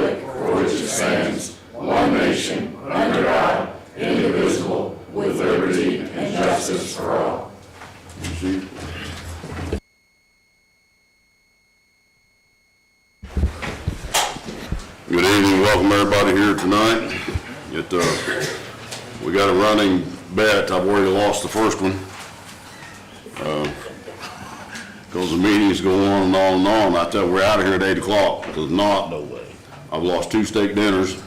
republic for which it stands, one nation, under God, indivisible, with liberty and justice for all. Good evening, welcome everybody here tonight. We got a running bet. I've already lost the first one. Because the meetings go on and on and on. I tell you, we're out of here at 8 o'clock. Because not, no way. I've lost 2 steak dinners.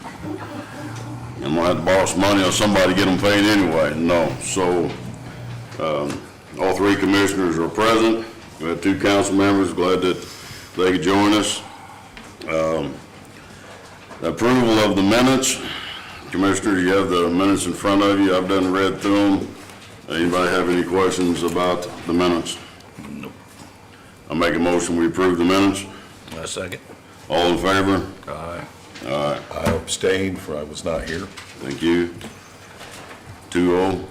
I'm gonna have to borrow some money on somebody to get them paid anyway. No, so all 3 commissioners are present. We have 2 council members. Glad that they could join us. Approval of the minutes. Commissioner, you have the minutes in front of you. I've done read through them. Anybody have any questions about the minutes? Nope. I'll make a motion we approve the minutes. I second. All in favor? Aye. Aye. I abstained for I was not here. Thank you. 2-0,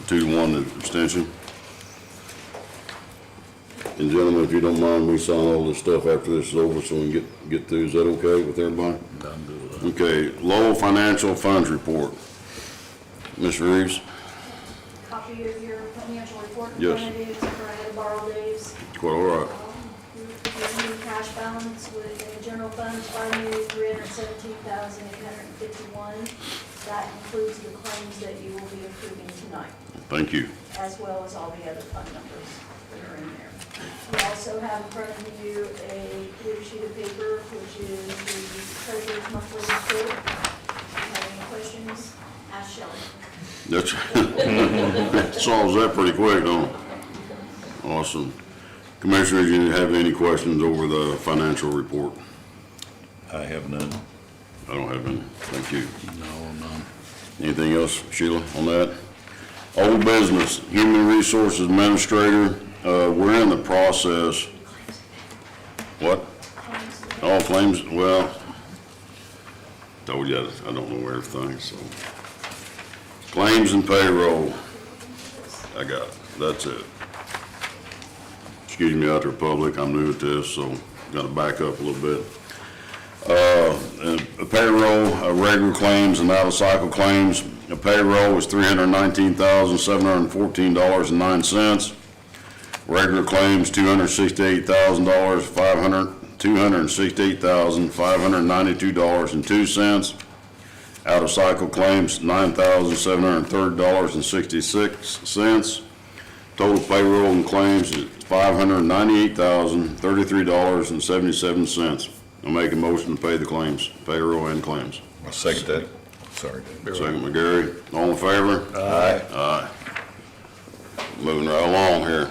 2-1 abstention. And gentlemen, if you don't mind, we sign all this stuff after this is over so we can get through. Is that okay with everybody? I'm good with that. Okay, Lowell Financial Funds Report. Ms. Reeves? Copy of your financial report in Yes. front of you, except for I had to borrow Dave's. Quite all right. Your new cash balance with the general funds, $5,317,851. That includes the claims that you will be approving tonight, Thank you. as well as all the other fund numbers that are in there. We also have in front of you a blue sheet of paper, which is the treasurer's monthly report. If you have any questions, ask Shelley. That's that solves that pretty quick, don't it? Awesome. Commissioners, you have any questions over the financial report? I have none. I don't have any. Thank you. No, none. Anything else, Sheila, on that? Old business, Human Resources Administrator. We're in the process. What? Oh, claims, well, told you I don't know everything, so. Claims and payroll. I got it. That's it. Excuse me out there, public. I'm new at this, so got to back up a little bit. Payroll, regular claims and out-of-cycle claims. The payroll was $319,714.09. Regular claims, $268,592.02. Out-of-cycle claims, $9,730.66. Total payroll and claims is $598,033.77. I'll make a motion to pay the claims, payroll and claims. I'll second that. Sorry. Second, McGarry. All in favor? Aye. Aye. Moving right along here.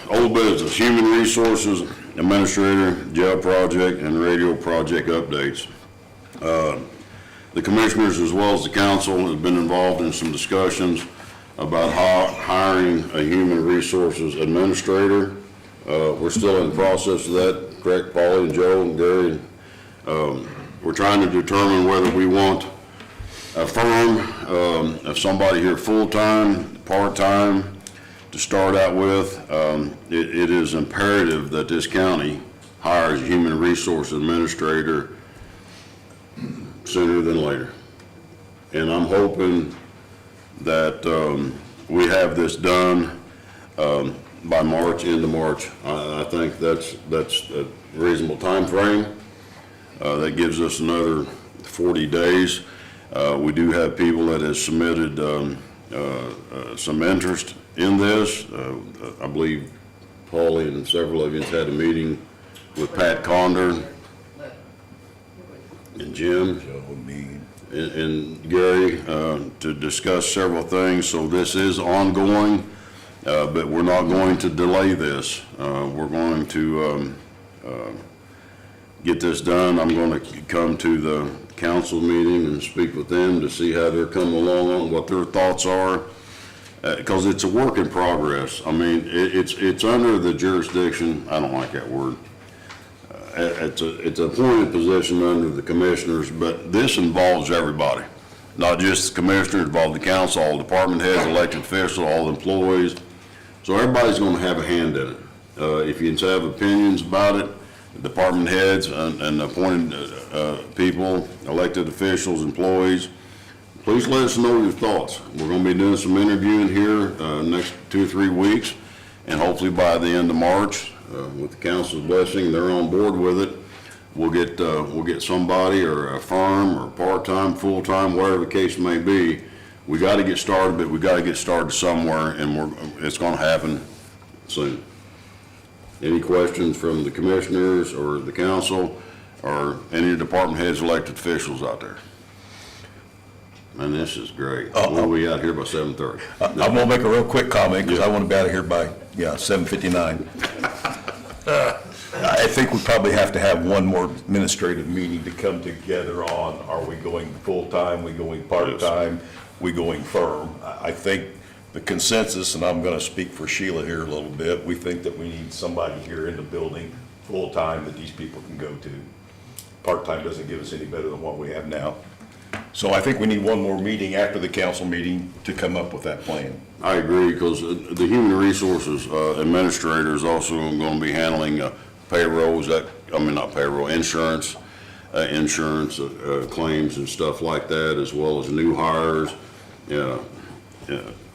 Old business, Human Resources Administrator, jail project, and radio project updates. The commissioners as well as the council have been involved in some discussions about hiring a Human Resources Administrator. We're still in the process of that, correct, Paulie and Joe and Gary? We're trying to determine whether we want a firm of somebody here full-time, part-time, to start out with. It is imperative that this county hires a Human Resource Administrator sooner than later. And I'm hoping that we have this done by March, into March. I think that's a reasonable time frame. That gives us another 40 days. We do have people that have submitted some interest in this. I believe Paulie and several of you have had a meeting with Pat Condor and Jim Joe, me. and Gary to discuss several things. So this is ongoing, but we're not going to delay this. We're going to get this done. I'm going to come to the council meeting and speak with them to see how they're coming along on what their thoughts are, because it's a work in progress. I mean, it's under the jurisdiction, I don't like that word, it's an appointed position under the commissioners, but this involves everybody, not just the commissioners, involve the council, all department heads, elected officials, all employees. So everybody's going to have a hand in it. If you have opinions about it, department heads and appointed people, elected officials, employees. Please let us know your thoughts. We're going to be doing some interviewing here next 2 or 3 weeks, and hopefully by the end of March, with the council's blessing, they're on board with it. We'll get somebody or a firm or part-time, full-time, whatever the case may be. We got to get started, but we got to get started somewhere, and it's going to happen soon. Any questions from the commissioners or the council or any department heads, elected officials out there? Man, this is great. We'll be out here by 7:30. I'm gonna make a real quick comment, because I want to be out of here by, 7:59. I think we probably have to have one more administrative meeting to come together on, are we going full-time, we going part-time, we going firm? I think the consensus, and I'm gonna speak for Sheila here a little bit, we think that we need somebody here in the building, full-time, that these people can go to. Part-time doesn't give us any better than what we have now. So I think we need one more meeting after the council meeting to come up with that plan. I agree, because the human resources administrator is also going to be handling payrolls, not payroll, insurance claims and stuff like that, as well as new hires,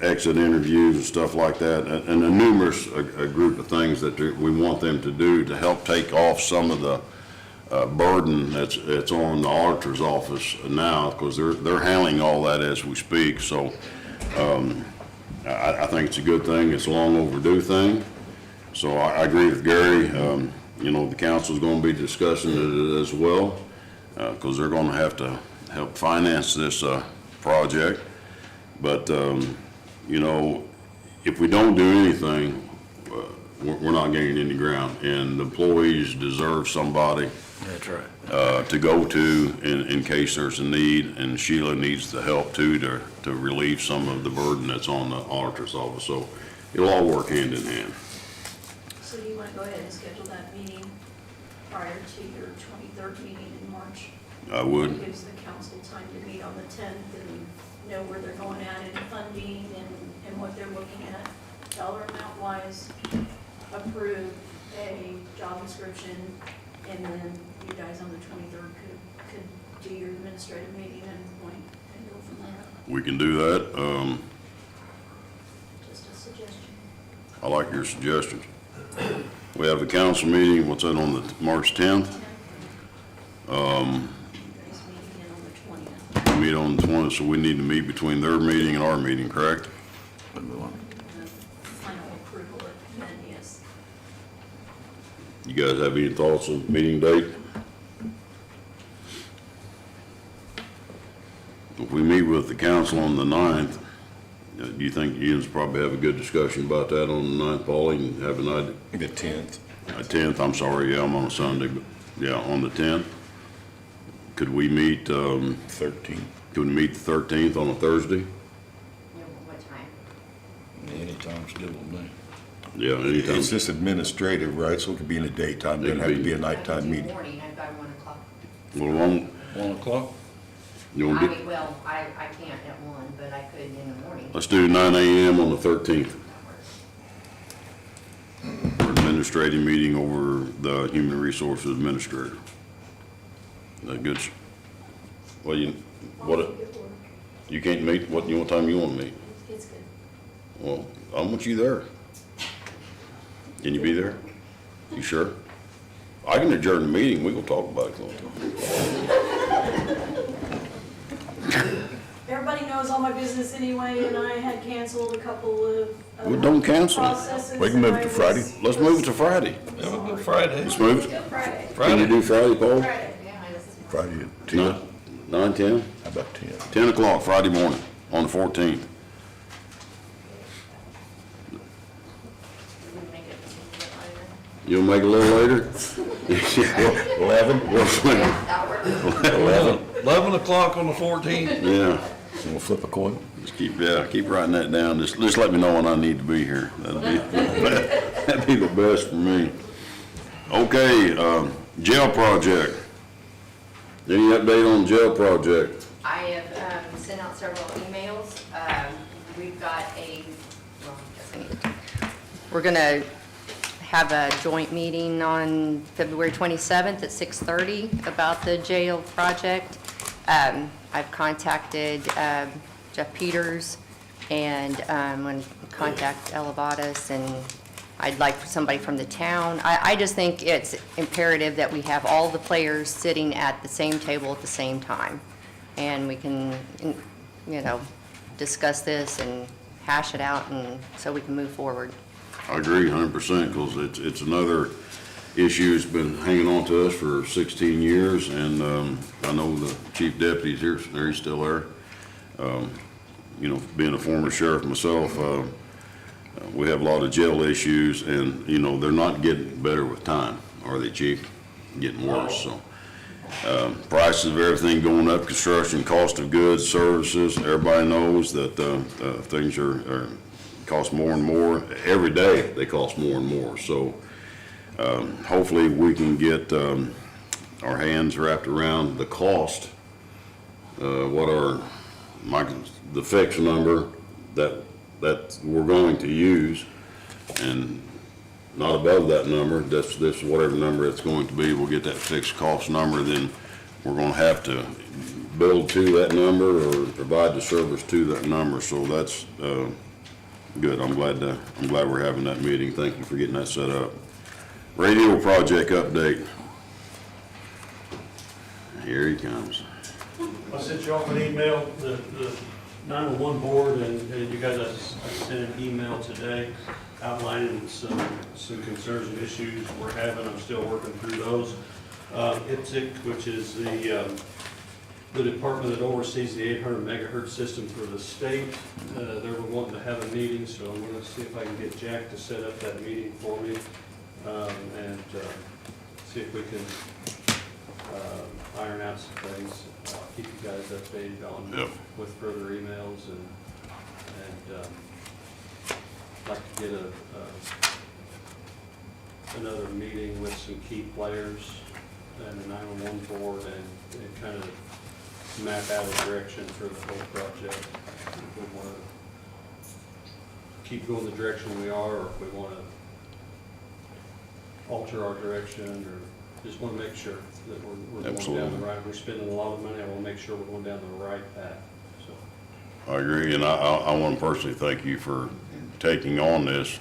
exit interviews and stuff like that, and a numerous group of things that we want them to do to help take off some of the burden that's on the auditor's office now, because they're handling all that as we speak. So I think it's a good thing. It's a long overdue thing. So I agree with Gary. The council's going to be discussing it as well, because they're going to have to help finance this project. But if we don't do anything, we're not gaining any ground, and the employees deserve somebody. That's right. To go to in case there's a need, and Sheila needs the help too to relieve some of the burden that's on the auditor's office. So it'll all work hand in hand. So you want to go ahead and schedule that meeting prior to your 23rd meeting in March? I would. It gives the council time to meet on the 10th and know where they're going at in funding and what they're looking at, dollar amount wise, approve a job description, and then you guys on the 23rd could do your administrative meeting and appoint and go from there. We can do that. Just a suggestion. I like your suggestions. We have a council meeting, what's that, on the March 10th? You guys meeting in on the 20th. We meet on the 20th, so we need to meet between their meeting and our meeting, correct? Final approval of then, yes. You guys have any thoughts on meeting date? If we meet with the council on the 9th, do you think Ian's probably have a good discussion about that on the 9th, Paul? You can have an idea? The 10th. 10th, I'm sorry, yeah, I'm on a Sunday, but yeah, on the 10th. Could we meet, 13th. could we meet the 13th on a Thursday? What time? Anytime's good with me. Yeah, anytime. It's just administrative, right? So it could be in the daytime, doesn't have to be a nighttime meeting. Morning, I've got 1 o'clock. Well, 1 o'clock? you want I to do, mean, well, I can't at 1, but I could in the morning. let's do 9 a.m. on the 13th. For administrative meeting over the human resources administrator. That good? Well, you can't meet, what time you want to meet? It's good. Well, I want you there. Can you be there? You sure? I can adjourn the meeting, we will talk about it. Everybody knows all my business anyway, and I had canceled a couple of Well, don't cancel it. processes. We can move it and to I Friday. was- Let's move it to Friday. Yeah, we'll go Friday. Let's move it. Go Friday. Can you do Friday, Paul? Friday. Yeah, Friday at 10? 9, 10? How about 10? 10 o'clock, Friday morning, on the 14th. we can make it a You'll make it a little later? 11? that works. 11 o'clock on the 14th. Yeah, We'll flip a coin. just keep writing that down. Just let me know when I need to be here. That'd be the best for me. Okay, jail project. Any update on jail project? I have sent out several emails. We've got we're gonna have a joint meeting on February 27th at 6:30 about the jail project. I've contacted Jeff Peters, and I'm going to contact Elevatus, and I'd like somebody from the town. I just think it's imperative that we have all the players sitting at the same table at the same time, and we can, discuss this and hash it out, and so we can move forward. I agree 100%, because it's another issue that's been hanging on to us for 16 years, and I know the chief deputy's here, he's still there. Being a former sheriff myself, we have a lot of jail issues, and, they're not getting better with time, are they, chief? Getting worse, so. Prices of everything going up, construction, cost of goods, services, everybody knows that things are cost more and more. Every day, they cost more and more, so hopefully we can get our hands wrapped around the cost, what the fixed number that we're going to use, and not above that number. This whatever number it's going to be, we'll get that fixed cost number, then we're gonna have to build to that number or provide the service to that number, so that's good. I'm glad we're having that meeting. Thank you for getting that set up. Radio project update. Here he comes. I sent you all an email, the 911 board, and you guys, I sent an email today outlining some concerns and issues we're having. I'm still working through those. IPSIC, which is the department that oversees the 800 megahertz system for the state, they were wanting to have a meeting, so I'm going to see if I can get Jack to set up that meeting for me, and see if we can iron out some things. I'll keep you guys updated on with further emails, and like to get another meeting with some key players and the 911 board, and kind of map out a direction for the whole project. If we want to keep going the direction we are, or if we want to alter our direction, or just want to make sure that we're going down the right. We're spending a lot of money. I want to make sure we're going down the right path. So I agree, and I want to personally thank you for taking on this.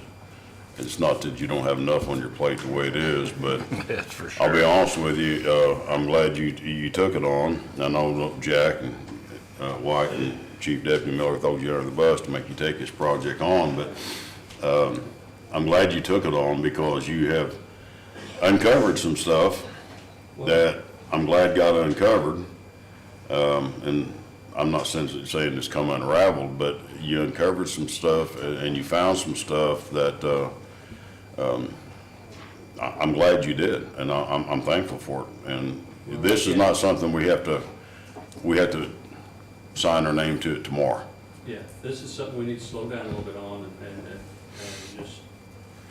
It's not that you don't have enough on your plate the way it is, but That's for sure. I'll be honest with you, I'm glad you took it on. I know Jack and White and Chief Deputy Miller threw you under the bus to make you take this project on, but I'm glad you took it on, because you have uncovered some stuff that I'm glad got uncovered. And I'm not saying it's come unraveled, but you uncovered some stuff, and you found some stuff that I'm glad you did, and I'm thankful for it. And this is not something we have to sign our name to it tomorrow. yeah, this is something we need to slow down a little bit on, and just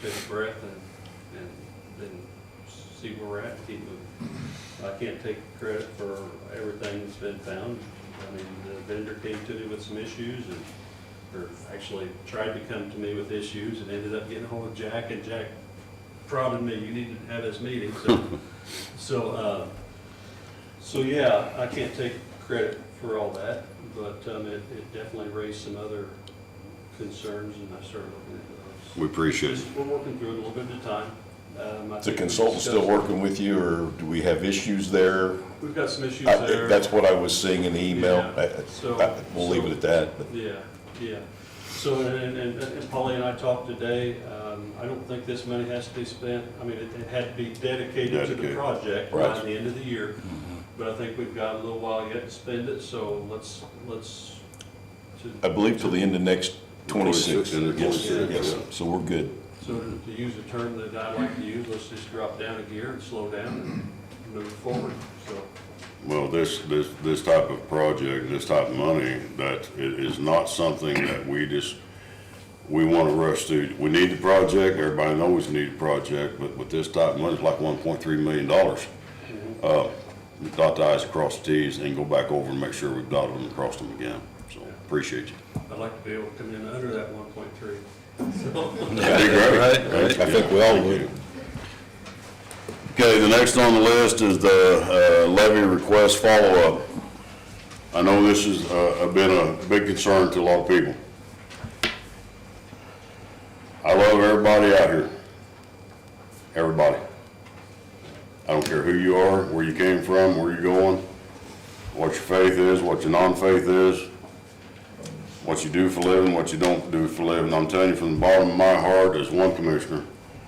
take a breath and then see where we're at and keep moving. I can't take credit for everything that's been found. I mean, the vendor came to me with some issues, or actually tried to come to me with issues, and ended up getting a hold of Jack, and Jack prodded me, you need to have this meeting. So yeah, I can't take credit for all that, but it definitely raised some other concerns, and I started looking into those. We appreciate it. We're working through it a little bit at a time. Is the consultant still working with you, or do we have issues there? We've got some issues there. That's what I was seeing in the email. Yeah. We'll leave it at that. But. Yeah. So, and Polly and I talked today, I don't think this money has to be spent. I mean, it had to be dedicated to the project Right. by the end of the year. But I think we've got a little while yet to spend it, so let's. I believe till the end of next 26. End of 26, Yes, yeah. so we're good. So to use a term that I like to use, let's just drop down a gear and slow down and move forward, so. Well, this type of project, this type of money, that it is not something that we want to rush through. We need the project, everybody knows we need the project, but with this type of money, it's like $1.3 million. Dot the i's, cross the t's, and go back over and make sure we've dotted them and crossed them again. So, appreciate you. I'd like to be able to come in under that 1.3. That'd be great. I think we all would. Okay, the next on the list is the levy request follow-up. I know this has been a big concern to a lot of people. I love everybody out here. Everybody. I don't care who you are, where you came from, where you're going, what your faith is, what your non-faith is, what you do for a living, what you don't do for a living. I'm telling you from the bottom of my heart as one commissioner,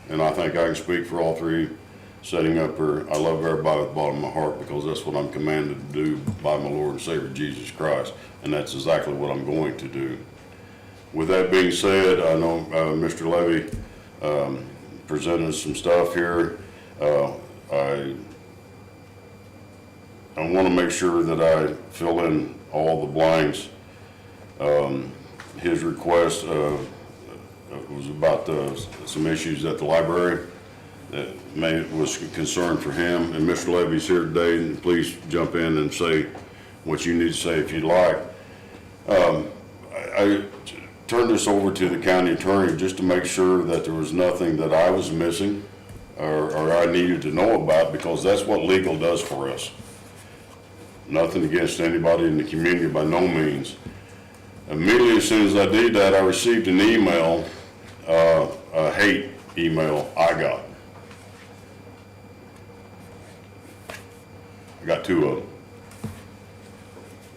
and I think I can speak for all three sitting up here, I love everybody at the bottom of my heart because that's what I'm commanded to do by my Lord and Savior Jesus Christ, and that's exactly what I'm going to do. With that being said, I know Mr. Levy presented some stuff here. I want to make sure that I fill in all the blanks. His request was about some issues at the library that was a concern for him. And Mr. Levy's here today, and please jump in and say what you need to say if you'd like. I turned this over to the county attorney just to make sure that there was nothing that I was missing or I needed to know about, because that's what legal does for us. Nothing against anybody in the community by no means. Immediately as soon as I did that, I received an email, a hate email I got. I got two of them.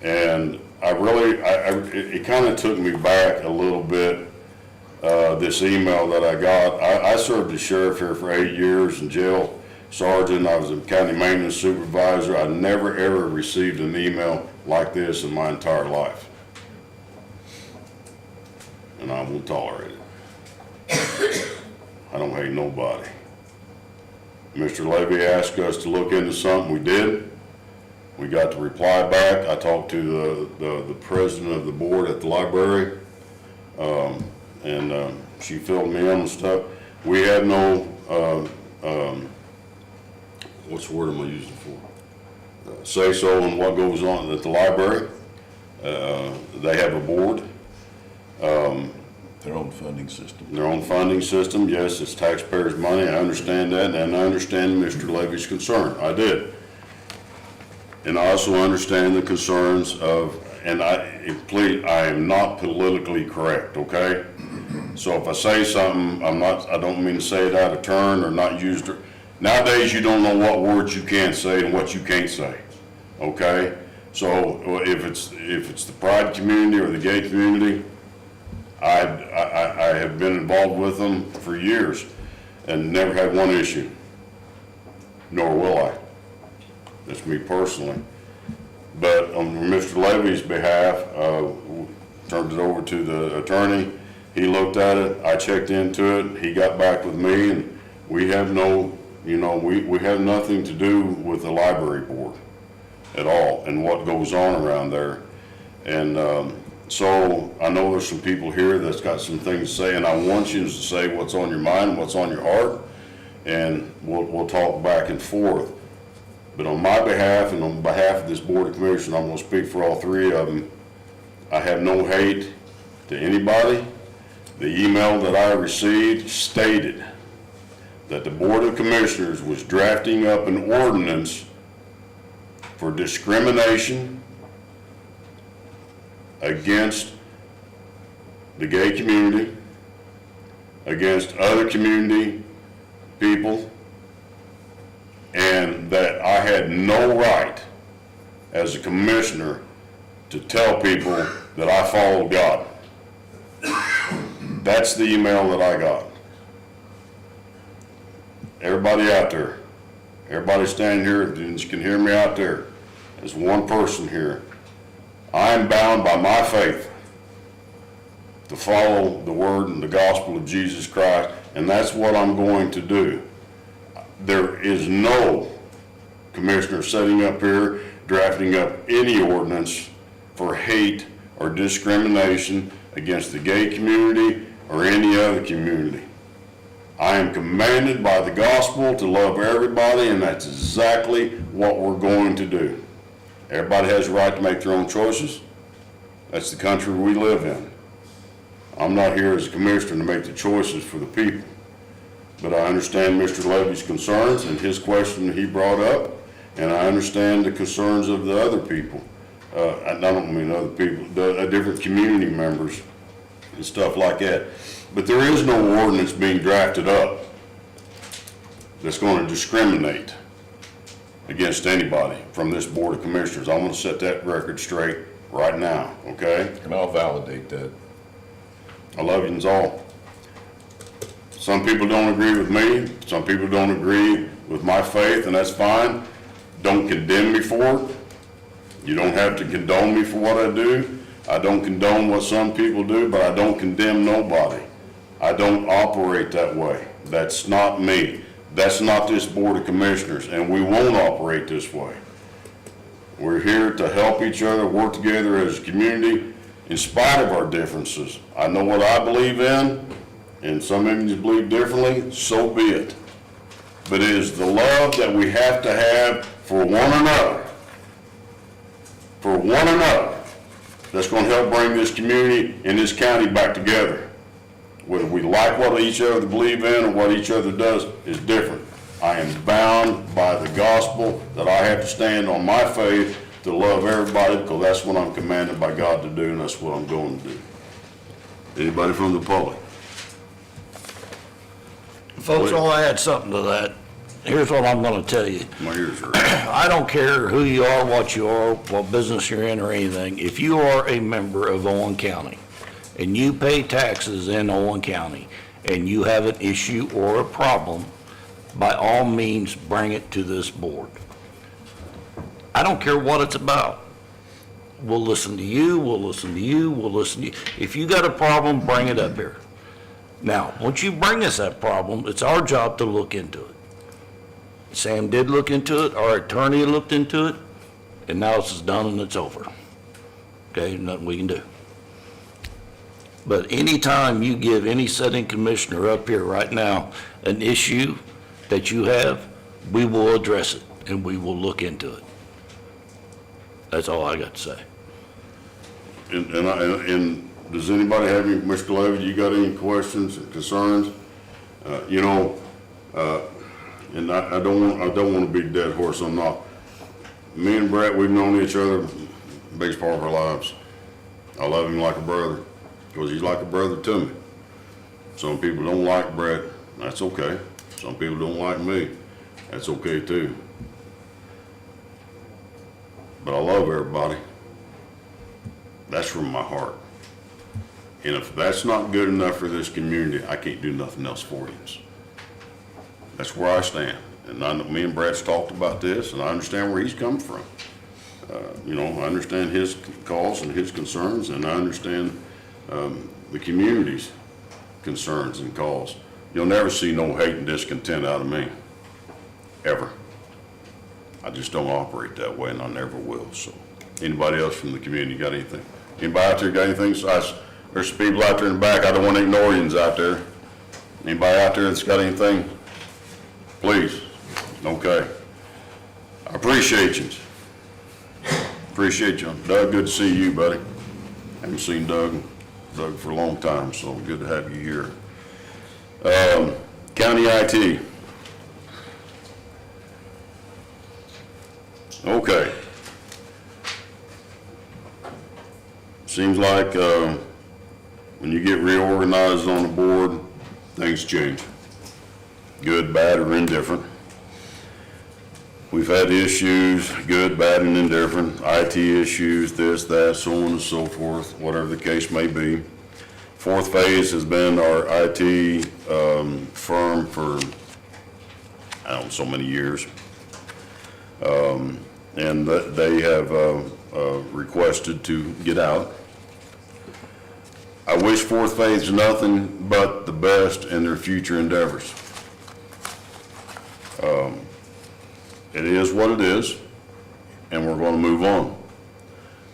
And it kind of took me back a little bit, this email that I got. I served as sheriff here for 8 years and jail sergeant. I was a county maintenance supervisor. I never ever received an email like this in my entire life. And I won't tolerate it. I don't hate nobody. Mr. Levy asked us to look into something, we did. We got the reply back. I talked to the president of the board at the library, and she filled me in on stuff. We have no, what's the word am I using for? Say-so on what goes on at the library. They have a board. Their own funding system. Their own funding system, yes, it's taxpayers' money, I understand that, and I understand Mr. Levy's concern, I did. And I also understand the concerns of, and I am not politically correct, okay? So if I say something, I don't mean to say it out of turn or not used. Nowadays, you don't know what words you can say and what you can't say, okay? So if it's the pride community or the gay community, I have been involved with them for years and never had one issue, nor will I. That's me personally. But on Mr. Levy's behalf, turned it over to the attorney. He looked at it, I checked into it, he got back with me, and we have no, we have nothing to do with the library board at all and what goes on around there. And so I know there's some people here that's got some things to say, and I want you to say what's on your mind, what's on your heart, and we'll talk back and forth. But on my behalf and on behalf of this Board of Commissioners, I'm going to speak for all three of them. I have no hate to anybody. The email that I received stated that the Board of Commissioners was drafting up an ordinance for discrimination against the gay community, against other community people, and that I had no right as a commissioner to tell people that I followed God. That's the email that I got. Everybody out there, everybody standing here, and you can hear me out there, there's one person here. I am bound by my faith to follow the word and the gospel of Jesus Christ, and that's what I'm going to do. There is no commissioner sitting up here drafting up any ordinance for hate or discrimination against the gay community or any other community. I am commanded by the gospel to love everybody, and that's exactly what we're going to do. Everybody has a right to make their own choices. That's the country we live in. I'm not here as a commissioner to make the choices for the people. But I understand Mr. Levy's concerns and his question he brought up, and I understand the concerns of the other people. I don't mean other people, the different community members and stuff like that. But there is no ordinance being drafted up that's going to discriminate against anybody from this Board of Commissioners. I'm going to set that record straight right now, okay? And I'll validate that. I love yous all. Some people don't agree with me, some people don't agree with my faith, and that's fine. Don't condemn me for it. You don't have to condone me for what I do. I don't condone what some people do, but I don't condemn nobody. I don't operate that way. That's not me. That's not this Board of Commissioners, and we won't operate this way. We're here to help each other, work together as a community, in spite of our differences. I know what I believe in, and some of you believe differently, so be it. But it is the love that we have to have for one another, that's going to help bring this community and this county back together. Whether we like what each other believe in or what each other does is different. I am bound by the gospel that I have to stand on my faith to love everybody, because that's what I'm commanded by God to do, and that's what I'm going to do. Anybody from the public? Folks, I'll add something to that. Here's what I'm gonna tell you. My ears are. I don't care who you are, what business you're in or anything. If you are a member of Owen County and you pay taxes in Owen County and you have an issue or a problem, by all means, bring it to this board. I don't care what it's about. We'll listen to you, we'll listen to you, we'll listen to you. If you got a problem, bring it up here. Now, once you bring us that problem, it's our job to look into it. Sam did look into it, our attorney looked into it, and now it's done and it's over. Okay, nothing we can do. But anytime you give any sitting commissioner up here right now an issue that you have, we will address it and we will look into it. That's all I got to say. And does anybody have any, Mr. Levy, you got any questions or concerns? And I don't want to beat a dead horse. I'm not. Me and Brett, we've known each other the biggest part of our lives. I love him like a brother, because he's like a brother to me. Some people don't like Brett. That's okay. Some people don't like me. That's okay too. But I love everybody. That's from my heart. And if that's not good enough for this community, I can't do nothing else for you. That's where I stand. And me and Brad's talked about this, and I understand where he's coming from. I understand his calls and his concerns, and I understand the community's concerns and calls. You'll never see no hate and discontent out of me, ever. I just don't operate that way, and I never will. So, anybody else from the community got anything? Anybody out there got anything? There's some people out there in the back. I don't want to ignore you out there. Anybody out there that's got anything? Please. Okay. I appreciate you. Appreciate you. Doug, good to see you, buddy. Haven't seen Doug for a long time, so good to have you here. County IT. Okay. Seems like when you get reorganized on the board, things change. Good, bad, or indifferent. We've had issues, good, bad, and indifferent, IT issues, this, that, so on and so forth, whatever the case may be. Fourth phase has been our IT firm for, so many years. And they have requested to get out. I wish fourth phase nothing but the best in their future endeavors. It is what it is, and we're going to move on.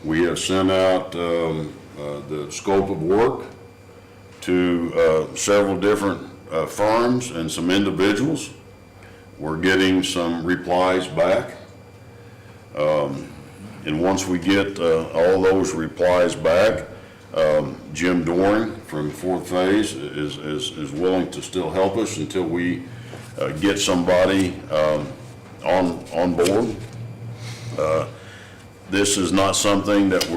We have sent out the scope of work to several different firms and some individuals. We're getting some replies back. And once we get all those replies back, Jim Doring from fourth phase is willing to still help us until we get somebody on board. This is not something that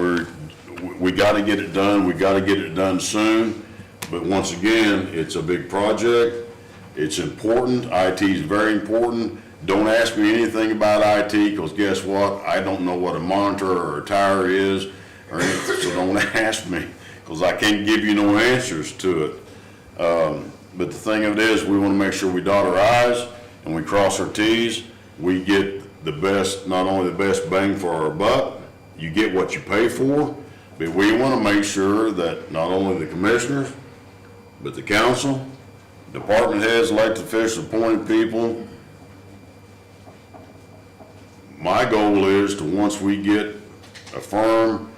we got to get it done. We got to get it done soon. But once again, it's a big project. It's important. IT is very important. Don't ask me anything about IT, because guess what? I don't know what a monitor or a tower is, or anything, so don't ask me, because I can't give you no answers to it. But the thing of it is, we want to make sure we dot our I's and we cross our T's. We get the best, not only the best bang for our buck, you get what you pay for, but we want to make sure that not only the commissioners, but the council, department heads, elected officials, appointed people. My goal is to, once we get a firm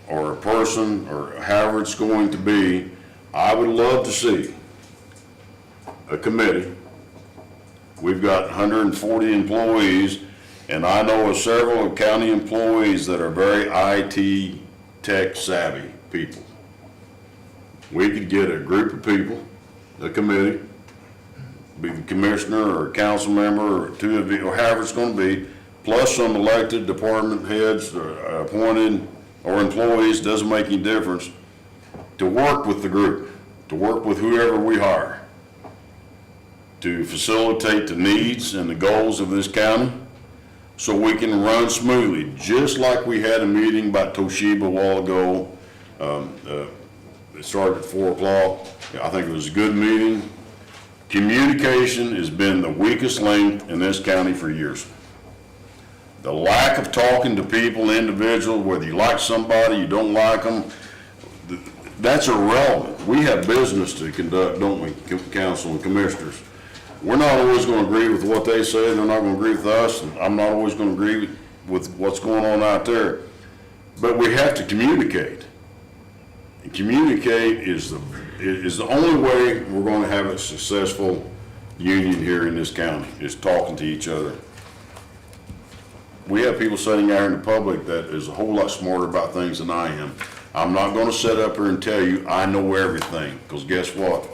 or a person or however it's going to be, I would love to see a committee. We've got 140 employees, and I know of several county employees that are very IT tech savvy people. We could get a group of people, a committee, be the commissioner or a council member or two of you, or however it's going to be, plus some elected department heads, appointed, or employees, doesn't make any difference, to work with the group, to work with whoever we hire, to facilitate the needs and the goals of this county, so we can run smoothly, just like we had a meeting about Toshiba a while ago. It started at 4 o'clock. I think it was a good meeting. Communication has been the weakest link in this county for years. The lack of talking to people, individuals, whether you like somebody, you don't like them, that's irrelevant. We have business to conduct, don't we, council and commissioners? We're not always going to agree with what they say, they're not going to agree with us, and I'm not always going to agree with what's going on out there. But we have to communicate. And communicate is the only way we're going to have a successful union here in this county, is talking to each other. We have people sitting out in the public that is a whole lot smarter about things than I am. I'm not going to sit up here and tell you I know everything, because guess what?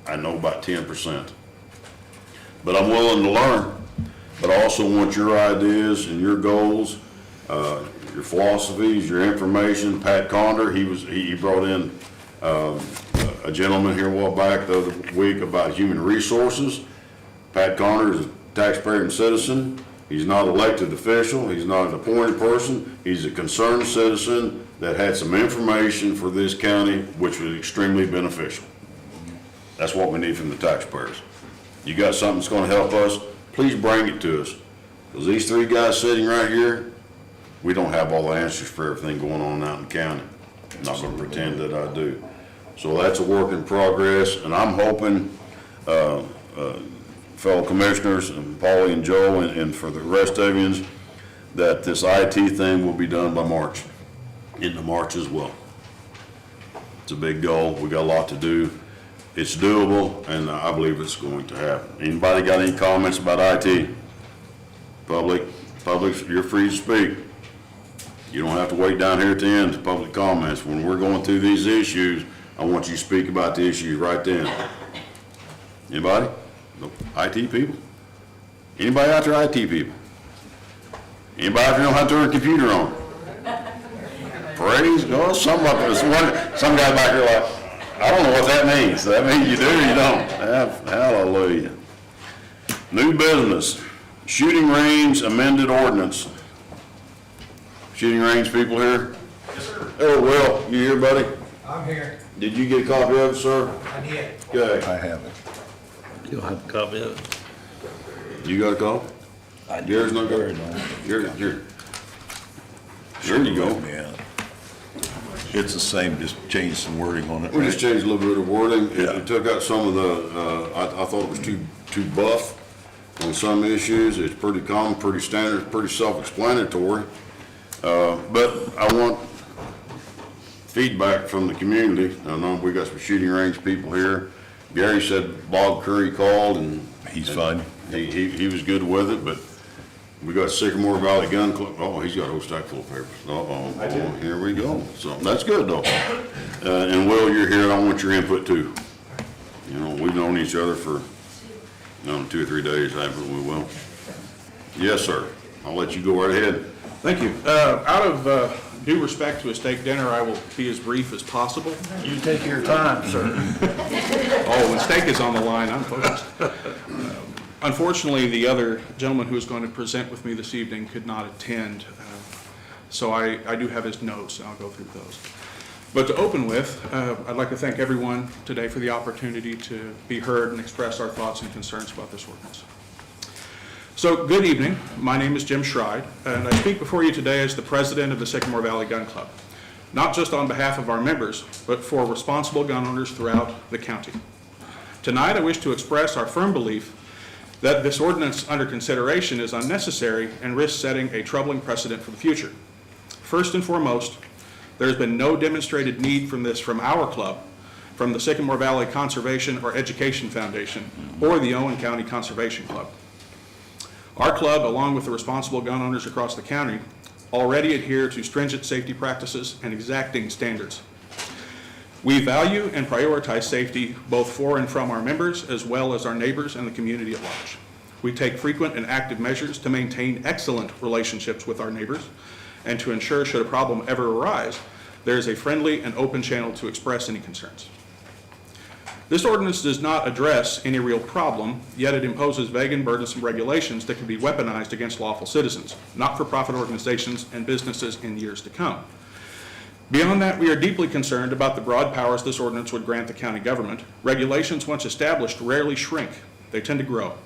I know about 10%. But I'm willing to learn. But I also want your ideas and your goals, your philosophies, your information. Pat Conder, he brought in a gentleman here a while back the other week about human resources. Pat Conder is a taxpayer and citizen. He's not an elected official. He's not an appointed person. He's a concerned citizen that had some information for this county, which was extremely beneficial. That's what we need from the taxpayers. You got something that's going to help us, please bring it to us. Because these three guys sitting right here, we don't have all the answers for everything going on out in the county. I'm not going to pretend that I do. So that's a work in progress, and I'm hoping fellow commissioners, and Paulie and Joe, and for the rest of you, that this IT thing will be done by March, into March as well. It's a big goal. We got a lot to do. It's doable, and I believe it's going to happen. Anybody got any comments about IT? Public, you're free to speak. You don't have to wait down here at the end to public comments. When we're going through these issues, I want you to speak about the issues right then. Anybody? No. IT people? Anybody out there IT people? Anybody out there know how to turn a computer on? Praise God, some guy back here like, I don't know what that means. Does that mean you do or you don't? Hallelujah. New business, shooting range amended ordinance. Shooting range people here? Yes, sir. Oh, Will, you here, buddy? I'm here. Did you get a copy of it, sir? I did. Okay. I haven't. You don't have a copy of it? You got a copy? Yours not good? Here. There you go. Yeah. It's the same, just change some wording on it. We just changed a little bit of wording. Yeah. It took out some of the, I thought it was too buff on some issues. It's pretty common, pretty standard, pretty self-explanatory. But I want feedback from the community. I know we got some shooting range people here. Gary said Bob Curry called and He's fine. he was good with it, but We got Sycamore Valley Gun Club. Oh, he's got a whole stack full of papers. Uh-oh, here we go. So that's good though. And Will, you're here. I want your input too. You know, we've known each other for, 2 or 3 days, haven't we, Will? Yes, sir. I'll let you go right ahead. Thank you. Out of due respect to a steak dinner, I will be as brief as possible. You take your time, sir. Oh, when steak is on the line, I'm focused. Unfortunately, the other gentleman who is going to present with me this evening could not attend, so I do have his notes, and I'll go through those. But to open with, I'd like to thank everyone today for the opportunity to be heard and express our thoughts and concerns about this ordinance. So, good evening. My name is Jim Schride, and I speak before you today as the president of the Sycamore Valley Gun Club, not just on behalf of our members, but for responsible gun owners throughout the county. Tonight, I wish to express our firm belief that this ordinance under consideration is unnecessary and risks setting a troubling precedent for the future. First and foremost, there has been no demonstrated need from our club, from the Sycamore Valley Conservation or Education Foundation, or the Owen County Conservation Club. Our club, along with the responsible gun owners across the county, already adhere to stringent safety practices and exacting standards. We value and prioritize safety both for and from our members, as well as our neighbors and the community at large. We take frequent and active measures to maintain excellent relationships with our neighbors and to ensure, should a problem ever arise, there is a friendly and open channel to express any concerns. This ordinance does not address any real problem, yet it imposes vague and burdensome regulations that can be weaponized against lawful citizens, not-for-profit organizations, and businesses in years to come. Beyond that, we are deeply concerned about the broad powers this ordinance would grant the county government. Regulations once established rarely shrink. They tend to grow.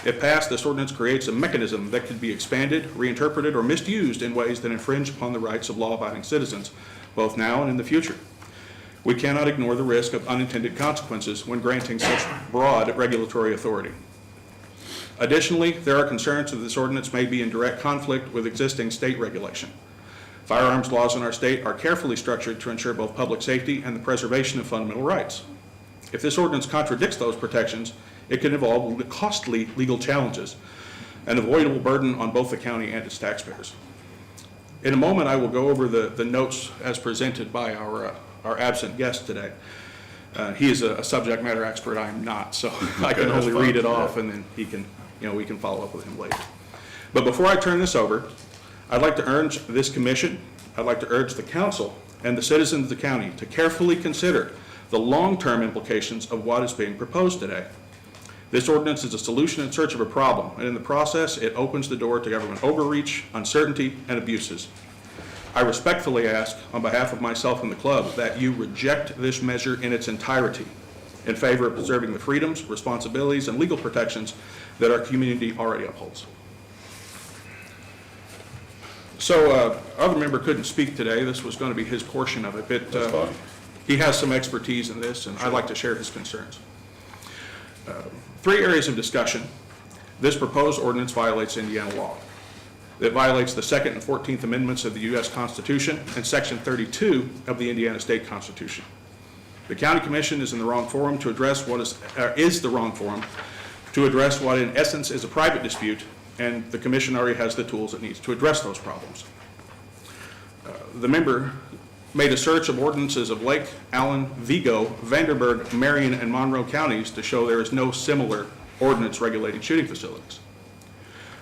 If passed, this ordinance creates a mechanism that could be expanded, reinterpreted, or misused in ways that infringe upon the rights of law-abiding citizens, both now and in the future. We cannot ignore the risk of unintended consequences when granting such broad regulatory authority. Additionally, there are concerns that this ordinance may be in direct conflict with existing state regulation. Firearms laws in our state are carefully structured to ensure both public safety and the preservation of fundamental rights. If this ordinance contradicts those protections, it can involve costly legal challenges, an avoidable burden on both the county and its taxpayers. In a moment, I will go over the notes as presented by our absent guest today. He is a subject matter expert. I am not, so I can only read it off, and then he can, we can follow up with him later. But before I turn this over, I'd like to urge this commission, I'd like to urge the council and the citizens of the county to carefully consider the long-term implications of what is being proposed today. This ordinance is a solution in search of a problem, and in the process, it opens the door to government overreach, uncertainty, and abuses. I respectfully ask, on behalf of myself and the club, that you reject this measure in its entirety in favor of preserving the freedoms, responsibilities, and legal protections that our community already upholds. So, other member couldn't speak today. This was going to be his portion of it, but he has some expertise in this, and I'd like to share his concerns. 3 areas of discussion. This proposed ordinance violates Indiana law. It violates the 2nd and 14th Amendments of the U.S. Constitution and Section 32 of the Indiana State Constitution. The County Commission is in the wrong forum to address what is the wrong forum to address what in essence is a private dispute, and the Commission already has the tools it needs to address those problems. The member made a search of ordinances of Lake, Allen, Vigo, Vanderburgh, Marion, and Monroe counties to show there is no similar ordinance regulating shooting facilities.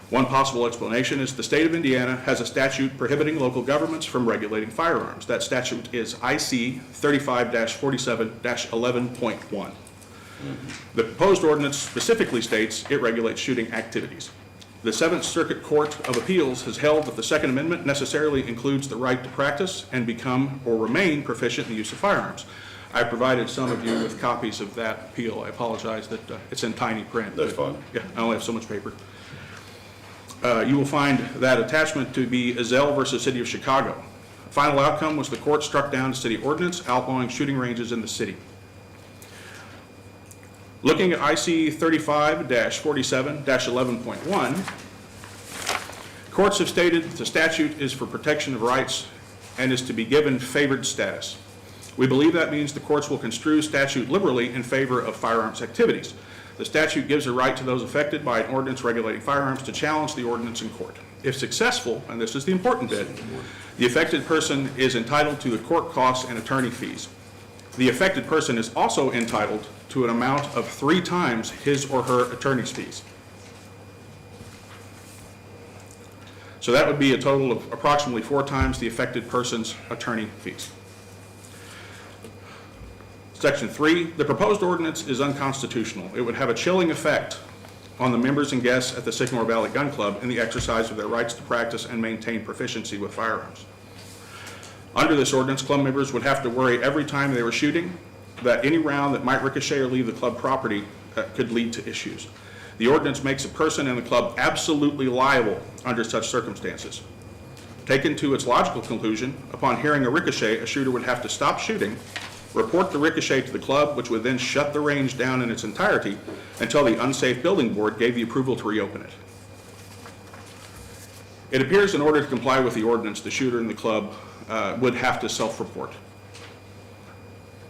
One possible explanation is the state of Indiana has a statute prohibiting local governments from regulating firearms. That statute is IC 35-47-11.1. The proposed ordinance specifically states it regulates shooting activities. The 7th Circuit Court of Appeals has held that the Second Amendment necessarily includes the right to practice and become or remain proficient in the use of firearms. I provided some of you with copies of that appeal. I apologize that it's in tiny print. That's fine. Yeah, I only have so much paper. You will find that attachment to be Ezell versus City of Chicago. Final outcome was the court struck down a city ordinance outlawing shooting ranges in the city. Looking at IC 35-47-11.1, courts have stated that the statute is for protection of rights and is to be given favored status. We believe that means the courts will construe statute liberally in favor of firearms activities. The statute gives a right to those affected by an ordinance regulating firearms to challenge the ordinance in court. If successful, and this is the important bit, the affected person is entitled to the court costs and attorney fees. The affected person is also entitled to an amount of 3 times his or her attorney's fees. So that would be a total of approximately 4 times the affected person's attorney fees. Section 3, the proposed ordinance is unconstitutional. It would have a chilling effect on the members and guests at the Sycamore Valley Gun Club in the exercise of their rights to practice and maintain proficiency with firearms. Under this ordinance, club members would have to worry every time they were shooting that any round that might ricochet or leave the club property could lead to issues. The ordinance makes a person in the club absolutely liable under such circumstances. Taken to its logical conclusion, upon hearing a ricochet, a shooter would have to stop shooting, report the ricochet to the club, which would then shut the range down in its entirety until the unsafe building board gave the approval to reopen it. It appears in order to comply with the ordinance, the shooter in the club would have to self-report.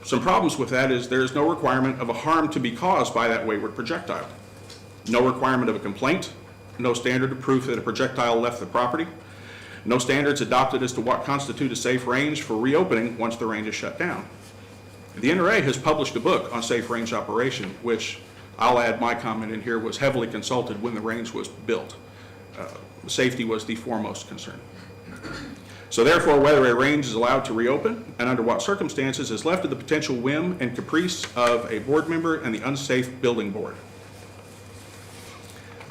Some problems with that is there is no requirement of a harm to be caused by that wayward projectile. No requirement of a complaint, no standard of proof that a projectile left the property, no standards adopted as to what constitutes a safe range for reopening once the range is shut down. The NRA has published a book on safe range operation, which I'll add my comment in here, was heavily consulted when the range was built. Safety was the foremost concern. So therefore, whether a range is allowed to reopen and under what circumstances is left to the potential whim and caprice of a board member and the unsafe building board.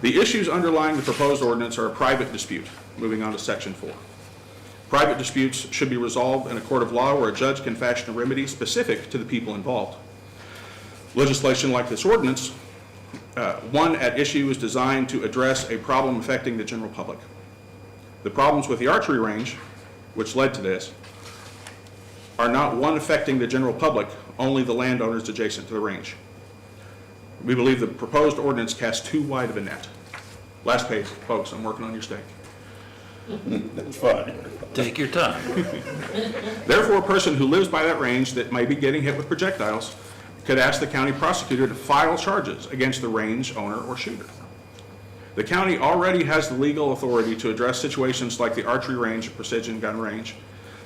The issues underlying the proposed ordinance are a private dispute. Moving on to section 4. Private disputes should be resolved in a court of law where a judge can fashion a remedy specific to the people involved. Legislation like this ordinance, one at issue, is designed to address a problem affecting the general public. The problems with the archery range, which led to this, are not one affecting the general public, only the landowners adjacent to the range. We believe the proposed ordinance casts too wide of a net. Last page, folks, I'm working on your steak. That's fine. Take your time. Therefore, a person who lives by that range that may be getting hit with projectiles could ask the county prosecutor to file charges against the range owner or shooter. The county already has the legal authority to address situations like the archery range or precision gun range.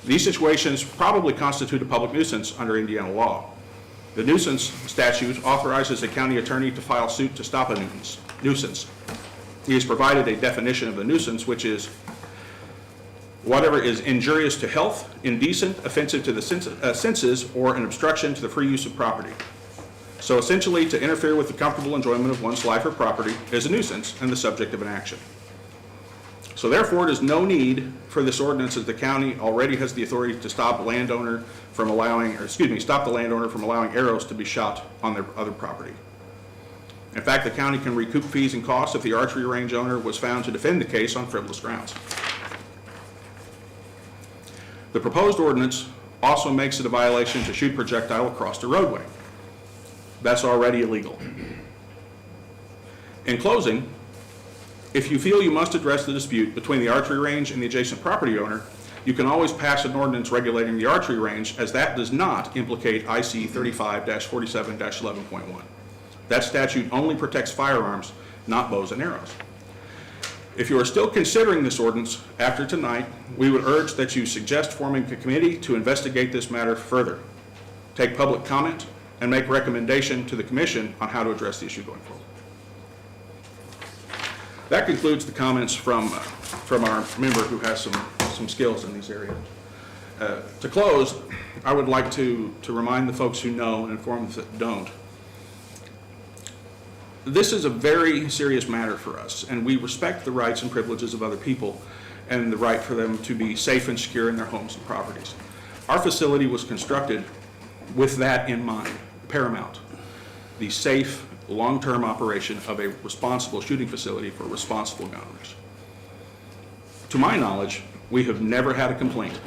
These situations probably constitute a public nuisance under Indiana law. The nuisance statute authorizes a county attorney to file suit to stop a nuisance. He has provided a definition of the nuisance, which is whatever is injurious to health, indecent, offensive to the senses, or an obstruction to the free use of property. So essentially, to interfere with the comfortable enjoyment of one's life or property is a nuisance and the subject of an action. So therefore, there is no need for this ordinance, as the county already has the authority to stop the landowner from allowing arrows to be shot on their other property. In fact, the county can recoup fees and costs if the archery range owner was found to defend the case on frivolous grounds. The proposed ordinance also makes it a violation to shoot projectile across the roadway. That's already illegal. In closing, if you feel you must address the dispute between the archery range and the adjacent property owner, you can always pass an ordinance regulating the archery range, as that does not implicate IC 35-47-11.1. That statute only protects firearms, not bows and arrows. If you are still considering this ordinance after tonight, we would urge that you suggest forming a committee to investigate this matter further, take public comment, and make recommendation to the commission on how to address the issue going forward. That concludes the comments from our member who has some skills in these areas. To close, I would like to remind the folks who know and inform those that don't. This is a very serious matter for us, and we respect the rights and privileges of other people and the right for them to be safe and secure in their homes and properties. Our facility was constructed with that in mind, paramount, the safe, long-term operation of a responsible shooting facility for responsible gun owners. To my knowledge, we have never had a complaint.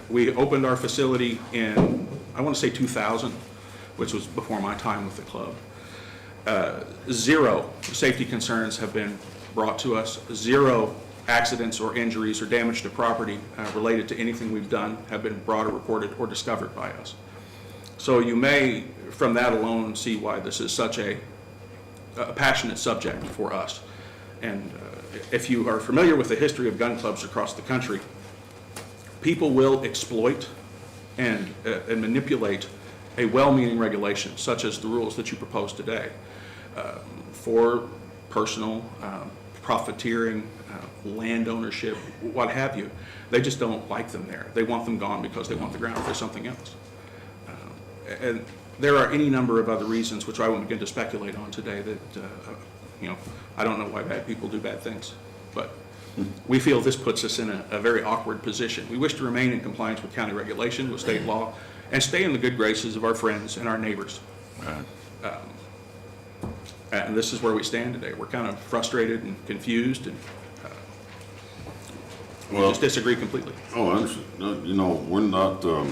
We opened our facility in, I want to say 2000, which was before my time with the club. 0 safety concerns have been brought to us. 0 accidents or injuries or damage to property related to anything we've done have been brought or reported or discovered by us. So you may, from that alone, see why this is such a a passionate subject for us. And if you are familiar with the history of gun clubs across the country, people will exploit and manipulate a well-meaning regulation, such as the rules that you propose today, for personal profiteering, land ownership, what have you. They just don't like them there. They want them gone because they want the ground for something else. And there are any number of other reasons, which I won't begin to speculate on today, that, I don't know why bad people do bad things. But we feel this puts us in a very awkward position. We wish to remain in compliance with county regulation, with state law, and stay in the good graces of our friends and our neighbors. And this is where we stand today. We're kind of frustrated and confused, and we just disagree completely. Oh, I understand. No, we're not, I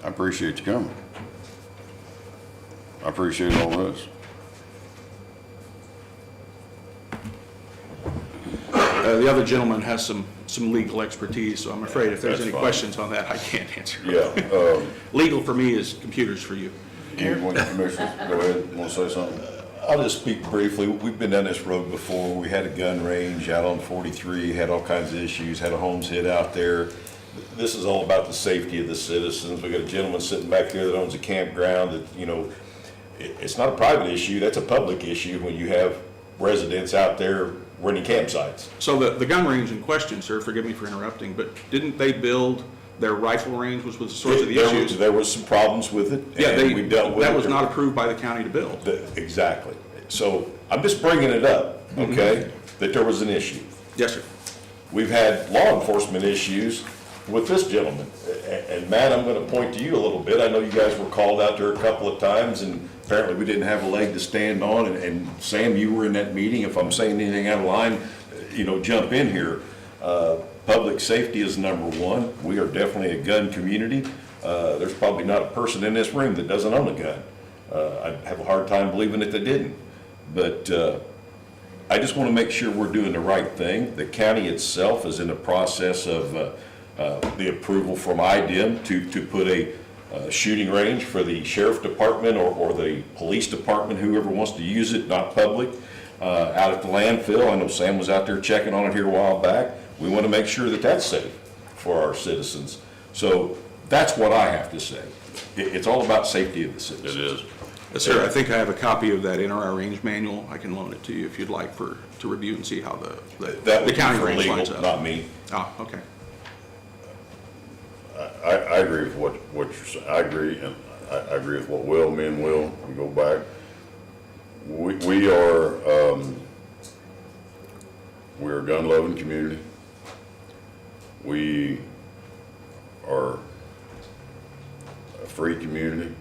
appreciate you coming. I appreciate all this. The other gentleman has some legal expertise, so I'm afraid if there's That's any fine. questions on that, I can't answer. Yeah. Legal for me is computers for you. Commissioner, go ahead, want to say something? I'll just speak briefly. We've been down this road before. We had a gun range out on 43, had all kinds of issues, had a homes hit out there. This is all about the safety of the citizens. We got a gentleman sitting back there that owns a campground that, it's not a private issue, that's a public issue when you have residents out there renting campsites. So the gun range in question, sir, forgive me for interrupting, but didn't they build their rifle range, which was the source of the issues? There was some problems with it. Yeah, and we dealt with it. that was not approved by the county to build. Exactly. So I'm just bringing it up, okay, that there was an issue. Yes, sir. We've had law enforcement issues with this gentleman. And Matt, I'm going to point to you a little bit. I know you guys were called out there a couple of times, and apparently we didn't have a leg to stand on. And Sam, you were in that meeting. If I'm saying anything out of line, jump in here. Public safety is number one. We are definitely a gun community. There's probably not a person in this room that doesn't own a gun. I'd have a hard time believing that they didn't. But I just want to make sure we're doing the right thing. The county itself is in the process of the approval from IDEM to put a shooting range for the sheriff department or the police department, whoever wants to use it, not public, out at the landfill. I know Sam was out there checking on it here a while back. We want to make sure that that's safe for our citizens. So that's what I have to say. It's all about safety of the citizens. It is. Yes, sir. I think I have a copy of that NRI range manual. I can loan it to you if you'd like to review and see how That the county would be range for lines legal, up. not me. Ah, okay. I agree with what you're saying. I agree, and I agree with what me and Will, we go back. We are we're a gun-loving community. We are a free community,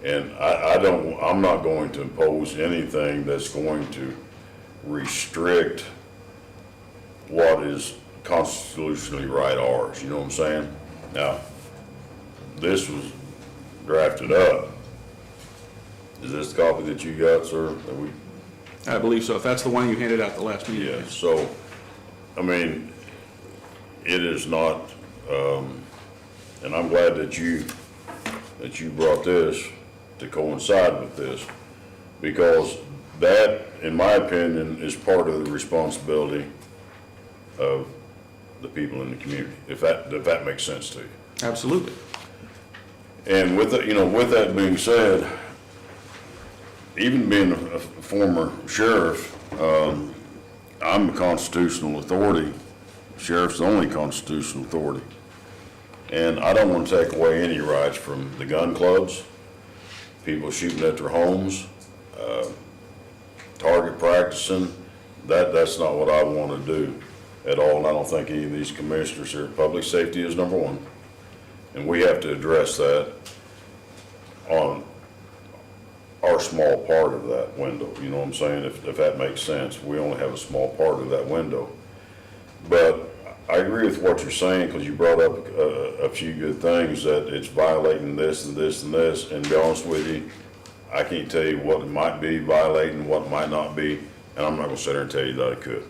and I'm not going to impose anything that's going to restrict what is constitutionally right ours, you know what I'm saying? Now, this was drafted up. Is this the copy that you got, sir? That we? I believe so. If that's the one you handed out the last meeting. Yeah, so, I mean, it is not, and I'm glad that you brought this to coincide with this, because that, in my opinion, is part of the responsibility of the people in the community, if that makes sense to you. Absolutely. And with that, with that being said, even being a former sheriff, I'm a constitutional authority. Sheriff's the only constitutional authority. And I don't want to take away any rights from the gun clubs, people shooting at their homes, target practicing. That's not what I want to do at all, and I don't think any of these commissioners here. Public safety is number one, and we have to address that on our small part of that window, you know what I'm saying? If that makes sense. We only have a small part of that window. But I agree with what you're saying, because you brought up a few good things, that it's violating this and this and this, and to be honest with you, I can't tell you what it might be violating, what might not be, and I'm not gonna sit there and tell you that I could.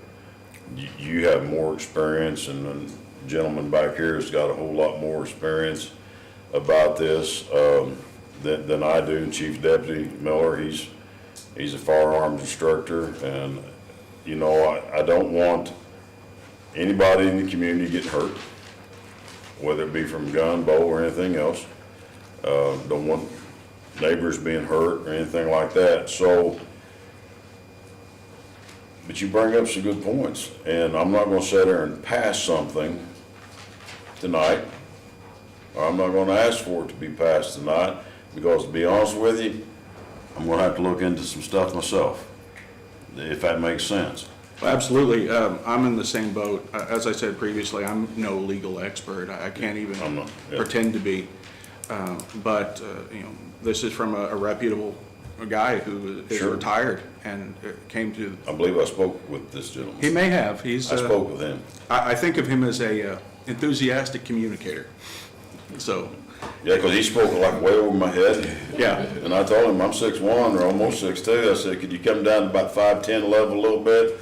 You have more experience, and the gentleman back here has got a whole lot more experience about this than I do. Chief Deputy Miller, he's He's a firearms instructor, and, you know, I don't want anybody in the community getting hurt, whether it be from gun, bow, or anything else. Don't want neighbors being hurt or anything like that, so, but you bring up some good points, and I'm not gonna sit there and pass something tonight, or I'm not gonna ask for it to be passed tonight, because to be honest with you, I'm gonna have to look into some stuff myself, if that makes sense. Absolutely. I'm in the same boat. As I said previously, I'm no legal expert. I can't even I'm not, yeah. pretend to be. But, you know, this is from a reputable guy who is Sure. retired and came to, I believe I spoke with this gentleman. he may have. He's, I spoke with him. I think of him as a enthusiastic communicator. So, Yeah, because he spoke like way over my head. yeah. And I told him, I'm 6'1", or almost 6'2". I said, could you come down to about 5'10" level a little bit?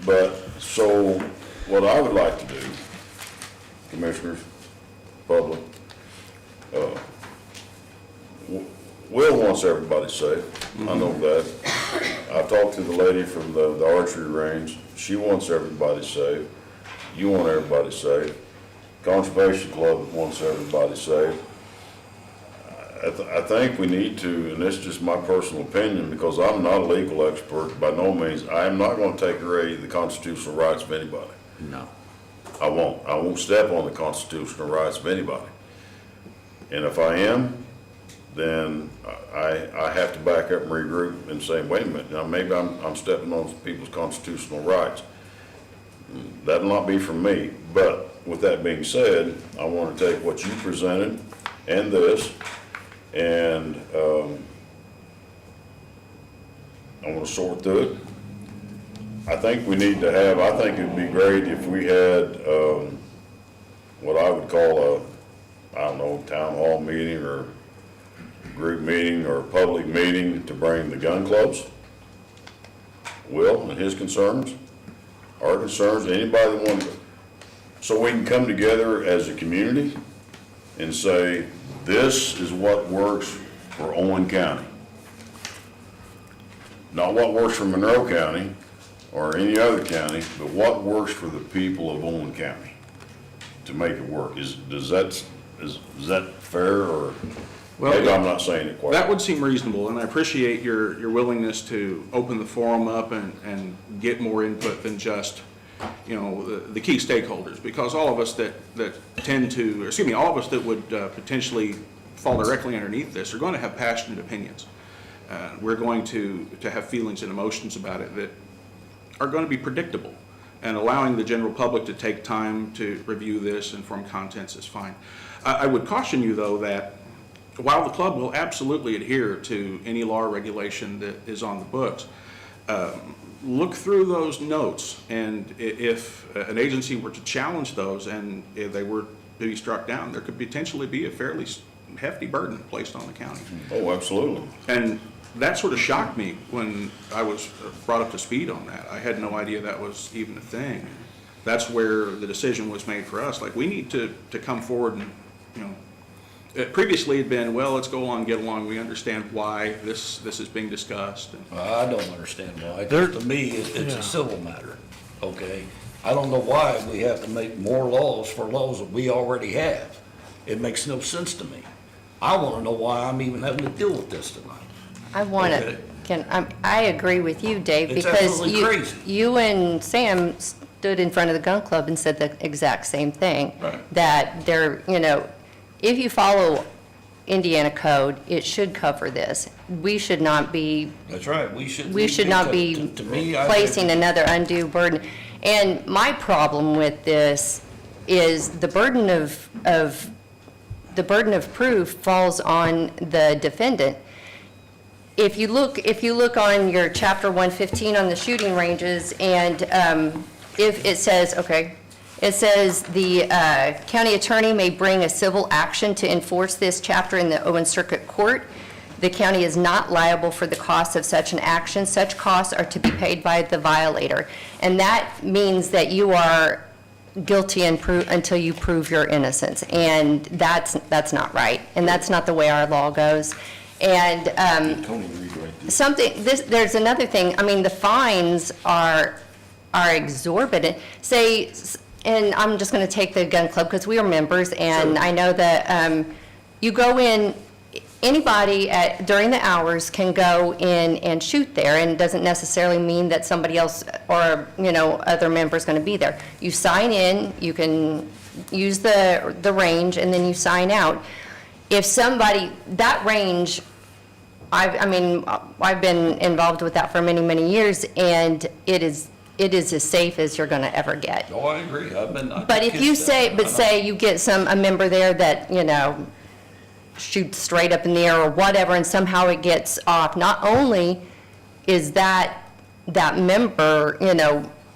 But, so, what I would like to do, commissioners, public, Will wants everybody safe. I know that. I talked to the lady from the archery range. She wants everybody safe. You want everybody safe. Conservation Club wants everybody safe. I think we need to, and this is just my personal opinion, because I'm not a legal expert, by no means, I am not gonna take away the constitutional rights of anybody. No. I won't. I won't step on the constitutional rights of anybody. And if I am, then I have to back up and regroup and say, wait a minute, now maybe I'm stepping on people's constitutional rights. That'll not be from me, but with that being said, I want to take what you presented and this, and I want to sort through it. I think we need to have, I think it'd be great if we had what I would call a, I don't know, town hall meeting or group meeting or public meeting to bring the gun clubs, Will and his concerns, our concerns, anybody that wants to, so we can come together as a community and say, this is what works for Owen County. Not what works for Monroe County or any other county, but what works for the people of Owen County to make it work. Is that fair, or Well, maybe I'm not saying it quite? That would seem reasonable, and I appreciate your willingness to open the forum up and get more input than just, you know, the key stakeholders, because all of us that tend to, excuse me, all of us that would potentially fall directly underneath this are going to have passionate opinions. We're going to have feelings and emotions about it that are going to be predictable, and allowing the general public to take time to review this and form contents is fine. I would caution you, though, that while the club will absolutely adhere to any law or regulation that is on the books, look through those notes, and if an agency were to challenge those and if they were to be struck down, there could potentially be a fairly hefty burden placed on the county. Oh, absolutely. And that sort of shocked me when I was brought up to speed on that. I had no idea that was even a thing. That's where the decision was made for us. Like, we need to come forward and, you know, it previously had been, well, let's go along, get along. We understand why this is being discussed. I don't understand why. To me, it's a civil matter, okay? I don't know why we have to make more laws for laws that we already have. It makes no sense to me. I want to know why I'm even having to deal with this tonight. I want Okay. to, I agree with you, Dave, It's because absolutely crazy. you and Sam stood in front of the gun club and said the exact same thing. Right. That there, you know, if you follow Indiana code, it should cover this. We should not be That's right, we should. not be To me, I placing think- another undue burden. And my problem with this is the burden of proof falls on the defendant. If you look on your chapter 115 on the shooting ranges, and if it says, okay, it says the county attorney may bring a civil action to enforce this chapter in the Owen Circuit Court. The county is not liable for the costs of such an action. Such costs are to be paid by the violator. And that means that you are guilty until you prove your innocence. And that's not right. And that's not the way our law goes. And Tony Reed right there. there's another thing, I mean, the fines are exorbitant. Say, and I'm just gonna take the gun club, because we are members, and I know that, you go in, anybody during the hours can go in and shoot there, and it doesn't necessarily mean that somebody else or, other member's gonna be there. You sign in, you can use the range, and then you sign out. If somebody, that range, I've been involved with that for many, many years, and it is as safe as you're gonna ever get. Oh, I agree. But if you say you get a member there that, shoots straight up in the air or whatever, and somehow it gets off, not only is that member,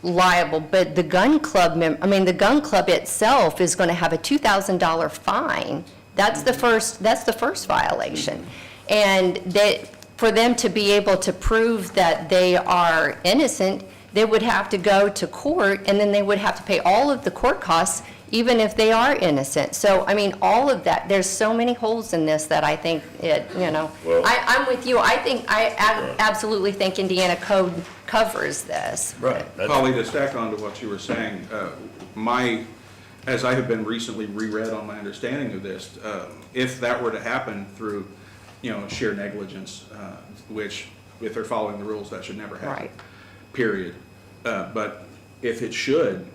liable, but the gun club the gun club itself is gonna have a $2,000 fine. That's the first violation. And for them to be able to prove that they are innocent, they would have to go to court, and then they would have to pay all of the court costs, even if they are innocent. So, all of that, there's so many holes in this that I think I'm with you. I absolutely think Indiana code covers this. Right. Holly, to stack on to what you were saying, as I have been recently reread on my understanding of this, if that were to happen through, sheer negligence, which, if they're following the rules, that should never happen. Right. Period. But if it should,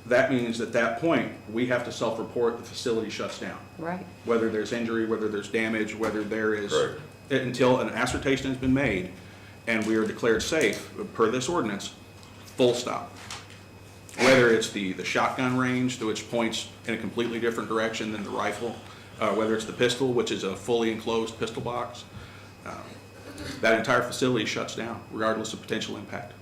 that means at that point, we have to self-report, the facility shuts down. Right. Whether there's injury, whether there's damage, whether there is, Correct. until an assertion has been made and we are declared safe per this ordinance, full stop. Whether it's the shotgun range, which points in a completely different direction than the rifle, whether it's the pistol, which is a fully enclosed pistol box, that entire facility shuts down regardless of potential impact.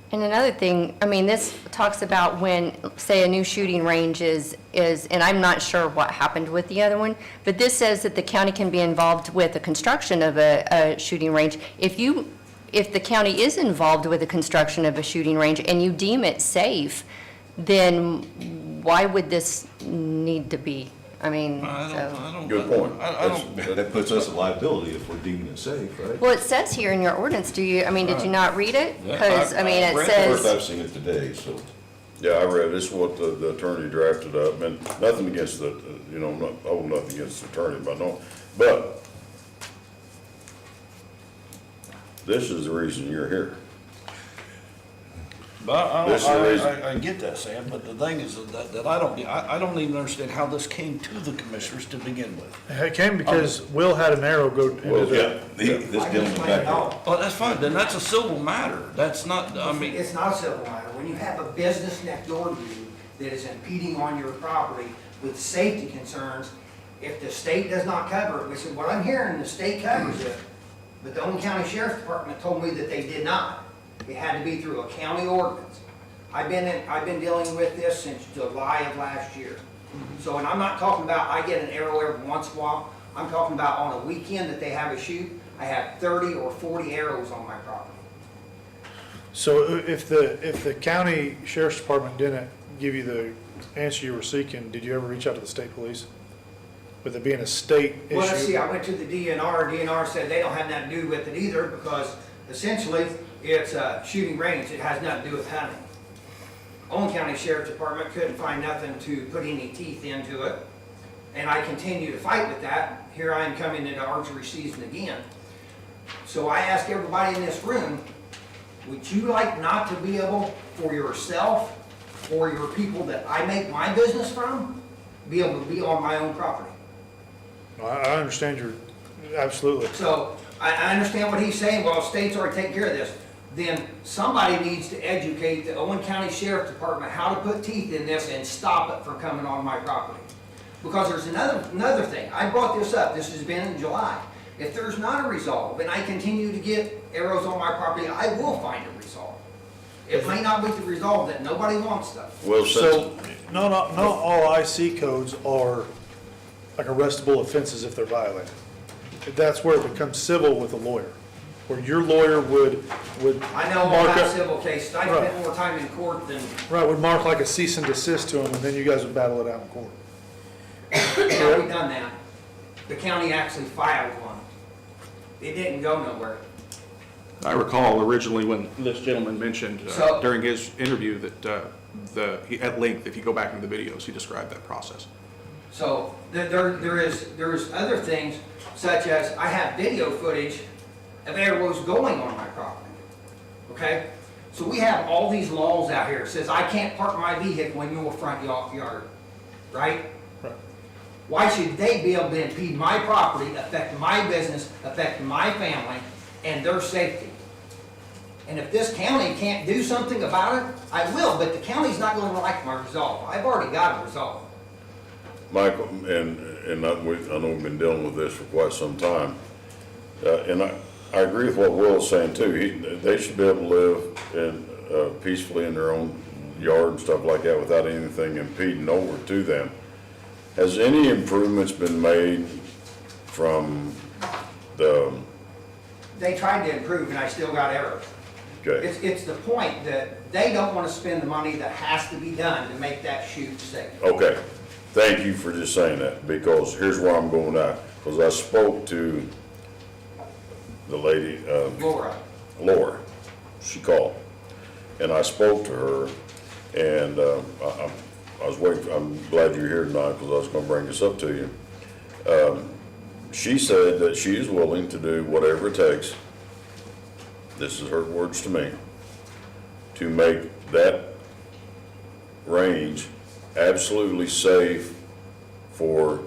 And another thing, this talks about when, say, a new shooting range is, and I'm not sure what happened with the other one, but this says that the county can be involved with the construction of a shooting range. If the county is involved with the construction of a shooting range and you deem it safe, then why would this need to be? Good point. That puts us at liability if we're deeming it safe, right? Well, it says here in your ordinance, did you not read it? Yeah, Because, I it read First says, I've seen it today, so. Yeah, I read, this is what the attorney drafted up, and nothing against the, not holding nothing against the attorney, but this is the reason you're here. But This is the reason. I get that, Sam, but the thing is that I don't even understand how this came to the commissioners to begin with. It came because Will had an arrow go into Well, the, this gentleman back here. Well, that's fine, then that's a civil matter. That's not, It's not a civil matter. When you have a business next door to you that is impeding on your property with safety concerns, if the state does not cover it, which is what I'm hearing, the state covers it, but the Owen County Sheriff's Department told me that they did not. It had to be through a county ordinance. I've been dealing with this since July of last year. So, and I'm not talking about I get an arrow every once in a while. I'm talking about on a weekend that they have a shoot, I have 30 or 40 arrows on my property. so if the county sheriff's department didn't give you the answer you were seeking, did you ever reach out to the state police? With it being a state issue? Well, let's see, I went to the DNR. DNR said they don't have nothing to do with it either because essentially it's a shooting range. It has nothing to do with hunting. Owen County Sheriff's Department couldn't find nothing to put any teeth into it. And I continue to fight with that. Here I am coming into archery season again. So I ask everybody in this room, would you like not to be able for yourself or your people that I make my business from, be able to be on my own property? I understand absolutely. So I understand what he's saying, well, state's already taking care of this. Then somebody needs to educate the Owen County Sheriff's Department how to put teeth in this and stop it from coming on my property. Because there's another thing, I brought this up, this has been in July. If there's not a resolve and I continue to get arrows on my property, I will find a resolve. It may not be the resolve that nobody wants though. Well, So, not all IC codes are like arrestable offenses if they're violated. That's where it becomes civil with a lawyer, where your lawyer would I know mark about up, civil cases, I Right. spend more time in court than, would mark like a cease and desist to them, and then you guys would battle it out in court. yeah, we've done that. The county actually filed one. It didn't go nowhere. I recall originally when this gentleman mentioned So- during his interview that at length, if you go back into the videos, he described that process. So there's other things, such as I have video footage of arrows going on my property, okay? So we have all these laws out here, it says I can't park my vehicle in your front yard, right? Right. Why should they be able to impede my property, affect my business, affect my family, and their safety? And if this county can't do something about it, I will, but the county's not gonna like my resolve. I've already got a resolve. Michael, and I know we've been dealing with this for quite some time, and I agree with what Will's saying too. They should be able to live peacefully in their own yard and stuff like that without anything impeding over to them. Has any improvements been made from the, They tried to improve and I still got errors. okay, It's the point that they don't wanna spend the money that has to be done to make that chute safe. okay. Thank you for just saying that, because here's where I'm going at. Because I spoke to the lady, Laura, she called, and I spoke to her, and I was waiting, I'm glad you're here tonight, because I was gonna bring this up to you. She said that she is willing to do whatever it takes, this is her words to me, to make that range absolutely safe for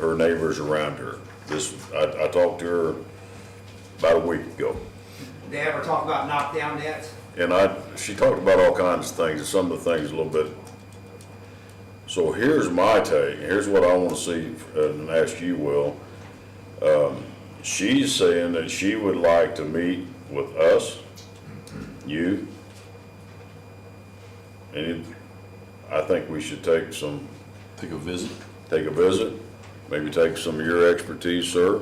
her neighbors around her. I talked to her about a week ago, They ever talk about knockdown nets? and she talked about all kinds of things, and some of the things a little bit. So here's my take, here's what I wanna see, and ask you, Will. She's saying that she would like to meet with us, you, and I think we should take a visit, maybe take some of your expertise, sir,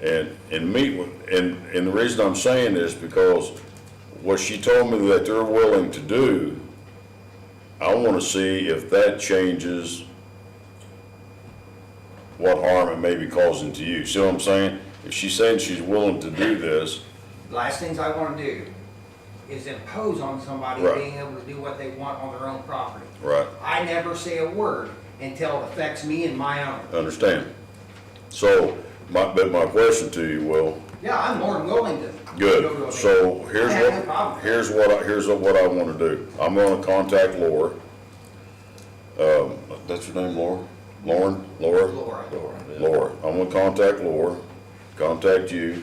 and meet with, and the reason I'm saying this, because what she told me that they're willing to do, I wanna see if that changes what harm it may be causing to you. See what I'm saying? If she's saying she's willing to do this, Last things I wanna do is impose on somebody Right. being able to do what they want on their own property. right, I never say a word until it affects me and my own. understand? So, but my question to you, Will, Yeah, I'm more than willing to. good, go to a so meeting. I have no problem. here's what I wanna do. I'm gonna contact Laura. That's her name, Laura? Lauren? Laura? Laura. I'm gonna contact Laura, contact you,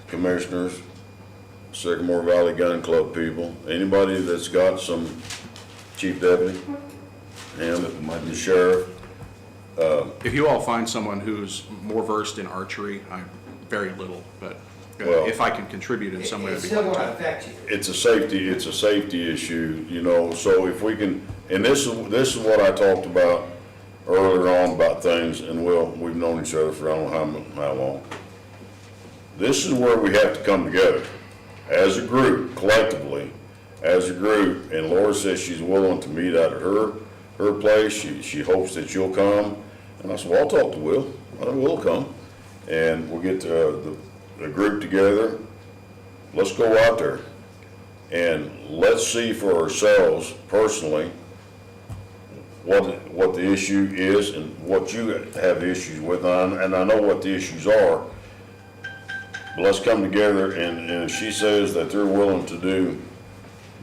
commissioners, Sycamore Valley Gun Club people, anybody that's got some, chief deputy, him, the sheriff. If you all find someone who's more versed in archery, I'm very little, but Well- if I can contribute in some way, It's I'd be still glad gonna to. affect you. It's a safety issue, you know, so if we can, and this is what I talked about earlier on about things, and we've known each other for I don't know how long. This is where we have to come together, as a group, collectively, as a group, and Laura says she's willing to meet out at her place, she hopes that you'll come, and I said, well, I'll talk to Will, I know Will'll come, and we'll get the group together, let's go out there, and let's see for ourselves personally what the issue is and what you have issues with, and I know what the issues are. But let's come together, and if she says that they're willing to do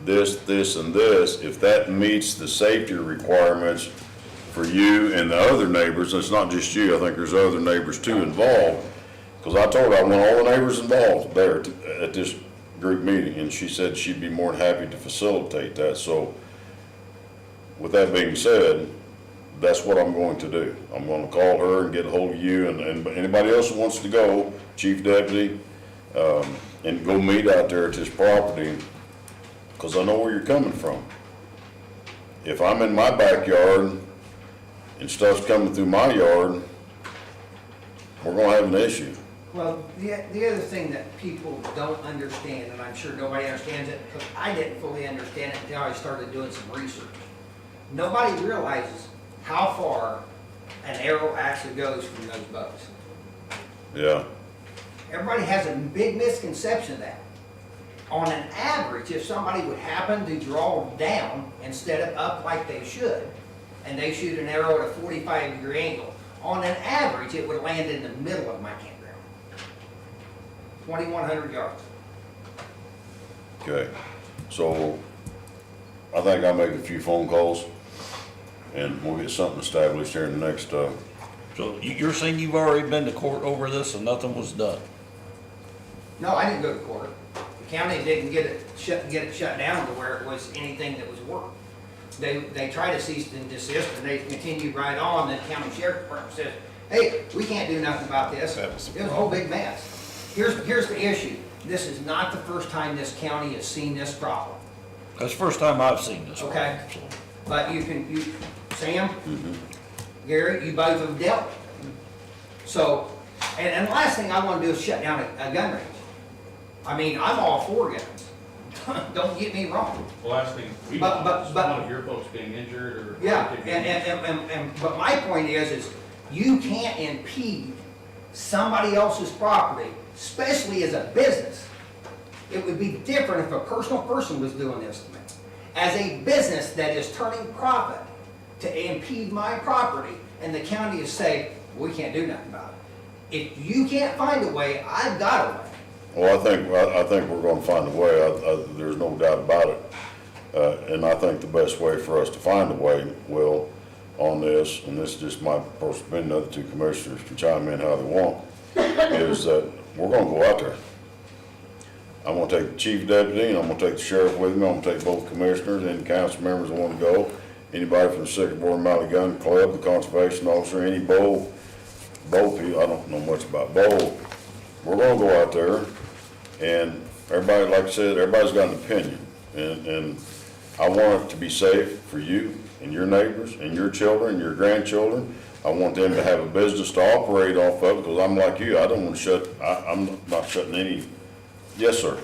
this, this, and this, if that meets the safety requirements for you and the other neighbors, and it's not just you, I think there's other neighbors too involved, because I told her I want all the neighbors involved there at this group meeting, and she said she'd be more than happy to facilitate that. So with that being said, that's what I'm going to do. I'm going to call her and get a hold of you and anybody else who wants to go, chief deputy, and go meet out there at this property, because I know where you're coming from. If I'm in my backyard and stuff's coming through my yard, we're gonna have an issue. Well, the other thing that people don't understand, and I'm sure nobody understands it, because I didn't fully understand it until I started doing some research. Nobody realizes how far an arrow actually goes from those bows. Yeah, Everybody has a big misconception of that. On an average, if somebody would happen to draw down instead of up like they should, and they shoot an arrow at a 45-degree angle, on an average, it would land in the middle of my campground. 2,100 yards. Okay, so I think I'll make a few phone calls and we'll get something established here in the next, So you're saying you've already been to court over this and nothing was done? No, I didn't go to court. The county didn't get it shut down to where it was anything that was work. They tried to cease and desist, and they continued right on. Then the county sheriff department says, "Hey, we can't do nothing about this." It was a whole big mess. Here's the issue. This is not the first time this county has seen this problem. That's the first time I've seen this. Okay. But Sam, Gary, you both have dealt with it. So, and the last thing I want to do is shut down a gun range. I mean, I'm all for guns. Don't get me wrong. The last thing we But- want is but- one of your folks being injured or. Yeah, but my point is you can't impede somebody else's property, especially as a business. It would be different if a personal person was doing this to me. As a business that is turning profit to impede my property, and the county is saying, we can't do nothing about it. If you can't find a way, I've got a way. well, I think we're gonna find a way. There's no doubt about it. And I think the best way for us to find a way, Will, on this, and this is just my personal opinion, the other two commissioners can chime in how they want, is that we're gonna go out there. I'm gonna take the chief deputy, and I'm gonna take the sheriff with me, I'm gonna take both commissioners, and council members that wanna go, anybody from the Sycamore Mountain Gun Club, the conservation officer, any bow people, I don't know much about bow. We're gonna go out there, and everybody, like I said, everybody's got an opinion, and I want it to be safe for you and your neighbors and your children, your grandchildren. I want them to have a business to operate off of, because I'm like you, I don't want to I'm not shutting any. Yes, sir.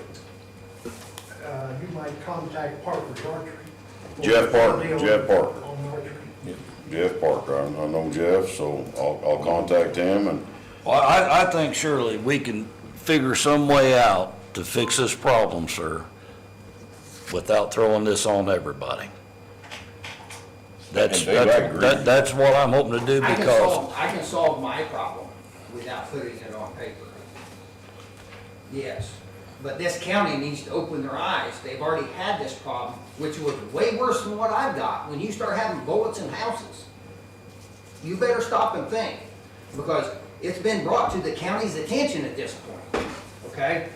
You might contact Parker's Archery. Jeff Parker. On archery. Jeff Parker, I know Jeff, so I'll contact him, and Well, I think surely we can figure some way out to fix this problem, sir, without throwing this on everybody. That's what I'm hoping to do, because I can solve my problem without putting it on paper. Yes, but this county needs to open their eyes. They've already had this problem, which was way worse than what I've got. When you start having bullets in houses, you better stop and think, because it's been brought to the county's attention at this point, okay?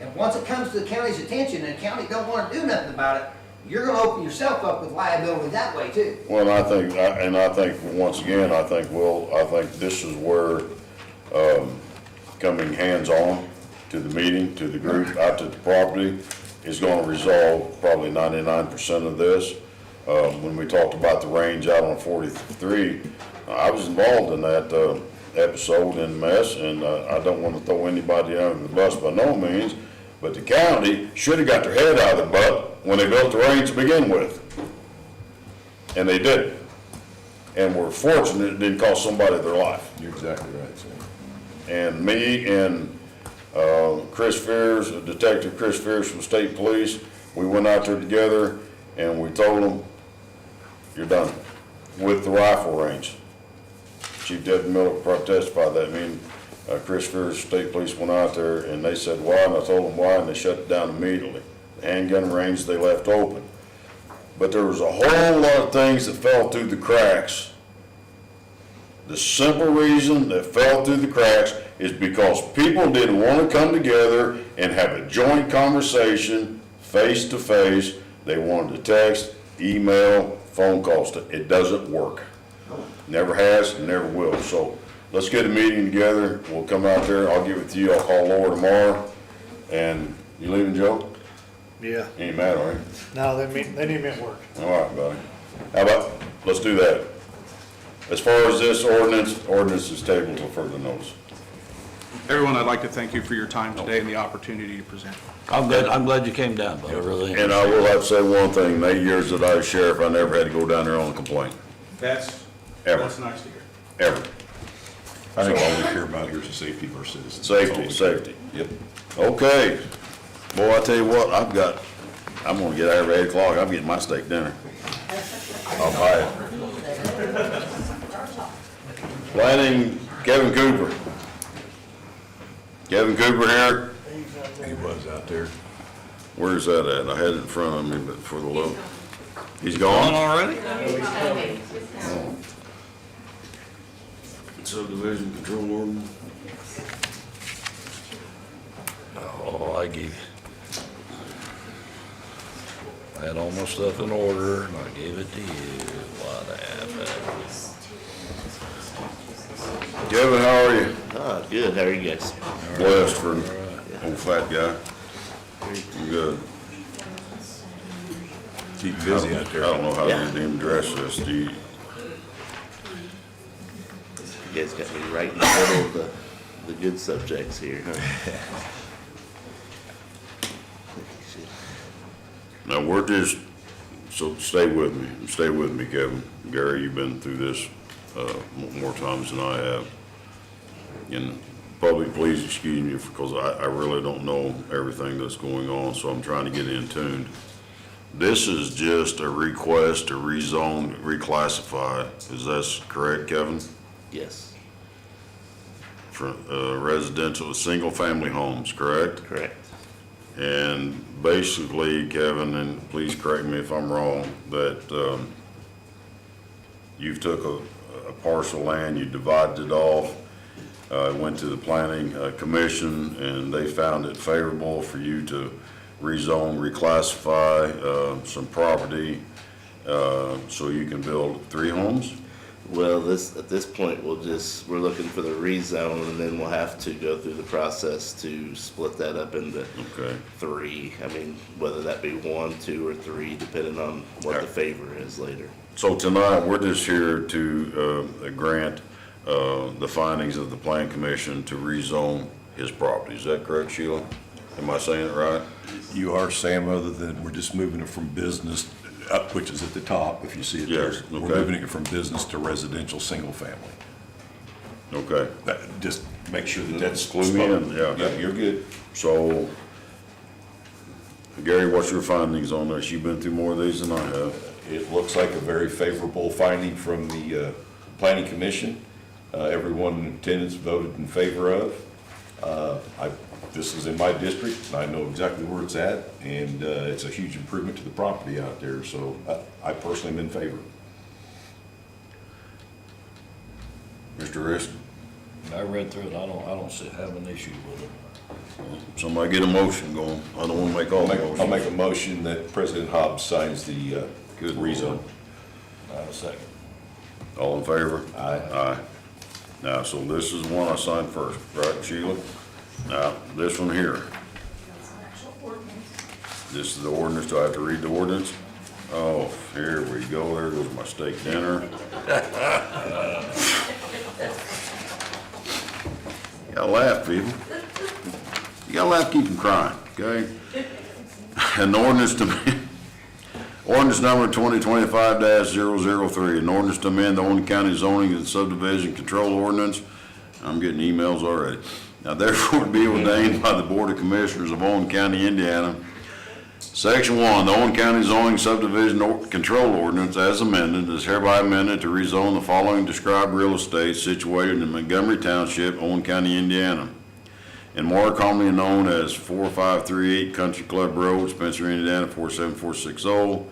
And once it comes to the county's attention and the county don't want to do nothing about it, you're gonna open yourself up with liability that way too. well, I think, once again, I think this is where, coming hands-on to the meeting, to the group, out to the property, is gonna resolve probably 99% of this. When we talked about the range out on 43, I was involved in that, episode and mess, and, I don't wanna throw anybody under the bus by no means, but the county should've got their head out of the butt when they built the range to begin with. And they didn't. And we're fortunate it didn't cost somebody their life. You're exactly right, sir. And me and Chris Fears, Detective Chris Fears from State Police, we went out there together and we told them, you're done with the rifle range. Chief Deputy Miller probably testified that. Me and Chris Fears, State Police went out there and they said why, and I told them why, and they shut it down immediately. The handgun range they left open. But there was a whole lot of things that fell through the cracks. The simple reason that fell through the cracks is because people didn't want to come together and have a joint conversation, face to face. They wanted to text, email, phone calls. It doesn't work. Never has, never will. So let's get a meeting together. We'll come out there. I'll give it to you. I'll call Laura tomorrow. And you leaving, Joe? Yeah, Ain't mad, are you? no, they need me at work. All right, buddy. How about, let's do that. As far as this ordinance is tabled until further notice. Everyone, I'd like to thank you for your time today and the opportunity to present. I'm glad you came down, but I really am. And I will have to say one thing, in the 8 years that I was sheriff, I never had to go down there on a complaint, That's Ever. nice to hear. ever. I think all we care about here is the safety of our citizens. Safety. Yep. Okay. Boy, I tell you what, I'm gonna get out of 8 o'clock. I'm getting my steak dinner. I'll buy it. Planning, Kevin Cooper. Kevin Cooper here. He was out there. Where's that at? I had it in front of me, but for the love. He's gone? already? Subdivision control ordinance. Oh, I gave you. I had all my stuff in order, and I gave it to you. What happened? Kevin, how are you? Good, how are you guys? Blessed for an old fat guy. I'm good. Keep busy out I there. don't know how Yeah. to even address this. Do you, You guys got me right in the middle of the good subjects here, huh? now, we're just, so stay with me, Kevin. Gary, you've been through this, more times than I have. And public, please excuse me, because I really don't know everything that's going on, so I'm trying to get in tuned. This is just a request to rezone, reclassify, is that correct, Kevin? Yes, For, residential, single-family homes, correct? correct. And basically, Kevin, and please correct me if I'm wrong, that you've took a parcel of land, you divided it off, went to the planning commission, and they found it favorable for you to rezone, reclassify some property so you can build 3 homes? Well, at this point, we're looking for the rezone, and then we'll have to go through the process to split that up into Okay. 3. I mean, whether that be 1, 2, or 3, depending on what the favor is later. So tonight, we're just here to grant the findings of the plan commission to rezone his property. Is that correct, Sheila? Am I saying it right? You are, Sam, other than we're just moving it from business, up, which is at the top, if you see it there. Yes, We're okay. moving it from business to residential, single family. Okay. Just make sure that that's. Clue me in, yeah. Yeah, you're good. So, Gary, what's your findings on this? You've been through more of these than I have. It looks like a very favorable finding from the planning commission. Everyone in attendance voted in favor of. This is in my district, and I know exactly where it's at, and it's a huge improvement to the property out there, so I personally am in favor. Mr. Rist, I read through it, I don't have an issue with it. somebody get a motion going. I don't want to make all the I'll motions. make a motion that President Hobbs signs the Good rezone. I have a second. All in favor? Aye. Aye. Now, so this is one I signed first, right, Sheila? Now, this one here, That's an actual ordinance. this is the ordinance. Do I have to read the ordinance? Oh, here we go. There goes my steak dinner. You gotta laugh, people. You gotta laugh, keep from crying, okay? An ordinance to, ordinance number 2025-003, an ordinance to amend the Owen County zoning and subdivision control ordinance. I'm getting emails already. Now therefore be ordained by the Board of Commissioners of Owen County, Indiana. Section 1, the Owen County zoning subdivision control ordinance as amended is hereby amended to rezone the following described real estate situated in Montgomery Township, Owen County, Indiana, and more commonly known as 4538 Country Club Road, Spencer, Indiana 47460.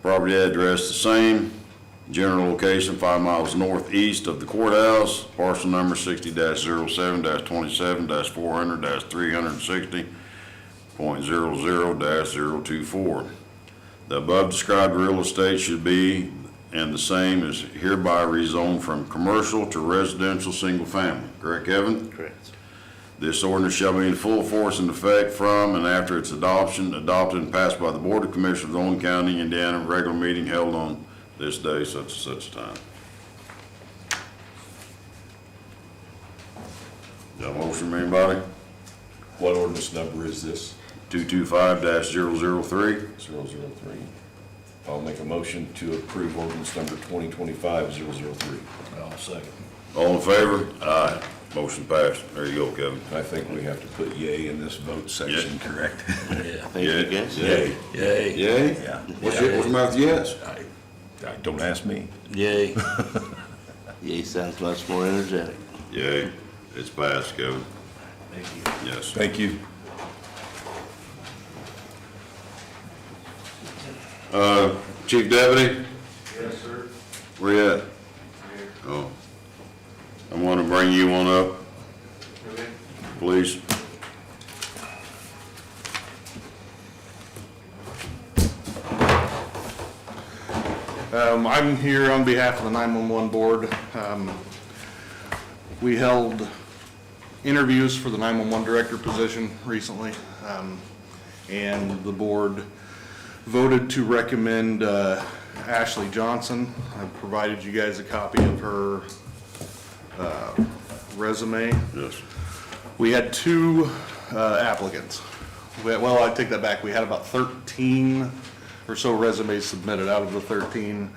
Property address the same. General location 5 miles northeast of the courthouse. Parcel number 60-07-27-460.00-024. The above described real estate should be, and the same is hereby rezoned from commercial to residential single family. Correct, Kevin? Correct. This ordinance shall be in full force and effect from and after its adopted and passed by the Board of Commissioners of Owen County, Indiana, regular meeting held on this day, such and such time. Got a motion from anybody? What ordinance number is this? 225-003. 003. I'll make a motion to approve ordinance number 2025-003. I'll second. All in favor? Aye. Motion passed. There you go, Kevin. I think we have to put yay in this vote section, correct? Yeah. Thank you, guys. Yay. Yay. Yay? Yeah. What's your mouth, yes? Don't ask me. Yay. Yay sounds much more energetic. Yay. It's passed, Kevin. Thank you. Yes. Thank you. Chief Deputy, Yes, sir. where you at? Oh. I want to bring you on up, please. I'm here on behalf of the 911 board. We held interviews for the 911 director position recently, and the board voted to recommend Ashley Johnson. I provided you guys a copy of her resume. Yes. We had two applicants. Well, I take that back. We had about 13 or so resumes submitted. Out of the 13,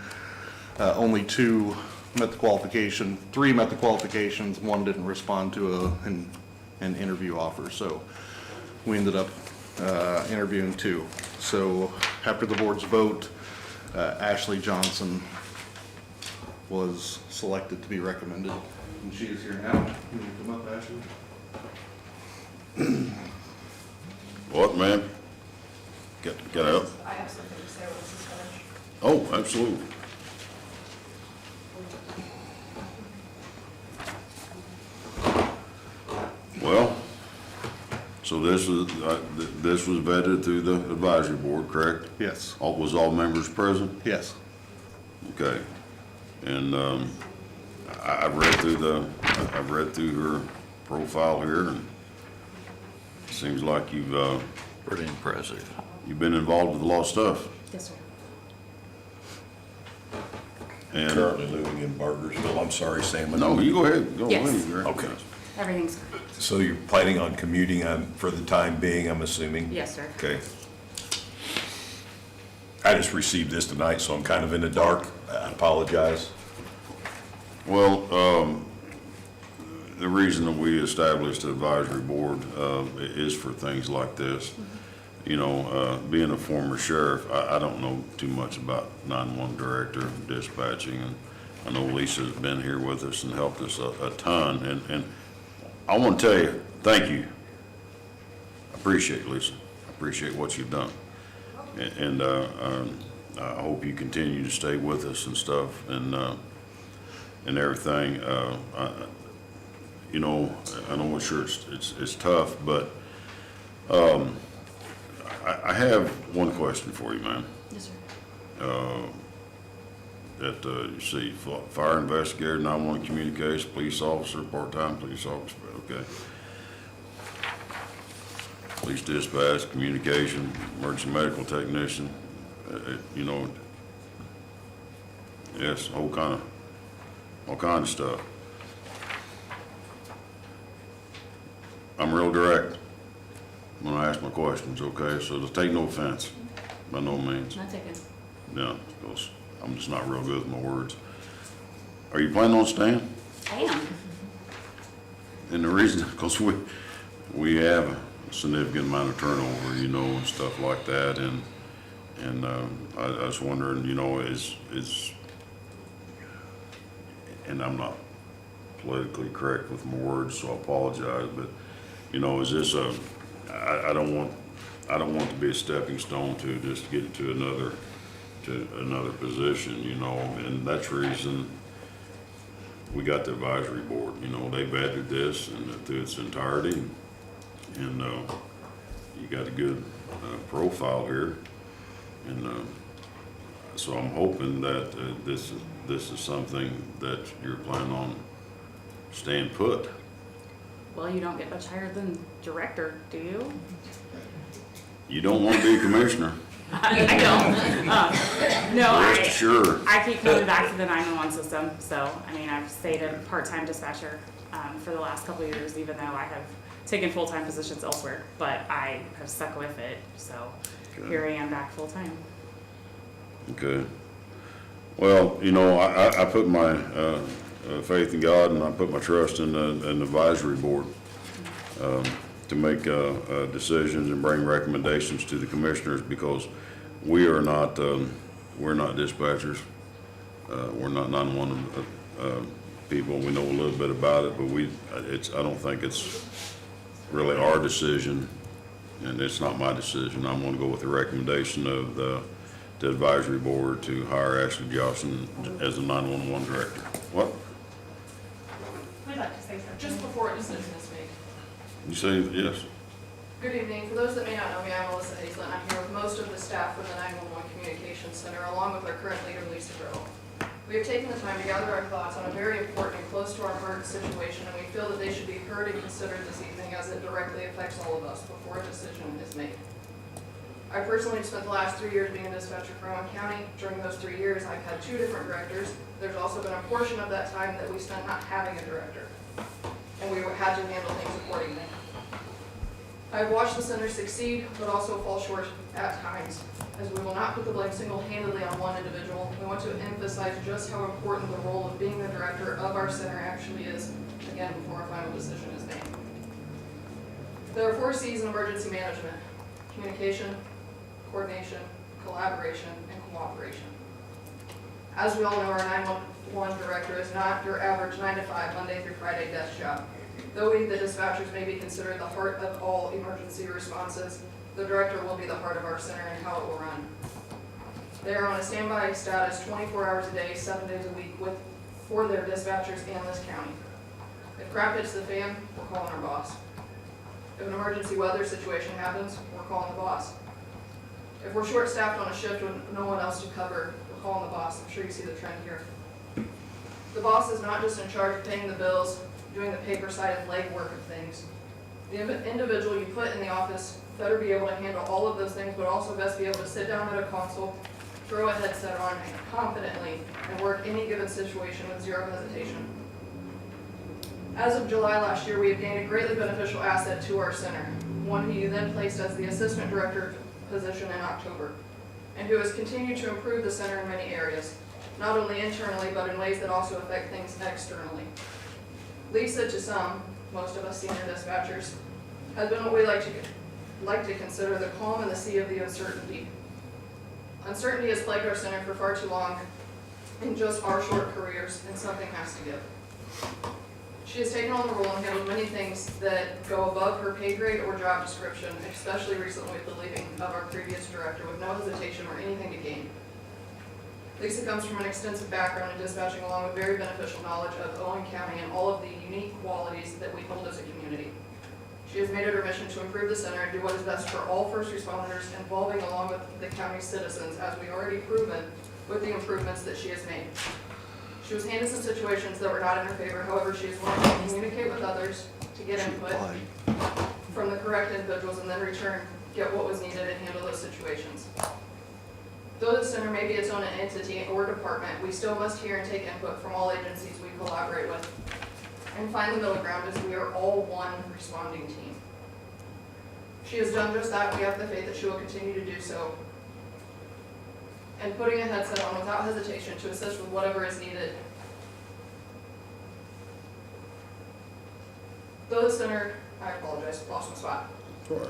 only two met the qualification, three met the qualifications, one didn't respond to an interview offer. So we ended up interviewing two. So after the board's vote, Ashley Johnson was selected to be recommended. And she is here now. You want to come up, Ashley? What, ma'am? Get up. I have something to say once it's finished. Oh, absolutely. Well, so this was vetted through the advisory board, correct? Yes. Was all members present? Yes. Okay. And, I've read through her profile here, and it seems like you've Pretty impressive. been involved with a lot of stuff. Yes, sir. And, Currently living in Bargersville. I'm sorry, Sam. no, you go ahead. Go Yes. ahead, Gary. Okay. Everything's, So you're planning on commuting for the time being, I'm assuming? yes, sir. Okay. I just received this tonight, so I'm kind of in the dark. I apologize. Well, the reason that we established the advisory board is for things like this. You know, being a former sheriff, I don't know too much about 911 director and dispatching, and I know Lisa's been here with us and helped us a ton, and I want to tell you, thank you. I appreciate it, Lisa. I appreciate what you've done. And I hope you continue to stay with us and stuff, and everything. You know, I know it's sure it's tough, but I have one question for you, man. Yes, sir. You see, fire investigator, 911 communications, police officer, part-time police officer, okay. Police dispatch, communication, emergency medical technician, you know, yes, all kind of stuff. I'm real direct when I ask my questions, okay? So just take no offense, by no means. Not taken. Yeah, because I'm just not real good with my words. Are you planning on staying? I am. And the reason, because we have a significant amount of turnover, you know, and stuff like that, and I was wondering, you know, is, and I'm not politically correct with my words, so I apologize, but, you know, is this I don't want to be a stepping stone to just get into another position, you know, and that's the reason we got the advisory board, you know, they vetted this and through its entirety, and you got a good profile here, and so I'm hoping that this is something that you're planning on staying put. Well, you don't get much higher than director, do you? You don't want to be a commissioner, I don't. No, rest assured. I keep coming back to the 911 system, so, I mean, I've stayed a part-time dispatcher for the last couple of years, even though I have taken full-time positions elsewhere, but I have stuck with it, so Okay. here I am back full-time. Okay. Well, you know, I put my faith in God, and I put my trust in an advisory board to make decisions and bring recommendations to the commissioners, because we're not dispatchers. We're not 911 people. We know a little bit about it, but I don't think it's really our decision, and it's not my decision. I'm going to go with the recommendation of the advisory board to hire Ashley Johnson as the 911 director. What? I'd like to say something just before a decision is made. You say yes? Good evening. For those that may not know me, I'm Melissa Hazelton. I'm here with most of the staff from the 911 Communications Center, along with our current leader, Lisa Griddle. We have taken the time to gather our thoughts on a very important and close to our heart situation, and we feel that they should be heard and considered this evening as it directly affects all of us before a decision is made. I personally have spent the last 3 years being a dispatcher for Owen County. During those 3 years, I've had 2 different directors. There's also been a portion of that time that we spent not having a director, and we had to handle things accordingly. I've watched the center succeed, but also fall short at times, as we will not put the blame single-handedly on one individual. We want to emphasize just how important the role of being the director of our center actually is, again, before a final decision is made. There are 4 C's in emergency management: communication, coordination, collaboration, and cooperation. As we all know, our 911 director is not your average 9 to 5, Monday through Friday desk job. Though we, the dispatchers, may be considered the heart of all emergency responses, the director will be the heart of our center and how it will run. They are on a standby status 24 hours a day, 7 days a week for their dispatchers and this county. If crap hits the fan, we're calling our boss. If an emergency weather situation happens, we're calling the boss. If we're short-staffed on a shift with no one else to cover, we're calling the boss. I'm sure you see the trend here. The boss is not just in charge of paying the bills, doing the paper side and legwork of things. The individual you put in the office better be able to handle all of those things, but also best be able to sit down at a console, throw a headset on confidently, and work any given situation with zero hesitation. As of July last year, we have gained a greatly beneficial asset to our center, one who you then placed as the assistant director position in October, and who has continued to improve the center in many areas, not only internally, but in ways that also affect things externally. Lisa, to some, most of us senior dispatchers, has been what we like to consider the calm in the sea of the uncertainty. Uncertainty has plagued our center for far too long in just our short careers, and something has to give. She has taken on the role and handled many things that go above her pay grade or job description, especially recently with the leaving of our previous director with no hesitation or anything to gain. Lisa comes from an extensive background in dispatching, along with very beneficial knowledge of Owen County and all of the unique qualities that we hold as a community. She has made it her mission to improve the center and do what is best for all first responders, involving along with the county's citizens, as we already proven with the improvements that she has made. She was handed some situations that were not in her favor. However, she is willing to communicate with others to get input from the correct individuals, and then return, get what was needed and handle those situations. Though the center may be its own entity or department, we still must hear and take input from all agencies we collaborate with, and find the middle ground, as we are all one responding team. She has done just that. We have the faith that she will continue to do so, and putting a headset on without hesitation to assist with whatever is needed. Though the center, I apologize, lost my spot. Sure.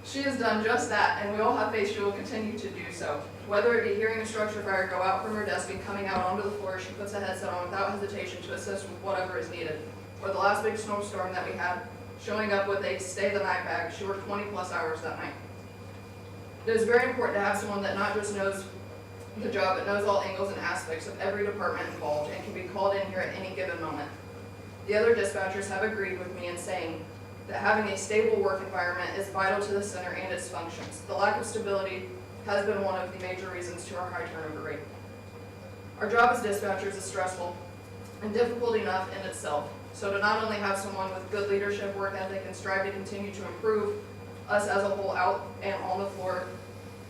She has done just that, and we all have faith she will continue to do so. Whether it be hearing a structure fire, go out from her desk and coming out onto the floor, she puts a headset on without hesitation to assist with whatever is needed. Or the last big snowstorm that we had, showing up with a stay-the-night bag. She worked 20+ hours that night. It is very important to have someone that not just knows the job, but knows all angles and aspects of every department involved and can be called in here at any given moment. The other dispatchers have agreed with me in saying that having a stable work environment is vital to the center and its functions. The lack of stability has been one of the major reasons to our high turnover rate. Our job as dispatchers is stressful and difficult enough in itself. So to not only have someone with good leadership, work ethic, and strive to continue to improve us as a whole out and on the floor,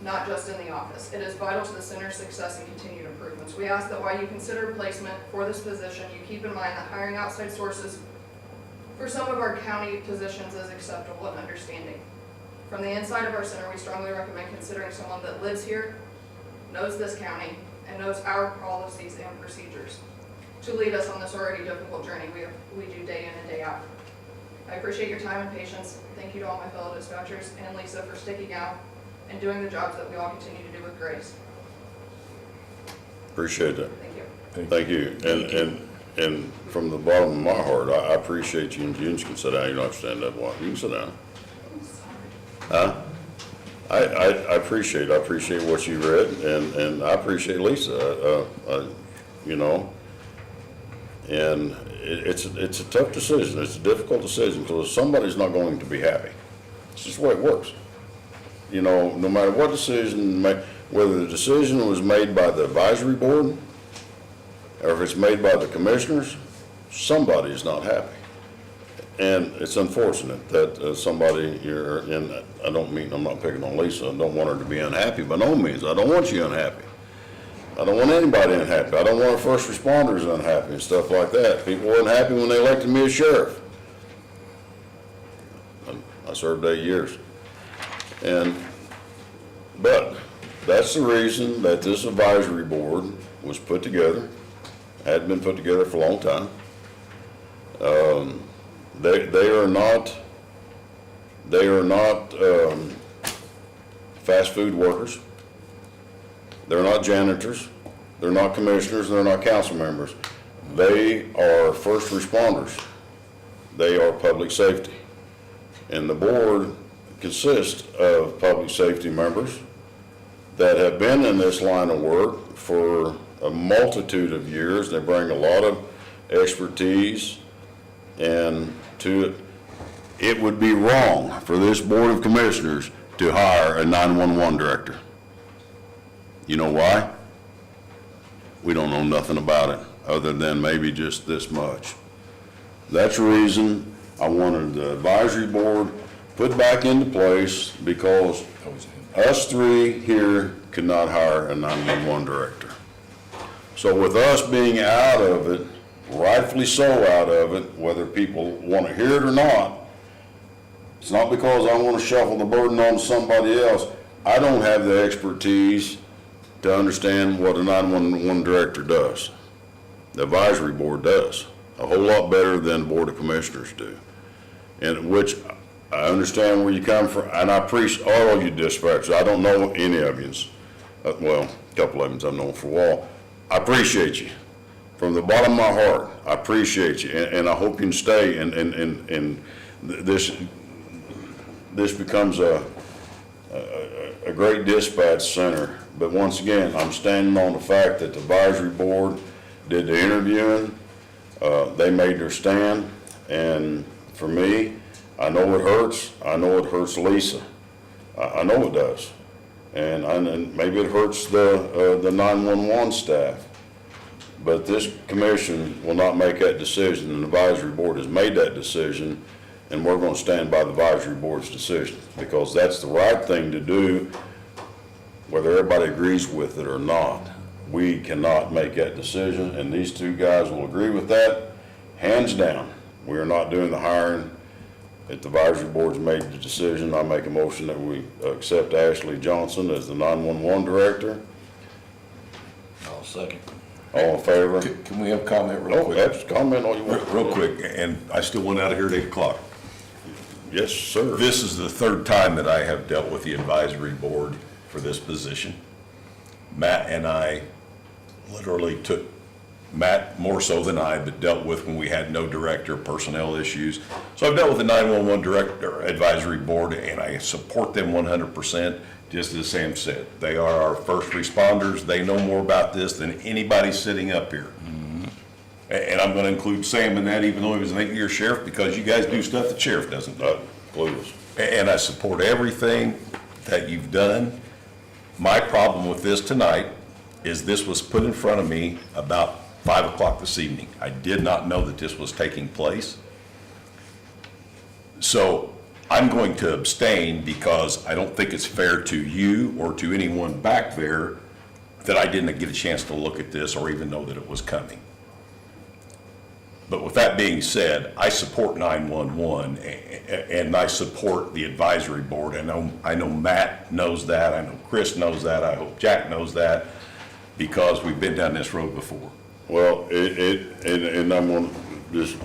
not just in the office. It is vital to the center's success and continued improvements. We ask that while you consider placement for this position, you keep in mind that hiring outside sources for some of our county positions is acceptable and understanding. From the inside of our center, we strongly recommend considering someone that lives here, knows this county, and knows our policies and procedures. to lead us on this already difficult journey we do day in and day out. I appreciate your time and patience. Thank you to all my fellow dispatchers and Lisa for sticking out and doing the jobs that we all continue to do with grace. Appreciate that. Thank you. Thank you. And from the bottom of my heart, I appreciate you, and you can sit down. You don't have to stand up. You can sit down. Huh? I appreciate what you read, and I appreciate Lisa, you know. And it's a tough decision. It's a difficult decision because somebody's not going to be happy. It's just the way it works. You know, no matter what decision, whether the decision was made by the advisory board or if it's made by the commissioners, somebody is not happy. And it's unfortunate that somebody here, and I'm not picking on Lisa, I don't want her to be unhappy by no means. I don't want you unhappy. I don't want anybody unhappy. I don't want our first responders unhappy and stuff like that. People weren't happy when they elected me as sheriff. I served 8 years. But that's the reason that this advisory board was put together, had been put together for a long time. They are not fast food workers. They're not janitors. They're not commissioners. They're not council members. They are first responders. They are public safety. And the board consists of public safety members that have been in this line of work for a multitude of years. They bring a lot of expertise, and it would be wrong for this Board of Commissioners to hire a 911 director. You know why? We don't know nothing about it, other than maybe just this much. That's the reason I wanted the advisory board put back into place, because us three here could not hire a 911 director. So with us being out of it, rightfully so out of it, whether people want to hear it or not, it's not because I want to shuffle the burden on somebody else. I don't have the expertise to understand what a 911 director does. The advisory board does a whole lot better than the Board of Commissioners do. And which I understand where you come from, and I appreciate all of you dispatchers. I don't know any of you. Well, a couple of you I've known for a while. I appreciate you. From the bottom of my heart, I appreciate you, and I hope you can stay, and this becomes a great dispatch center. But once again, I'm standing on the fact that the advisory board did the interviewing, they made their stand, and for me, I know it hurts. I know it hurts Lisa. I know it does, and maybe it hurts the 911 staff. But this commission will not make that decision, and the advisory board has made that decision, and we're going to stand by the advisory board's decision, because that's the right thing to do, whether everybody agrees with it or not. We cannot make that decision, and these two guys will agree with that, hands down. We are not doing the hiring. If the advisory board's made the decision, I make a motion that we accept Ashley Johnson as the 911 director. I'll second. All in favor? Can we have comment real quick? That's comment all you want. Real quick, and I still want out of here at 8 o'clock. Yes, sir. This is the third time that I have dealt with the advisory board for this position. Matt and I literally took, Matt more so than I, but dealt with when we had no director, personnel issues. So I've dealt with the 911 director advisory board, and I support them 100%. Just as Sam said, they are our first responders. They know more about this than anybody sitting up here. And I'm going to include Sam in that, even though he was an 8-year sheriff, because you guys do stuff the sheriff doesn't do. Clueless. And I support everything that you've done. My problem with this tonight is this was put in front of me about 5 o'clock this evening. I did not know that this was taking place. So I'm going to abstain, because I don't think it's fair to you or to anyone back there that I didn't get a chance to look at this or even know that it was coming. But with that being said, I support 911, and I support the advisory board. I know Matt knows that. I know Chris knows that. I hope Jack knows that, because we've been down this road before. Well, and I'm gonna just,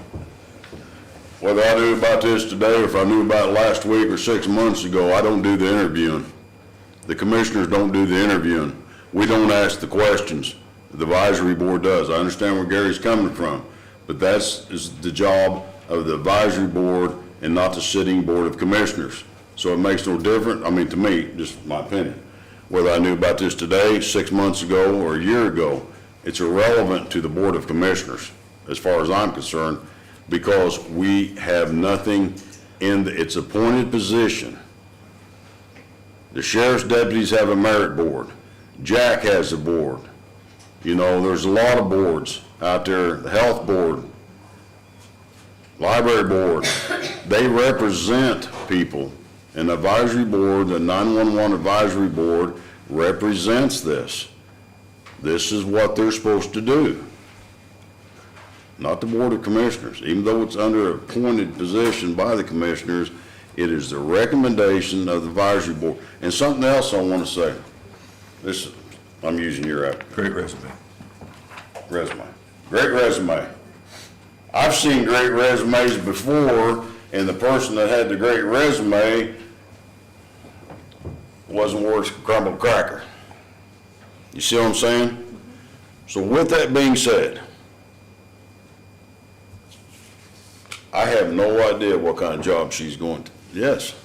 whether I knew about this today, or if I knew about it last week or 6 months ago, I don't do the interviewing. The commissioners don't do the interviewing. We don't ask the questions. The advisory board does. I understand where Gary's coming from, but is the job of the advisory board and not the sitting board of commissioners. So it makes no difference, I mean, to me, just my opinion, whether I knew about this today, 6 months ago, or a year ago, it's irrelevant to the board of commissioners, as far as I'm concerned, because we have nothing it's appointed position. The sheriff's deputies have a merit board. Jack has a board. You know, there's a lot of boards out there, the health board, library board. They represent people. And the advisory board, the 911 advisory board, represents this. This is what they're supposed to do. Not the board of commissioners. Even though it's under an appointed position by the commissioners, it is the recommendation of the advisory board. And something else I want to say. This, I'm using your Great resume. Great resume. I've seen great resumes before, and the person that had the great resume wasn't worth a crumbled cracker. You see what I'm saying? So with that being said, I have no idea what kind of job she's going to. Yes.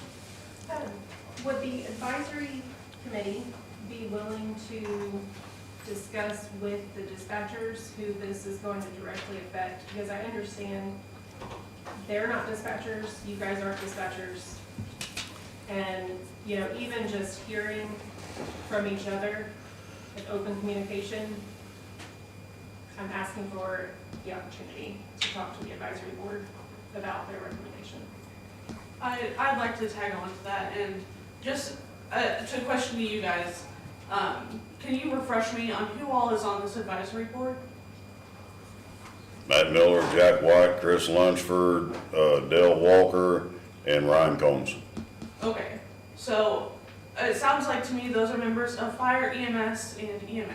Would the advisory committee be willing to discuss with the dispatchers who this is going to directly affect? Because I understand they're not dispatchers, you guys aren't dispatchers. And, you know, even just hearing from each other in open communication, I'm asking for the opportunity to talk to the advisory board about their recommendation. I'd like to tag on to that, and just to question to you guys, can you refresh me on who all is on this advisory board? Matt Miller, Jack White, Chris Lunsford, Dale Walker, and Ryan Combs. Okay, so it sounds like to me those are members of fire, EMS, and EMA.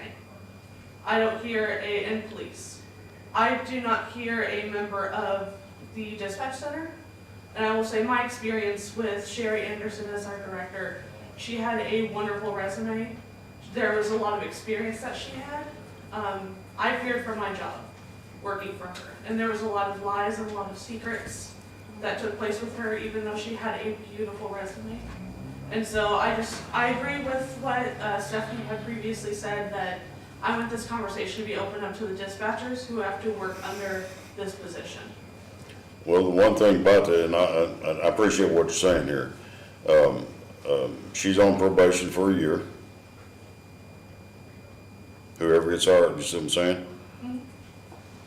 I don't hear and police. I do not hear a member of the dispatch center. And I will say my experience with Sherry Anderson as our director, she had a wonderful resume. There was a lot of experience that she had. I feared for my job working for her. And there was a lot of lies and a lot of secrets that took place with her, even though she had a beautiful resume. And so I agree with what Stephanie had previously said, that I want this conversation to be open up to the dispatchers who have to work under this position. Well, the one thing about that, and I appreciate what you're saying here, she's on probation for a year. Whoever gets hired, you see what I'm saying? Mm-hmm.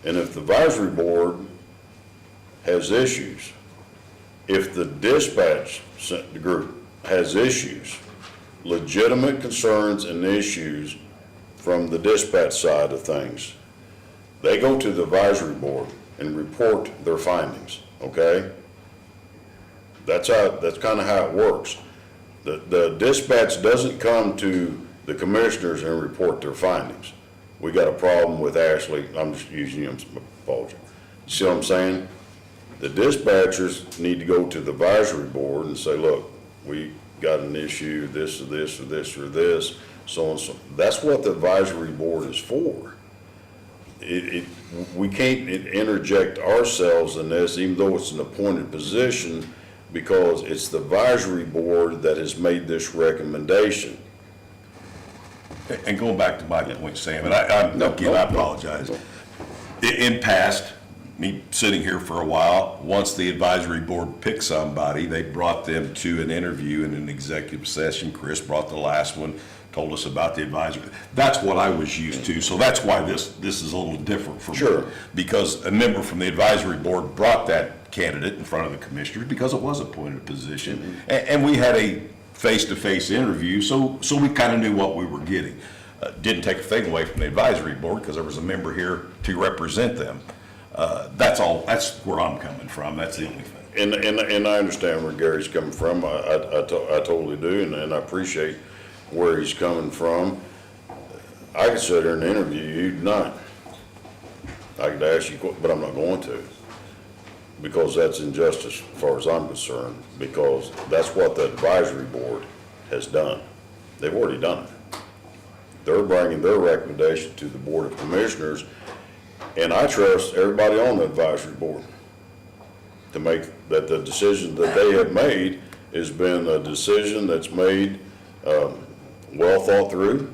And if the advisory board has issues, if the dispatch group has issues, legitimate concerns and issues from the dispatch side of things, they go to the advisory board and report their findings, okay? That's kind of how it works. The dispatch doesn't come to the commissioners and report their findings. We got a problem with Ashley, I'm just using him, apology. You see what I'm saying? The dispatchers need to go to the advisory board and say, look, we got an issue, this or this or this or this, so and so. That's what the advisory board is for. We can't interject ourselves in this, even though it's an appointed position, because it's the advisory board that has made this recommendation. And going back to my point, Sam, and I apologize. In past, me sitting here for a while, once the advisory board picked somebody, they brought them to an interview in an executive session. Chris brought the last one, told us about the advisory. That's what I was used to, so that's why this is a little different for me. Sure. Because a member from the advisory board brought that candidate in front of the commissioners because it was a appointed position. And we had a face-to-face interview, so we kind of knew what we were getting. Didn't take a thing away from the advisory board because there was a member here to represent them. That's all, that's where I'm coming from, that's the only thing. And I understand where Gary's coming from, I totally do, and I appreciate where he's coming from. I could sit here and interview you tonight. I could ask you, but I'm not going to, because that's injustice as far as I'm concerned, because that's what the advisory board has done. They've already done it. They're bringing their recommendation to the Board of Commissioners, and I trust everybody on the advisory board to make, that the decision that they have made has been a decision that's made, well thought through.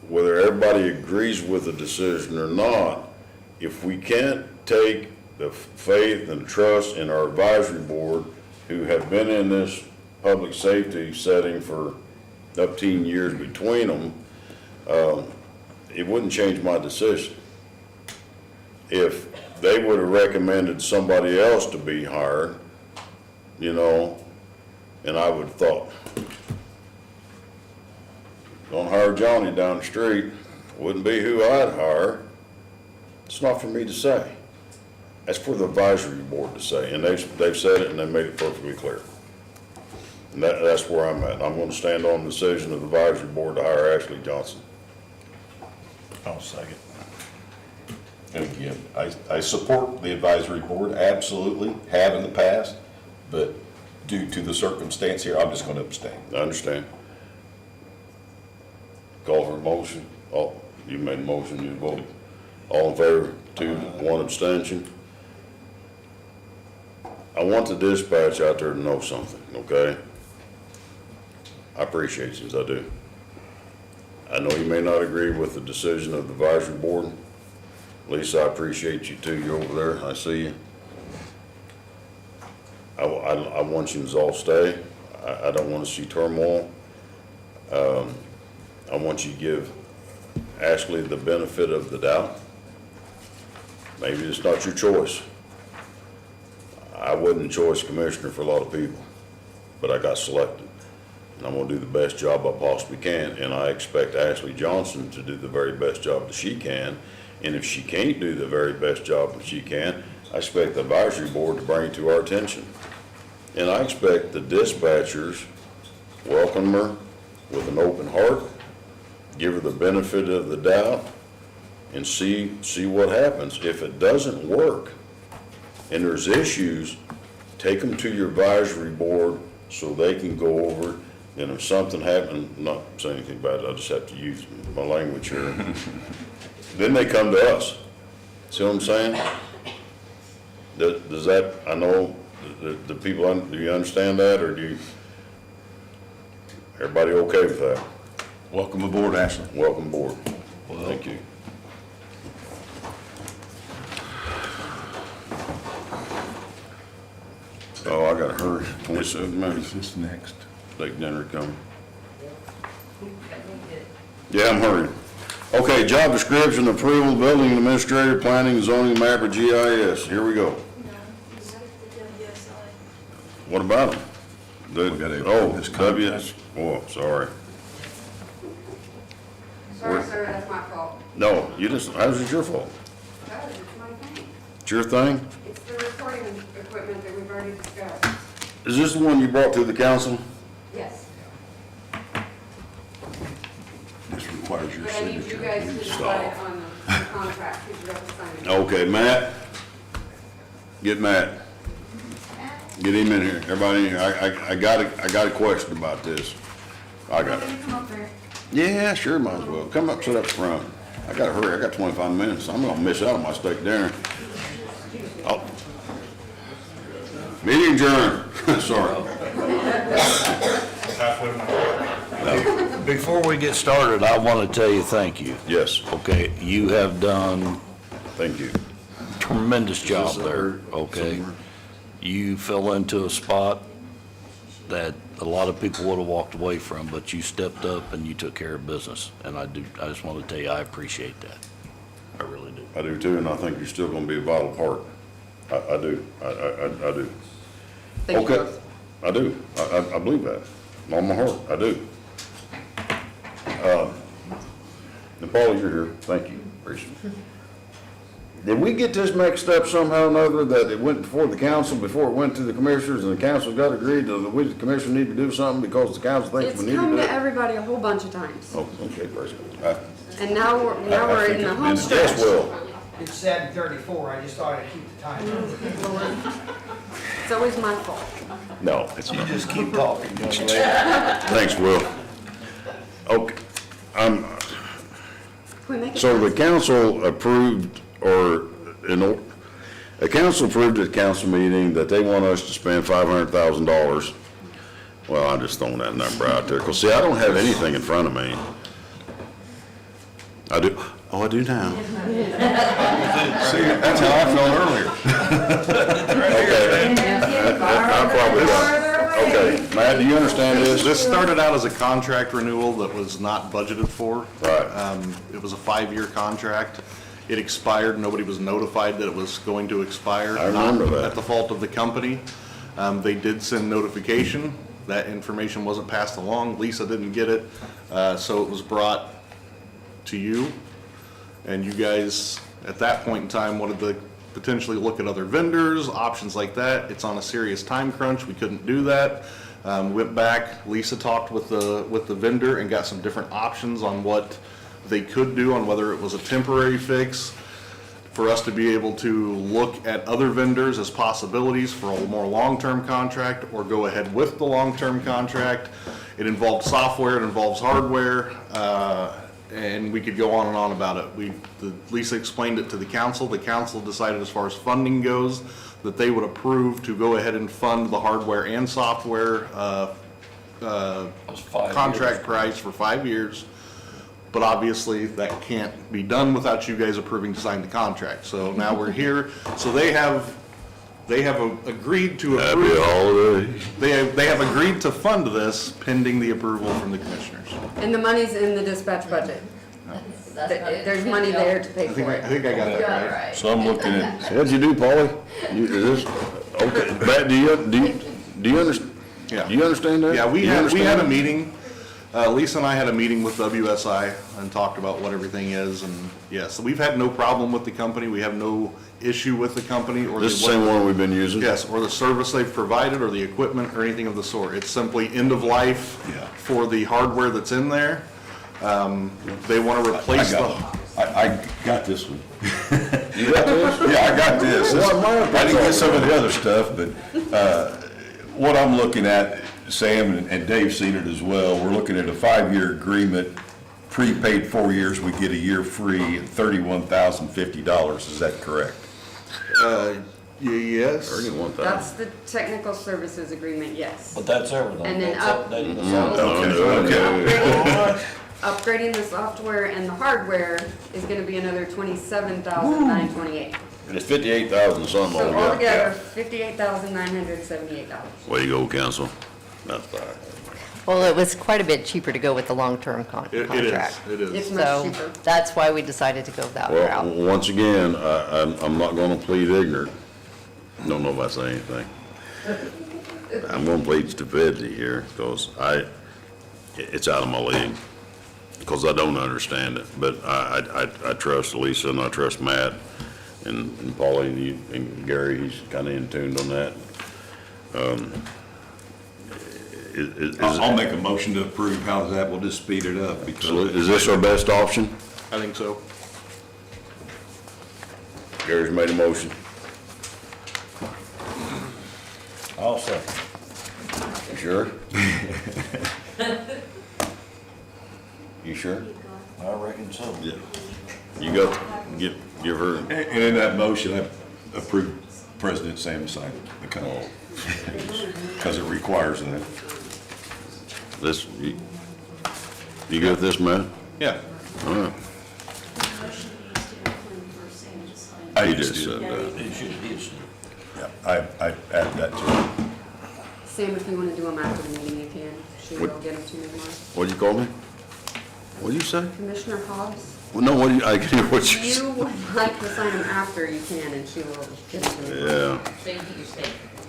Whether everybody agrees with the decision or not, if we can't take the faith and trust in our advisory board, who have been in this public safety setting for up to 10 years between them, it wouldn't change my decision. If they would have recommended somebody else to be hired, you know, and I would have thought, don't hire Johnny down the street, wouldn't be who I'd hire. It's not for me to say. That's for the advisory board to say, and they've said it and they made it perfectly clear. And that's where I'm at. I'm gonna stand on the decision of the advisory board to hire Ashley Johnson. I'll second. And again, I support the advisory board, absolutely, have in the past, but due to the circumstance here, I'm just gonna abstain. I understand. Call for a motion. Oh, you made a motion, you voted. All in favor, 2-1 abstention. I want the dispatch out there to know something, okay? I appreciate you, as I do. I know you may not agree with the decision of the advisory board. Lisa, I appreciate you too. You're over there, I see you. I want you to all stay. I don't want to see turmoil. I want you to give Ashley the benefit of the doubt. Maybe it's not your choice. I wasn't a choice commissioner for a lot of people, but I got selected. And I'm gonna do the best job I possibly can, and I expect Ashley Johnson to do the very best job that she can. And if she can't do the very best job that she can, I expect the advisory board to bring it to our attention. And I expect the dispatchers welcome her with an open heart, give her the benefit of the doubt, and see what happens. If it doesn't work and there's issues, take them to your advisory board so they can go over it. And if something happened, not saying anything bad, I just have to use my language here. Then they come to us. See what I'm saying? Does that, I know, the people, do you understand that, or do you, everybody okay with that? Welcome aboard, Ashley. Welcome aboard. Thank you. Oh, I gotta hurry, 27 minutes. What's next? Steak dinner coming. Yeah, I'm hurrying. Okay, job description, approval, building administrator, planning, zoning, map, or GIS. Here we go. What about them? WS, oh, sorry. Sorry, sir, that's my fault. No, you just, how's it your fault? No, it's my thing. It's your thing? It's the recording equipment that we've already discussed. Is this the one you brought to the council? Yes. This requires your But I need you signature. guys to decide on the contract, because you have to sign it. Okay, Matt. Get Matt. Get him in here. Everybody in here. I got a question about this. I got it. Come up there. Yeah, sure, might as well. Come up, sit up front. I gotta hurry. I got 25 minutes. I'm gonna miss out on my steak dinner. Oh. Meeting adjourned. Sorry. Before we get started, I want to tell you thank you. Yes, Okay, you have done thank you. tremendous job this there, okay? You fell into a spot that a lot of people would have walked away from, but you stepped up and you took care of business. And I just want to tell you, I appreciate that. I really do. I do too, and I think you're still gonna be a vital part. I do. I do. Thank you Okay. both. I do. I believe that. On my heart, I do. And Paula, you're here. Thank you. Appreciate it. did we get this mixed up somehow or another, that it went before the council, before it went to the commissioners, and the council got agreed that we, the commission, need to do something because the council thinks It's we need to come do to it? everybody a whole bunch of times. Oh, okay, very good. And now we're in the home stretch. Yes, Will. It's 7:34, I just thought I'd keep the time. It's always my fault. No, it's not. Just keep talking, young lady. Thanks, Will. Okay, Can we make it so the fast? council approved, the council approved at the council meeting that they want us to spend $500,000. Well, I'm just throwing that number out there, because see, I don't have anything in front of me. I do, oh, I do now. See, that's how I felt earlier. Okay. I probably got, okay, Matt, do you understand this? This started out as a contract renewal that was not budgeted for. Right. It was a 5-year contract. It expired, nobody was notified that it was going to expire. I remember not that. At the fault of the company. They did send notification, that information wasn't passed along, Lisa didn't get it, so it was brought to you. And you guys, at that point in time, wanted to potentially look at other vendors, options like that. It's on a serious time crunch, we couldn't do that. Went back, Lisa talked with the vendor and got some different options on what they could do, on whether it was a temporary fix, for us to be able to look at other vendors as possibilities for a more long-term contract, or go ahead with the long-term contract. It involved software, it involves hardware, and we could go on and on about it. Lisa explained it to the council decided as far as funding goes, that they would approve to go ahead and fund the hardware and software contract price for 5 years. But obviously, that can't be done without you guys approving to sign the contract. So now we're here. So they have agreed to Happy approve. holidays. They have agreed to fund this pending the approval from the commissioners. And the money's in the dispatch budget. There's money there to pay I think for I it. got that right. So I'm looking at, What'd you do, Paulie? Is this, okay, Matt, do you understand? Yeah. Do you understand that? Yeah, we Do you had a understand? meeting, Lisa and I had a meeting with WSI and talked about what everything is, and yes, we've had no problem with the company, we have no issue with the company or. This is the same one we've been using? Yes, or the service they've provided, or the equipment, or anything of the sort. It's simply end of life Yeah. for the hardware that's in there. They want to replace the. I got this one. You got this? Yeah, I got this. Well, mine- I didn't get some of the other stuff, but what I'm looking at, Sam and Dave's seen it as well, we're looking at a 5-year agreement, prepaid 4 years, we get a year free, and $31,050. Is that correct? Yes. 31,000. That's the technical services agreement, yes. But that's everything. And then That's up- updating the Okay. Upgrading the software and the hardware is gonna be another $27,928. And it's 58,000 something So altogether. altogether, $58,978. Way you go, council. That's fine. Well, it was quite a bit cheaper to go with the long-term contract. It is. It's much So cheaper. that's why we decided to go that Well, route. once again, I'm not gonna plead ignorant. Don't know if I say anything. I'm gonna plead stupidity here, because it's out of my league, because I don't understand it. But I trust Lisa, and I trust Matt, and Paulie, and Gary, he's kinda in tune on that. I'll make a motion to approve. How's that? We'll just speed it up because. Is this our best option? I think so. Gary's made a motion. I'll second. You sure? You sure? I reckon so. Yeah. You got, give her, And in that motion, I approve President Sam to sign the contract. Because it requires that. this, you good with this, Matt? Yeah. All right. He just said that. It should be, it's- Yeah, I add that to it. Sam, if you wanna do them after the meeting, you can. She will get them to me tomorrow. What'd you call me? What'd you say? Commissioner Hobbs, Well, no, I can hear what you if said. you would like to sign them after, you can, and she will get them to me. Yeah.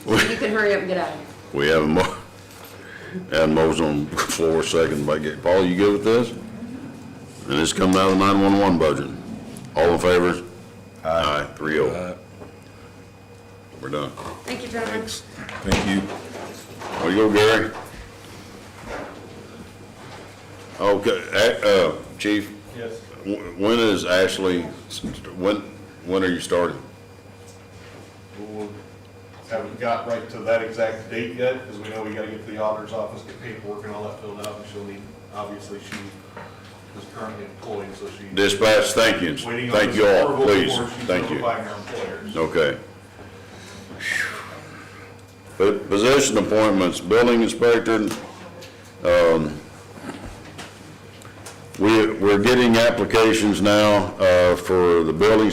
So you can hurry up and get out of here. We have a motion on the floor, second by Gary. Paul, you good with this? And this coming out of the 911 budget. All in favor? Aye. 3-0. We're done. Thank you, gentlemen. Thank you. There you go, Gary. Okay, Chief, Yes. when is Ashley, when are you starting? Haven't got right to that exact date yet, because we know we gotta get to the auditor's office, get paperwork and all that filled out, and she'll need, obviously, she is currently employed, so she. Dispatch, thank you. Waiting on Thank this you all, approval please. before she's Thank you. notifying her employers. Okay. Position appointments, building inspector, we're getting applications now, for the building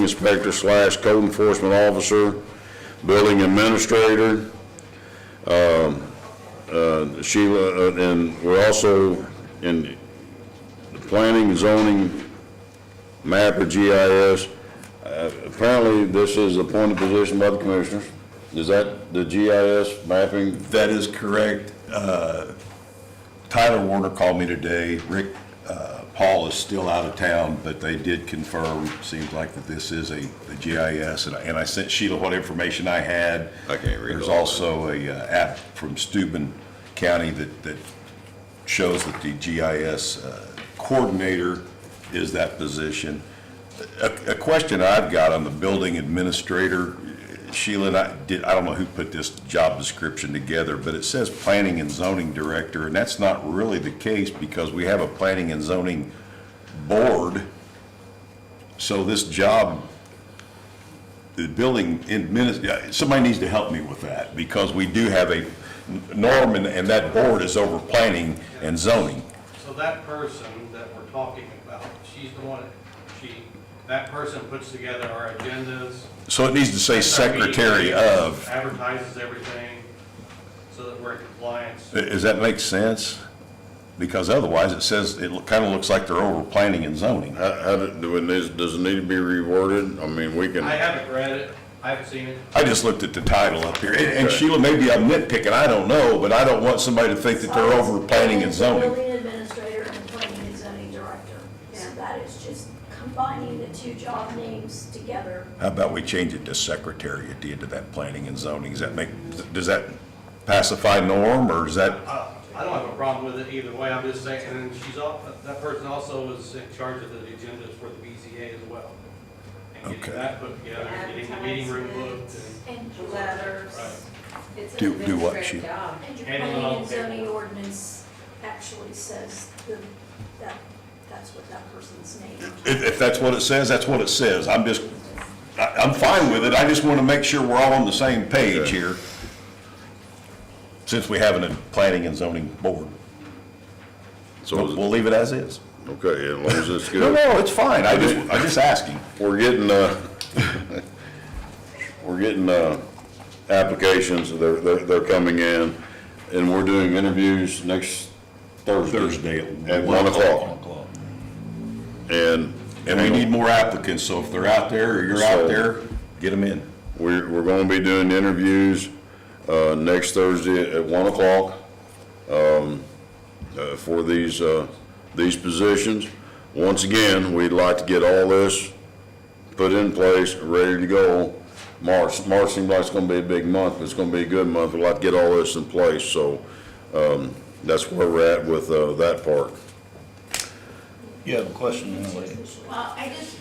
inspector / code enforcement officer, building administrator, Sheila, and we're also in the planning and zoning map or GIS. Apparently, this is appointed position by the commissioners. Is that the GIS mapping? That is correct. Tyler Warner called me today. Rick, Paul is still out of town, but they did confirm, seems like that this is the GIS, and I sent Sheila what information I had. I can't read There's all that. also a app from Steuben County that shows that the GIS coordinator is that position. A question I've got on the building administrator, Sheila, and I don't know who put this job description together, but it says planning and zoning director, and that's not really the case because we have a planning and zoning board. So this job, the building somebody needs to help me with that because we do have a norm and that board is over planning and zoning. So that person that we're talking about, she's the one, that person puts together our agendas. So it needs to say secretary of. Advertises everything so that we're in compliance. Does that make sense? Because otherwise it says, it kind of looks like they're over planning and zoning. Does it need to be reworded? I mean, we can. I haven't read it, I haven't seen it. I just looked at the title up here. And Sheila, maybe I'm nitpicking, I don't know, but I don't want somebody to think that they're over planning and zoning. Building administrator and planning and zoning director. So that is just combining the two job names together. How about we change it to secretary at the end of that planning and zoning? Does that pacify Norm, or is that? I don't have a problem with it either way, I'm just saying, and that person also is in charge of the agendas for the BZA as well. And Okay. getting that put together, getting the meeting room booked And Letters. It's an Do what, administrative Sheila? job. And your And planning allow and zoning payroll. ordinance actually says that's what that person's name is. If that's what it says, that's what it says. I'm fine with it. I just want to make sure we're all on the same page here. Since we have a planning and zoning board. So We'll leave it as is. okay, as long as it's good. No, it's fine. I'm just asking. We're getting, applications, they're coming in, and we're doing interviews next Thursday. At 1 o'clock. And we need more applicants, so if they're out there or you're out there, get them in. we're gonna be doing interviews, next Thursday at 1 o'clock, for these positions. Once again, we'd like to get all this put in place, ready to go. March seems like it's gonna be a big month, but it's gonna be a good month. We'd like to get all this in place, so, that's where we're at with, that part. You have a question, Emily? Well, I just,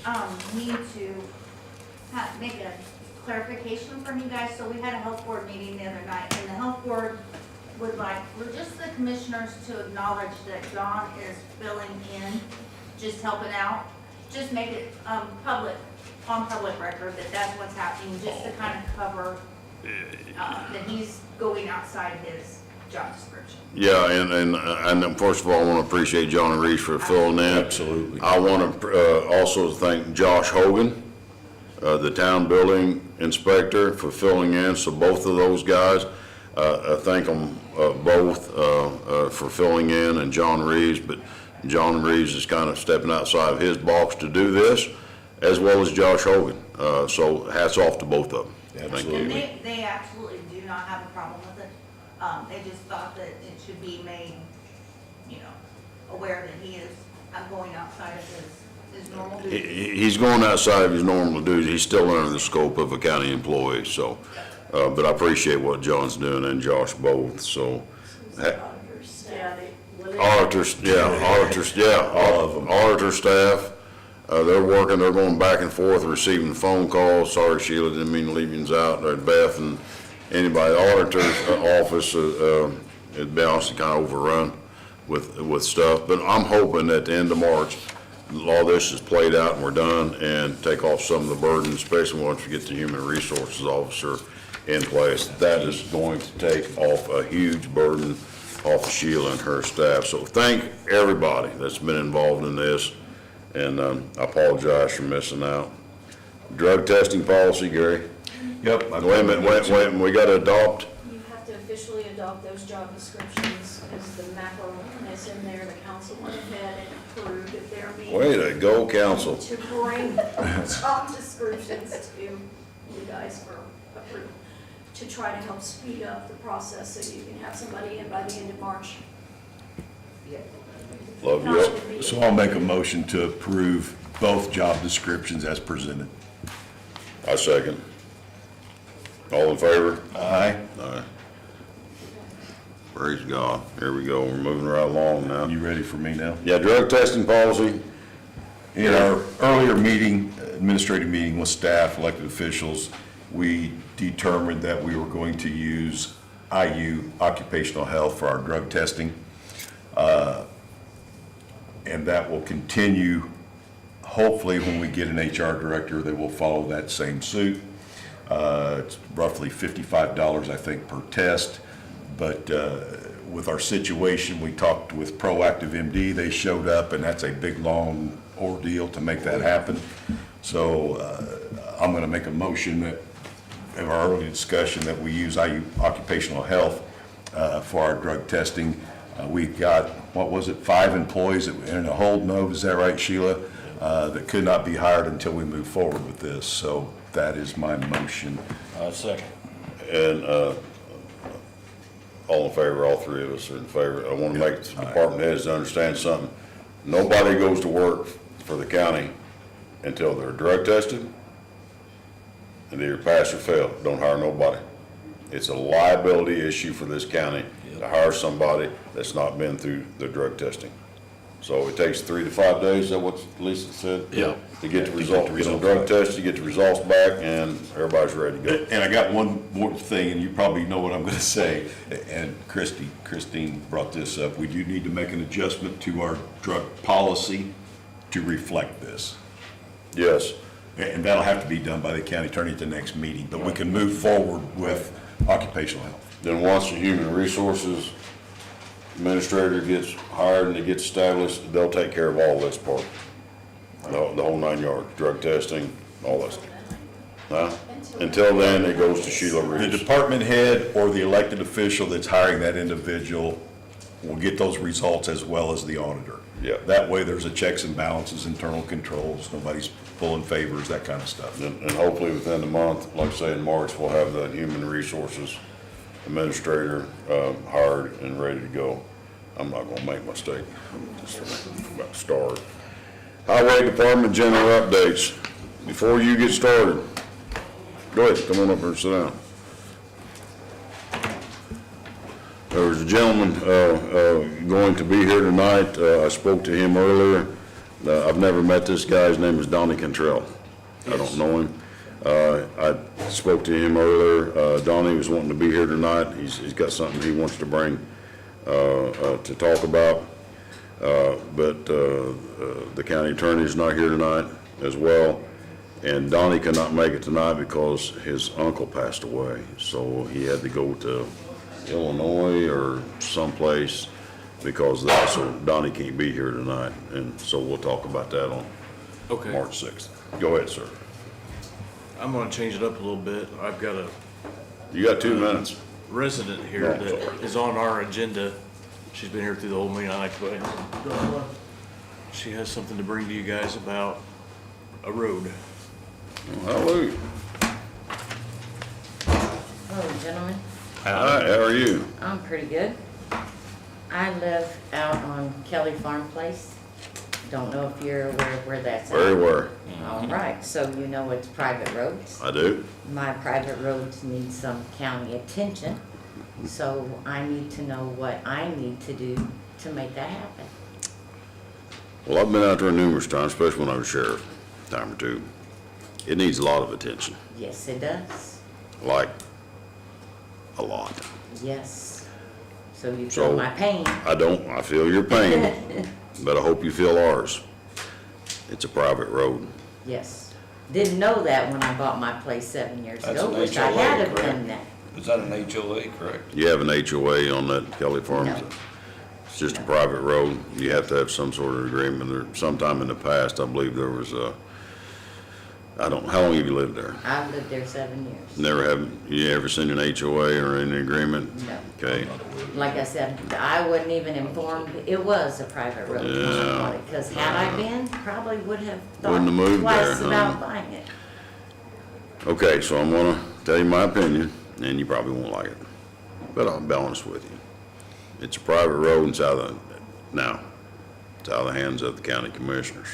need to make a clarification from you guys. So we had a health board meeting the other night, and the health board would like, for just the commissioners to acknowledge that John is filling in, just helping out. Just make it, public, on public record that that's what's happening, just to kind of cover, that he's going outside his job description. Yeah, and first of all, I want to appreciate John and Reese for filling in. Absolutely. I want to also thank Josh Hogan, the town building inspector, for filling in. So both of those guys, I thank them both for filling in, and John Reeves. But John Reeves is kind of stepping outside of his box to do this, as well as Josh Hogan. So hats off to both of them. Thank you. And they absolutely do not have a problem with it. They just thought that it should be made, aware that he is going outside of his normal He- duties. He's going outside of his normal duties. He's still under the scope of a county employee, so, but I appreciate what John's doing and Josh both, so. Auditors, all of them. Auditor staff, they're working, they're going back and forth, receiving phone calls. Sorry, Sheila, didn't mean to leave you out. Beth and anybody, the auditor's office, it'd be honestly kind of overrun with stuff. But I'm hoping at the end of March, all this is played out and we're done and take off some of the burden, especially once we get the human resources officer in place. That is going to take off a huge burden off of Sheila and her staff. So thank everybody that's been involved in this, and I apologize for missing out. Drug testing policy, Gary? Yep. Wait a minute, we got to adopt? You have to officially adopt those job descriptions as the macro that's in there. The council went ahead and approved at their meeting. Way to go, council. To bring job descriptions to you guys for approval, to try to help speed up the process so you can have somebody in by the end of March. Love you. So I'll make a motion to approve both job descriptions as presented. I second. All in favor? Aye. Aye. Praise God. Here we go. We're moving right along now. You ready for me now? Yeah, drug testing policy. In our earlier meeting, administrative meeting with staff, elected officials, we determined that we were going to use IU, occupational health, for our drug testing. And that will continue. Hopefully, when we get an HR director, they will follow that same suit. It's roughly $55, I think, per test. But with our situation, we talked with Proactive MD. They showed up, and that's a big, long ordeal to make that happen. So I'm going to make a motion that, in our early discussion, that we use IU occupational health for our drug testing. We've got, 5 employees that were in a hold mode, is that right, Sheila? That could not be hired until we move forward with this. So that is my motion. Second. And all in favor, all three of us are in favor. I want to make the department heads understand something. Nobody goes to work for the county until they're drug tested and either pass or fail. Don't hire nobody. It's a liability issue for this county to hire somebody that's not been through the drug testing. So it takes 3 to 5 days, is that what Lisa said? Yeah. To get the result, get the drug test, you get the results back, and everybody's ready to go. And I got one more thing, and you probably know what I'm going to say, and Christine brought this up. We do need to make an adjustment to our drug policy to reflect this. Yes. And that'll have to be done by the county attorney at the next meeting, but we can move forward with occupational health. Then once the human resources administrator gets hired and it gets established, they'll take care of all this part. The whole 9 yards, drug testing, all that stuff. Huh? Until then, it goes to Sheila The Reeves. department head or the elected official that's hiring that individual will get those results as well as the auditor. Yeah. That way, there's a checks and balances, internal controls, nobody's pulling favors, that kind of stuff. And hopefully within the month, like I say in March, we'll have the human resources administrator hired and ready to go. I'm not gonna make a mistake. I'm just about to start. Highway Department general updates. Before you get started, go ahead, come on up here and sit down. There was a gentleman going to be here tonight. I spoke to him earlier. I've never met this guy. His name is Donnie Cantrell. I don't know him. I spoke to him earlier. Donnie was wanting to be here tonight. He's got something he wants to bring to talk about. But the county attorney is not here tonight as well. And Donnie could not make it tonight because his uncle passed away. So he had to go to Illinois or someplace because of that. So Donnie can't be here tonight. And so we'll talk about that on March 6th. Go ahead, sir. I'm gonna change it up a little bit. I've got a You got 2 minutes. resident here that is on our agenda. She's been here through the whole meeting. I like to go ahead. She has something to bring to you guys about a road. Hallelujah. Hello, gentlemen. Hi, how are you? I'm pretty good. I live out on Kelly Farm Place, Don't know if you're aware of where that's at. Very aware. All right, so you know it's private roads. I do. My private roads need some county attention, so I need to know what I need to do to make that happen. Well, I've been out there numerous times, especially when I was sheriff, a time or two. It needs a lot of attention, Yes, it does. like a lot. Yes. So you So- feel my pain. I feel your pain, but I hope you feel ours. It's a private road. Yes. Didn't know that when I bought my place 7 years That's ago. an Wish I HOA, had have correct? done that. Is that an HOA, correct? You have an HOA on that Kelly Farms? No. It's just a private road. You have to have some sort of agreement. There, sometime in the past, I believe there was a, how long have you lived there? I've lived there 7 years. You ever seen an HOA or any agreement? No. Okay. Like I said, I wasn't even informed it was a private road. Yeah. Because had I been, probably would have thought Wouldn't have moved twice there, huh? about buying it. Okay, so I'm gonna tell you my opinion, and you probably won't like it, but I'll be honest with you. It's a private road and it's out of the hands of the county commissioners.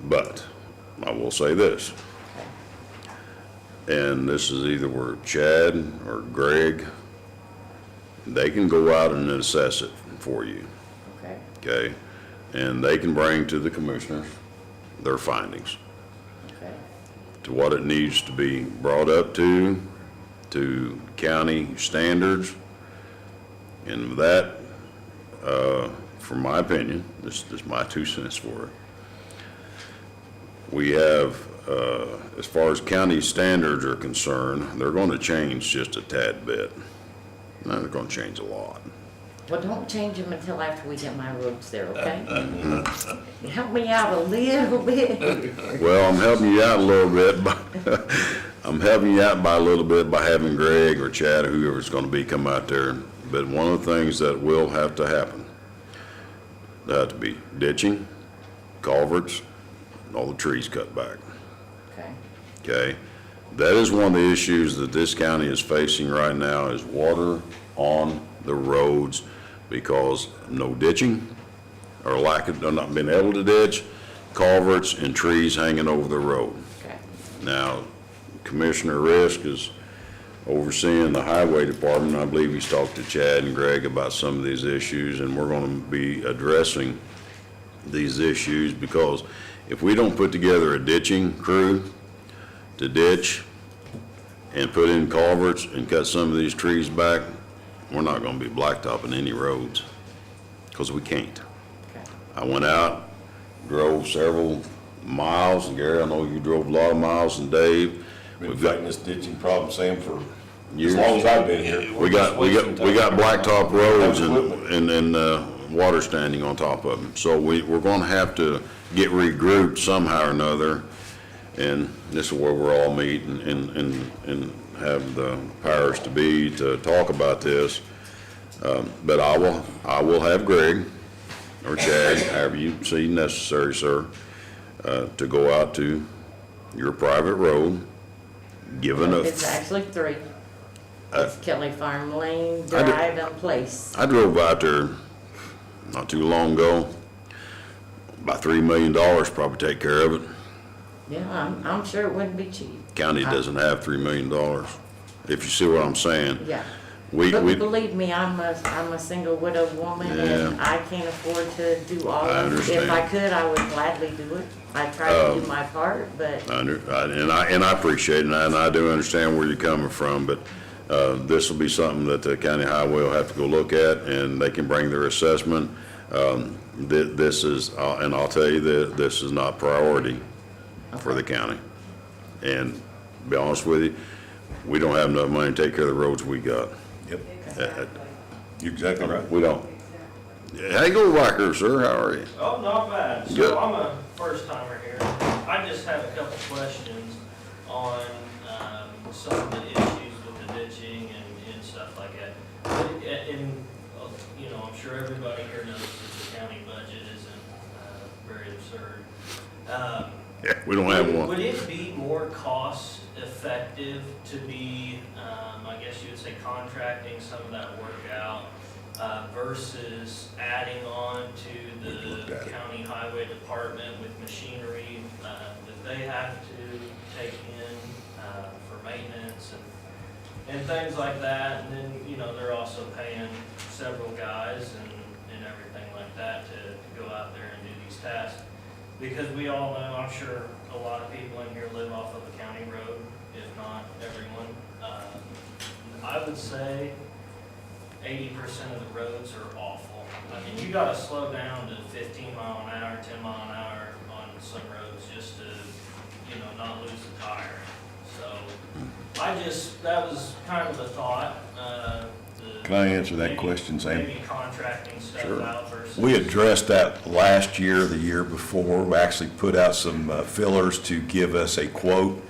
But I will say this, and this is either where Chad or Greg, they can go out and assess it for you, Okay. okay? And they can bring to the commissioners their findings, Okay. to what it needs to be brought up to county standards. And with that, from my opinion, this is my 2 cents for it. We have, as far as county standards are concerned, they're going to change just a tad bit. No, they're going to change a lot. Well, don't change them until after we get my roads there, okay? Help me out a little bit. Well, I'm helping you out a little bit, I'm helping you out by a little bit by having Greg or Chad or whoever's going to be come out there. But one of the things that will have to happen, there have to be ditching, culverts, and all the trees cut back. Okay. Okay? That is one of the issues that this county is facing right now is water on the roads because no ditching or lack of, not being able to ditch, culverts and trees hanging over the road. Okay. Now, Commissioner Risk is overseeing the highway department. I believe he's talked to Chad and Greg about some of these issues, and we're gonna be addressing these issues because if we don't put together a ditching crew to ditch and put in culverts and cut some of these trees back, we're not gonna be blacktopping any roads, because we can't. Okay. I went out, drove several miles, and Gary, I know you drove a lot of miles, and Dave. Been fighting this ditching problem, Sam, for Years. as long as I've been here. We got blacktop roads and water standing on top of them. So we're gonna have to get regrouped somehow or another. And this is where we're all meet and have the powers to be to talk about this. But I will have Greg or Chad, however you see necessary, sir, to go out to your private road, give enough. It's actually 3. It's Kelly Farm Lane, I did- Drive, and Place. I drove out there not too long ago. About $3 million probably take care of it. Yeah, I'm sure it wouldn't be cheap. County doesn't have $3 million, if you see what I'm saying. Yeah. We, But believe me, I'm a single widowed woman, and Yeah. I can't afford to do all I of it. If understand. I could, I would gladly do it. I try to do my part, but and I appreciate it, and I do understand where you're coming from, but this will be something that the county highway will have to go look at, and they can bring their assessment. This is, and I'll tell you that this is not priority for the county. And to be honest with you, we don't have enough money to take care of the roads we got. Yep. You're exactly right. We don't. Hey, go Riker, sir, how are you? Oh, not bad. Good. So I'm a first timer here. I just have a couple questions on some of the issues with the ditching and stuff like that. And, you know, I'm sure everybody here knows that the county budget isn't very absurd. Yeah, we don't have one. Would it be more cost effective to be, I guess you would say, contracting some of that work out versus adding on to the department with machinery that they have to take in for maintenance and things like that. And then, you know, they're also paying several guys and everything like that to go out there and do these tasks. Because we all know, I'm sure a lot of people in here live off of a county road, if not everyone. I would say 80% of the roads are awful. I mean, you gotta slow down to 15 mile an hour, 10 mile an hour on some roads just to, you know, not lose a tire. So, that was kind of the thought. Can I answer that question, Sam? Maybe contracting stuff out versus. We addressed that last year, the year before. We actually put out some fillers to give us a quote.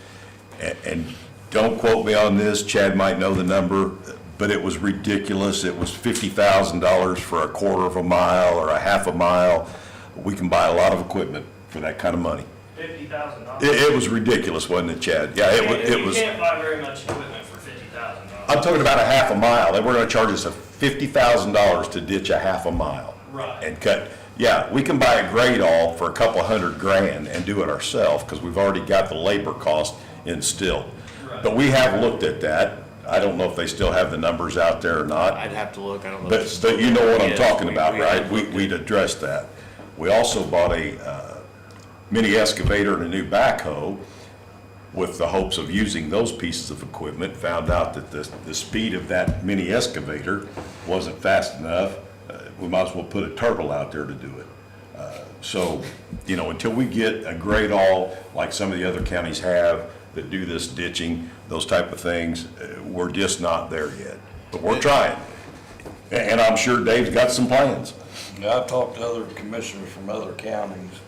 And don't quote me on this, Chad might know the number, but it was ridiculous. It was $50,000 for a quarter of a mile or a half a mile. We can buy a lot of equipment for that kind of money. $50,000. It was ridiculous, wasn't it, Chad? Yeah, it was. You can't buy very much equipment for $50,000. I'm talking about a half a mile. They were gonna charge us $50,000 to ditch a half a mile. Right. And cut, yeah, we can buy a grade all for a couple $100,000 and do it ourselves, because we've already got the labor cost instilled. Right. But we have looked at that. I don't know if they still have the numbers out there or not. I'd have to look, I don't know. But you know what I'm talking about, right? have looked We'd addressed that. We also bought a mini excavator and a new backhoe with the hopes of using those pieces of equipment. Found out that the speed of that mini excavator wasn't fast enough. We might as well put a turtle out there to do it. So, you know, until we get a grade all like some of the other counties have that do this ditching, those type of things, we're just not there yet. But we're trying. And I'm sure Dave's got some plans. Now, I've talked to other commissioners from other counties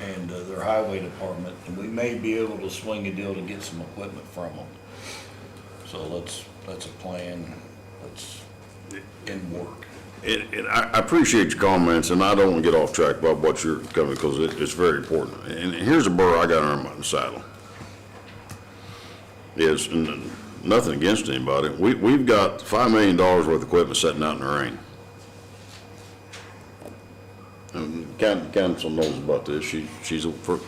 and their highway department, and we may be able to swing a deal to get some equipment from them. So that's a plan that's in work. And I appreciate your comments, and I don't want to get off track about what you're coming, because it's very important. And here's a burr I got on my saddle. Is, and nothing against anybody, we've got $5 million worth of equipment sitting out in the rain. And council knows about this. She's for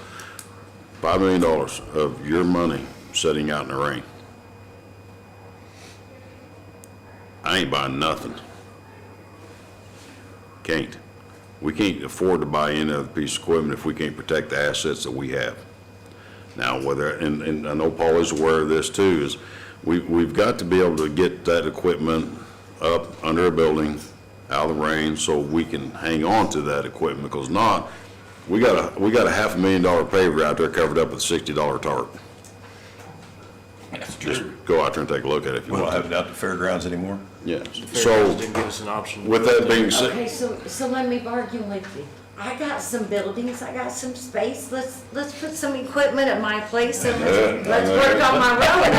$5 million of your money sitting out in the rain. I ain't buying nothing. Can't. We can't afford to buy any other piece of equipment if we can't protect the assets that we have. Now, whether, and I know Paul is aware of this too, is we've got to be able to get that equipment up under a building, out of the rain, so we can hang on to that equipment, because not, we got a $500,000 paver out there covered up with a $60 tarp. That's Just go out there and take a look at it if you We don't want have to. it out at the fairgrounds anymore? Yeah, Fairgrounds so, didn't give us an option. with that being said, Okay, so let me bargain with you. I got some buildings, I got some space, let's put some equipment at my place and let's work on my road.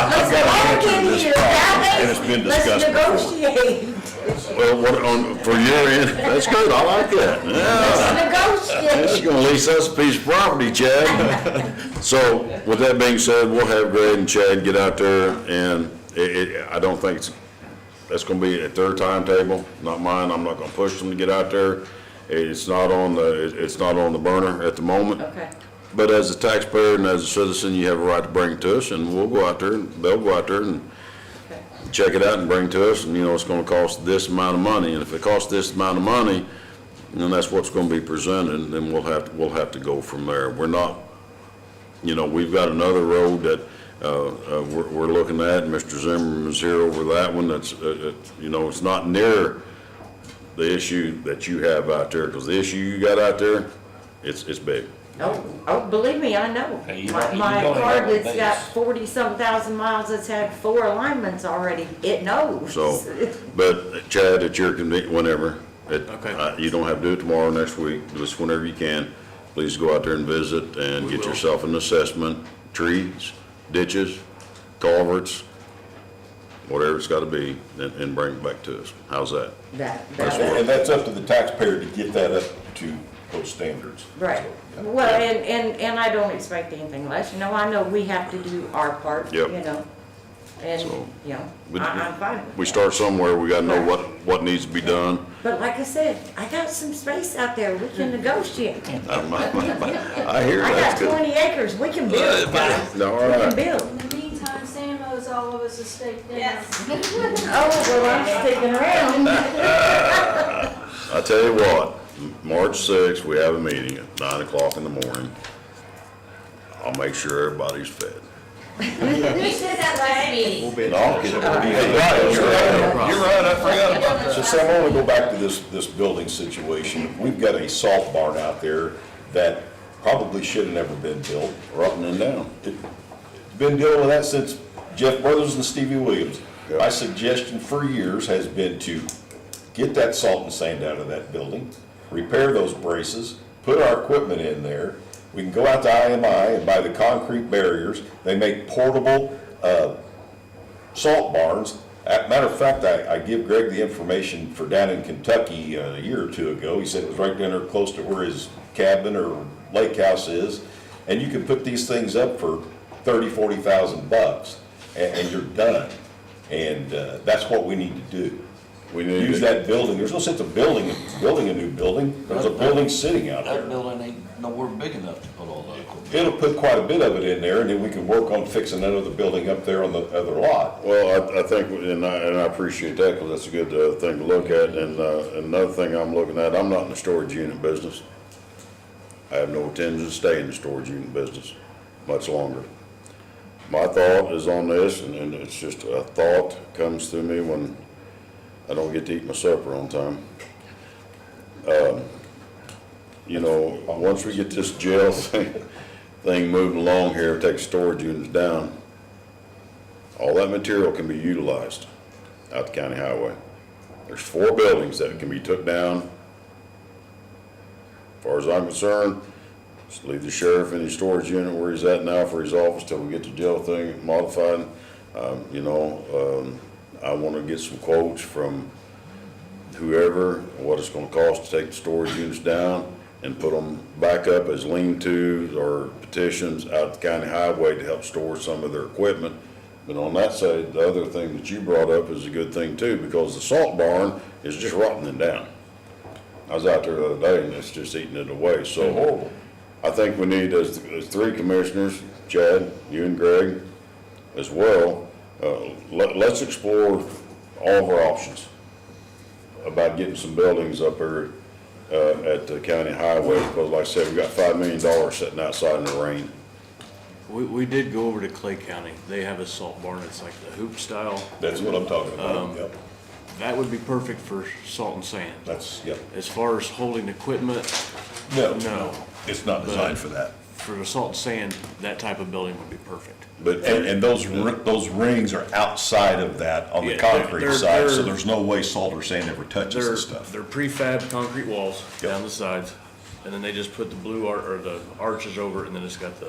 Let's bargain here, And it's been let's discussed before. negotiate. well, for your end, that's good, I like that. Yeah. Let's negotiate. She's gonna lease us a piece of property, Chad. So, with that being said, we'll have Greg and Chad get out there, and I don't think that's gonna be at their timetable, not mine. I'm not gonna push them to get out there. It's not on the burner at the moment. Okay. But as a taxpayer and as a citizen, you have a right to bring it to us, and we'll go out there, and they'll go out there and check it out and bring it to us, and, you know, it's gonna cost this amount of money, and if it costs this amount of money, then that's what's gonna be presented, and then we'll have to go from there. We're not, you know, we've got another road that, we're looking at, and Mr. Zimmerman is here over that one, that's, you know, it's not near the issue that you have out there, because the issue you got out there, it's big. Oh, believe me, I know. Hey, you My don't car have a that's got base. 40-some thousand miles, that's had 4 alignments already, it knows. So, but Chad, at your convenience, whenever, you don't have to do it tomorrow, next week, just whenever you can, please go out there and visit and get yourself an assessment, trees, ditches, culverts, whatever it's gotta be, and bring it back to us. How's that? And that's up to the taxpayer to get that up to those standards. Right. Well, and I don't expect anything less, you know, I know we have to do our part, you Yep. know. And, So, you know, we- I'm fine with We that. start somewhere, we gotta know what needs to be done. But like I said, I got some space out there, we can negotiate. I hear I that's got good. 20 acres, we can build, guys. All We can right. build. In the meantime, Sam owes all of us a steak dinner. Yes. Oh, well, I'm sticking around. I tell you what, March 6th, we have a meeting at 9 o'clock in the morning. I'll make sure everybody's fed. You said that last meeting. No, you're right, I forgot about that. So Sam, I want to go back to this building situation. We've got a salt barn out there that probably should have never been built. Rotting and down. Been dealing with that since Jeff Brothers and Stevie Williams. My suggestion for years has been to get that salt and sand out of that building, repair those braces, put our equipment in there. We can go out to IMI and buy the concrete barriers. They make portable salt barns. Matter of fact, I give Greg the information for down in Kentucky a year or two ago. He said it was right down there close to where his cabin or lake house is. And you can put these things up for $30,000, $40,000 and you're done. And that's what we need to do. We need Use to- that building. There's no sense of building a new building. There's a building sitting out there. That building ain't nowhere big enough to put all that equipment. It'll put quite a bit of it in there, and then we can work on fixing that other building up there on the other lot. Well, I think, and I appreciate that, because that's a good thing to look at, and another thing I'm looking at, I'm not in the storage unit business. I have no intention to stay in the storage unit business much longer. My thought is on this, and it's just a thought comes to me when I don't get to eat my supper on time. You know, once we get this jail thing moving along here, take storage units down, all that material can be utilized out the county highway. There's 4 buildings that can be took down. As far as I'm concerned, just leave the sheriff in his storage unit where he's at now for his office till we get the jail thing modified. I want to get some quotes from whoever, what it's going to cost to take the storage units down and put them back up as lean-tos or petitions out the county highway to help store some of their equipment. But on that side, the other thing that you brought up is a good thing too, because the salt barn is just rotting it down. I was out there the other day and it's just eating it away, so horrible. I think we need, as 3 commissioners, Chad, you and Greg as well, let's explore all of our options about getting some buildings up there at the county highway, because like I said, we got $5 million sitting outside in the rain. We did go over to Clay County. They have a salt barn. It's like the hoop style. That's what I'm talking about, yep. That would be perfect for salt and sand. That's, yep. As far as holding equipment, No, it's not designed for that. for the salt and sand, that type of building would be perfect. But And those rings are outside of that on the Yeah, concrete they're- side, so they're- there's no way salt or sand ever touches They're, the stuff. they're prefab concrete walls Yep. down the sides, and then they just put the blue or the arches over it, and then it's got the,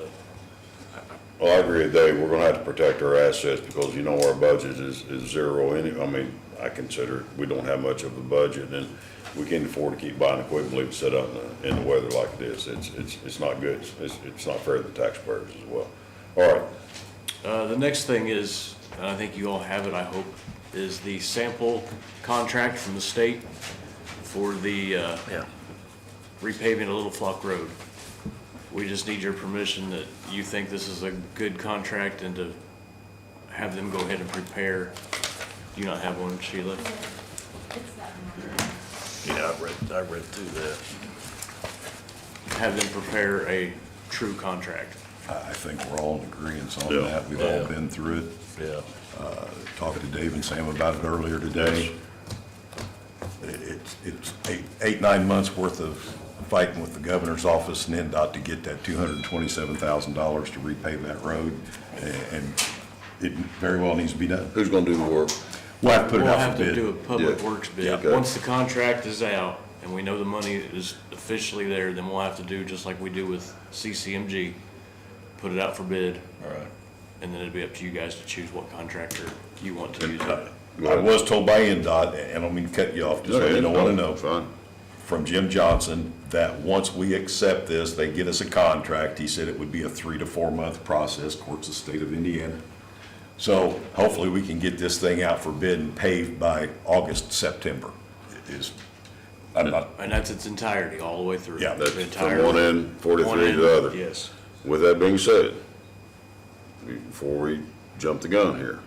well, I agree with Dave, we're gonna have to protect our assets, because you know our budget is zero I mean, I consider we don't have much of a budget, and we can't afford to keep buying equipment, leave it set out in the weather like it is. It's not good, it's not fair to the taxpayers as well. All right, the next thing is, and I think you all have it, I hope, is the sample contract from the state for the, repaving of Little Flock Road. We just need your permission that you think this is a good contract and to have them go ahead and prepare. Do you not have one, Sheila? Yeah, I read through that. Have them prepare a true contract. I think we're all in agreement on Yeah. that. We've all been through it. Yeah. Talking to Dave and Sam about it earlier today. It's 9 months worth of fighting with the governor's office and NDOT to get that $227,000 to repave that road, and it very well needs to be done. who's gonna do the work? We'll have to put it We'll out have for to bid. do a public Yeah. works bid. Okay. Once the contract is out and we know the money is officially there, then we'll have to do just like we do with CCMG, put it out for bid. All right. And then it'd be up to you guys to choose what contractor you want to use. I was told by NDOT, and I don't mean to cut you off, just let you don't want to know. Fine. From Jim Johnson, that once we accept this, they get us a contract. He said it would be a 3 to 4 month process, court's the state of Indiana. So hopefully we can get this thing out for bid and paved by August, September. I'm not, And that's its entirety, all the way through. Yeah, That's The entire- from one end, 43 one to end, the other. Yes. With that being said, before we jump the gun here,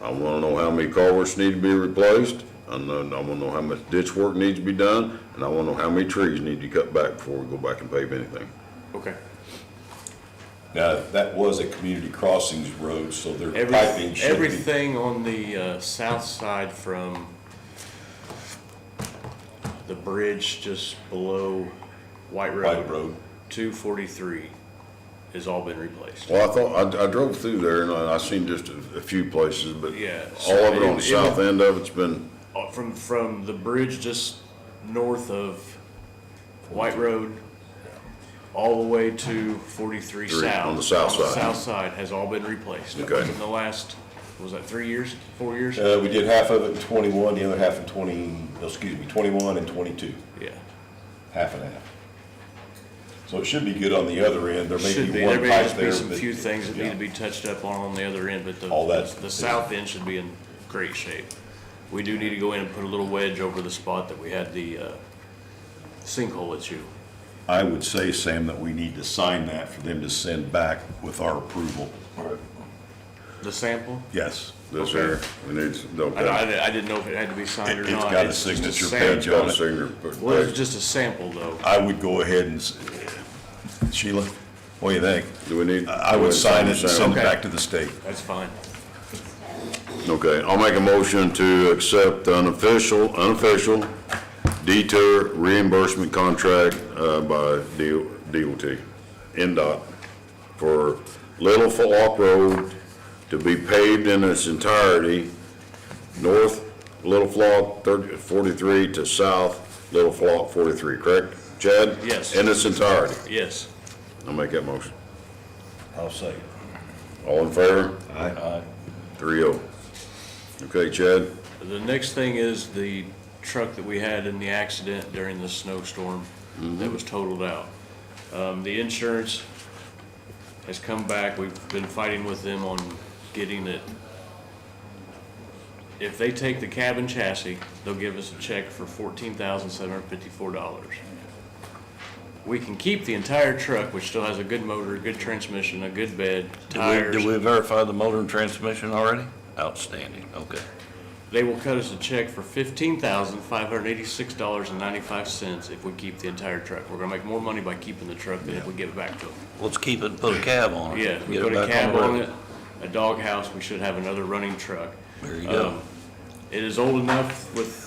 I wanna know how many culverts need to be replaced, I wanna know how much ditch work needs to be done, and I wanna know how many trees need to be cut back before we go back and pave anything. Okay. now, that was a community crossings road, so their Every- piping should be. Everything on the south side from the bridge just below White White Road. 243 has all been replaced. Well, I thought, I drove through there and I seen just a few places, but Yeah. all of it on the It south would- end of it's been, From the bridge just north of White Road, all the way to 43 Three, south. on the south On the side. south side has all been replaced. Okay. In the last, was that 3 years, 4 years? We did half of it in 21, the other half in 21 and 22, Yeah. half and half. So it should be good on the other end. There may Should be be, one there may pipe just there. be some but- few things that yeah. need to be touched up on the other end, but All that the is- south end should be in great shape. We do need to go in and put a little wedge over the spot that we had the sinkhole issue. I would say, Sam, that we need to sign that for them to send back with our approval. The sample? Yes. this here, we need, okay. I didn't know if it had to be signed or It's not. got a just signature sample. page Got on a it. signature. Well, it's just a sample though. I would go ahead and, Sheila, what do you think? Do we need? I would sign it and send it Okay. back to the state. That's fine. Okay, I'll make a motion to accept the unofficial detour reimbursement contract by DOT, NDOT, for Little Falk Road to be paved in its entirety, north Little Falk 43 to south Little Falk 43, correct, Chad? Yes. In its entirety. Yes. I'll make that motion. I'll say. All in favor? Aye. 3-0. Okay, Chad? The next thing is the truck that we had in the accident during the snowstorm that was totaled out. The insurance has come back. We've been fighting with them on getting it. If they take the cab and chassis, they'll give us a check for $14,754. We can keep the entire truck, which still has a good motor, a good transmission, a good bed, tires. Did we verify the motor and transmission already? Outstanding, okay. They will cut us a check for $15,586.95 if we keep the entire truck. We're gonna make more money by keeping the truck than if we give it back to them. Let's keep it and put a cab on it. Yeah, we Get put a back cab the on road. it, a doghouse, we should have another running truck. There you go. It is old enough with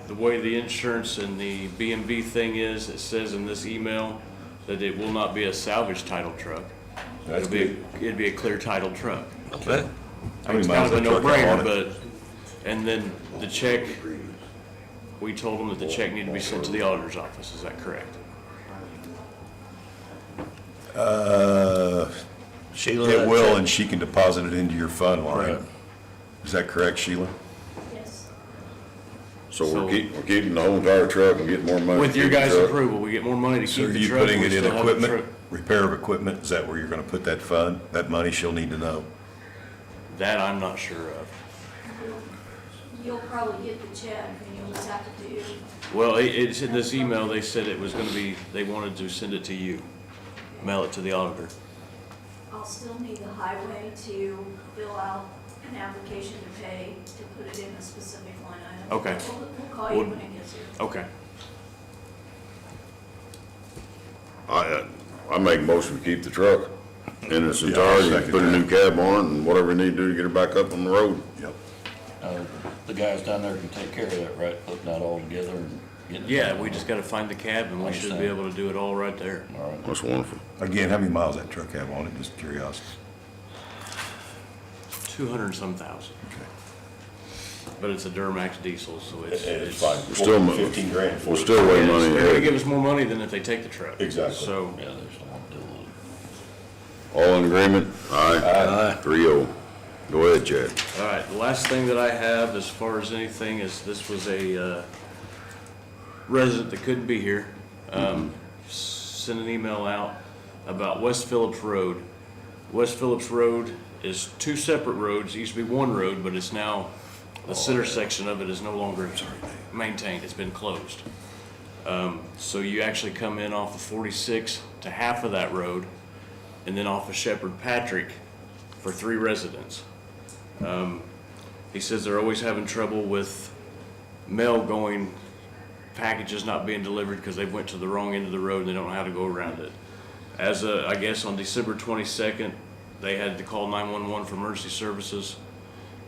the way the insurance and the BMV thing is, it says in this email that it will not be a salvage title truck. That's It'd be a clear title truck. Okay. How many It's miles kind of a that truck have on no-brainer, it? and then the check, we told them that the check needed to be sent to the auditor's office, is that correct? Sheila? It that will, check- and she can deposit it into your fund line. Right. Is that correct, Sheila? Yes. So we're keeping the whole entire truck and getting more money. With to your keep the guys' truck. approval, we get more money to So keep are the you truck. putting we it in still have the equipment, truck. repair of equipment? Is that where you're gonna put that fund? That money she'll need to know. That I'm not sure of. You'll probably get the check and you'll just have to do, Well, it's in this email, they said it was gonna be, they wanted to send it to you, mail it to the auditor. I'll still need the highway to fill out an application to pay, to put it in a specific line item. Okay. We'll call you when it gets here. Okay. I make a motion to keep the truck in its Yeah, I'll entirety, second put a new that. cab on it, and whatever we need to do to get it back up on the road. Yep. The guys down there can take care of that, right? Putting that all together and getting it. Yeah, we just gotta find the cab and we should be Understand. able to do it all right there. All right. That's wonderful. Again, how many miles that truck have on it? Just curiosity. 200 and some thousand. But it's a Duramax diesel, so it's. It's fine. We're still, 15 grand for we're it. still way Yeah, money They're gonna ahead. give us more money than if they take the truck. Exactly. So, Yeah, there's no one to do with it. All in agreement? Aye. Aye. 3-0. Go ahead, Chad. all right, the last thing that I have as far as anything is, this was a resident that couldn't be here. Sent an email out about West Phillips Road. West Phillips Road is two separate roads. It used to be one road, but it's now, the center section of it is no longer maintained. It's been closed. So you actually come in off of 46 to half of that road, and then off of Shepherd Patrick for 3 residents. He says they're always having trouble with mail going, packages not being delivered because they went to the wrong end of the road and they don't know how to go around it. I guess on December 22nd, they had to call 911 for emergency services.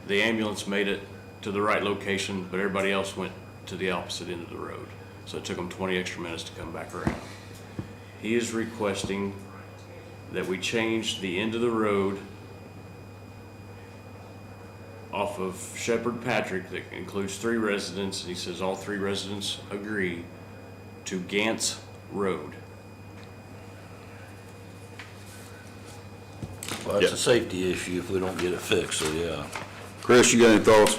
The ambulance made it to the right location, but everybody else went to the opposite end of the road. So it took them 20 extra minutes to come back around. He is requesting that we change the end of the road off of Shepherd Patrick that includes 3 residents, and he says all 3 residents agree, to Gantz Road. Well, that's a safety issue if we don't get it fixed, so yeah. Chris, you got any thoughts?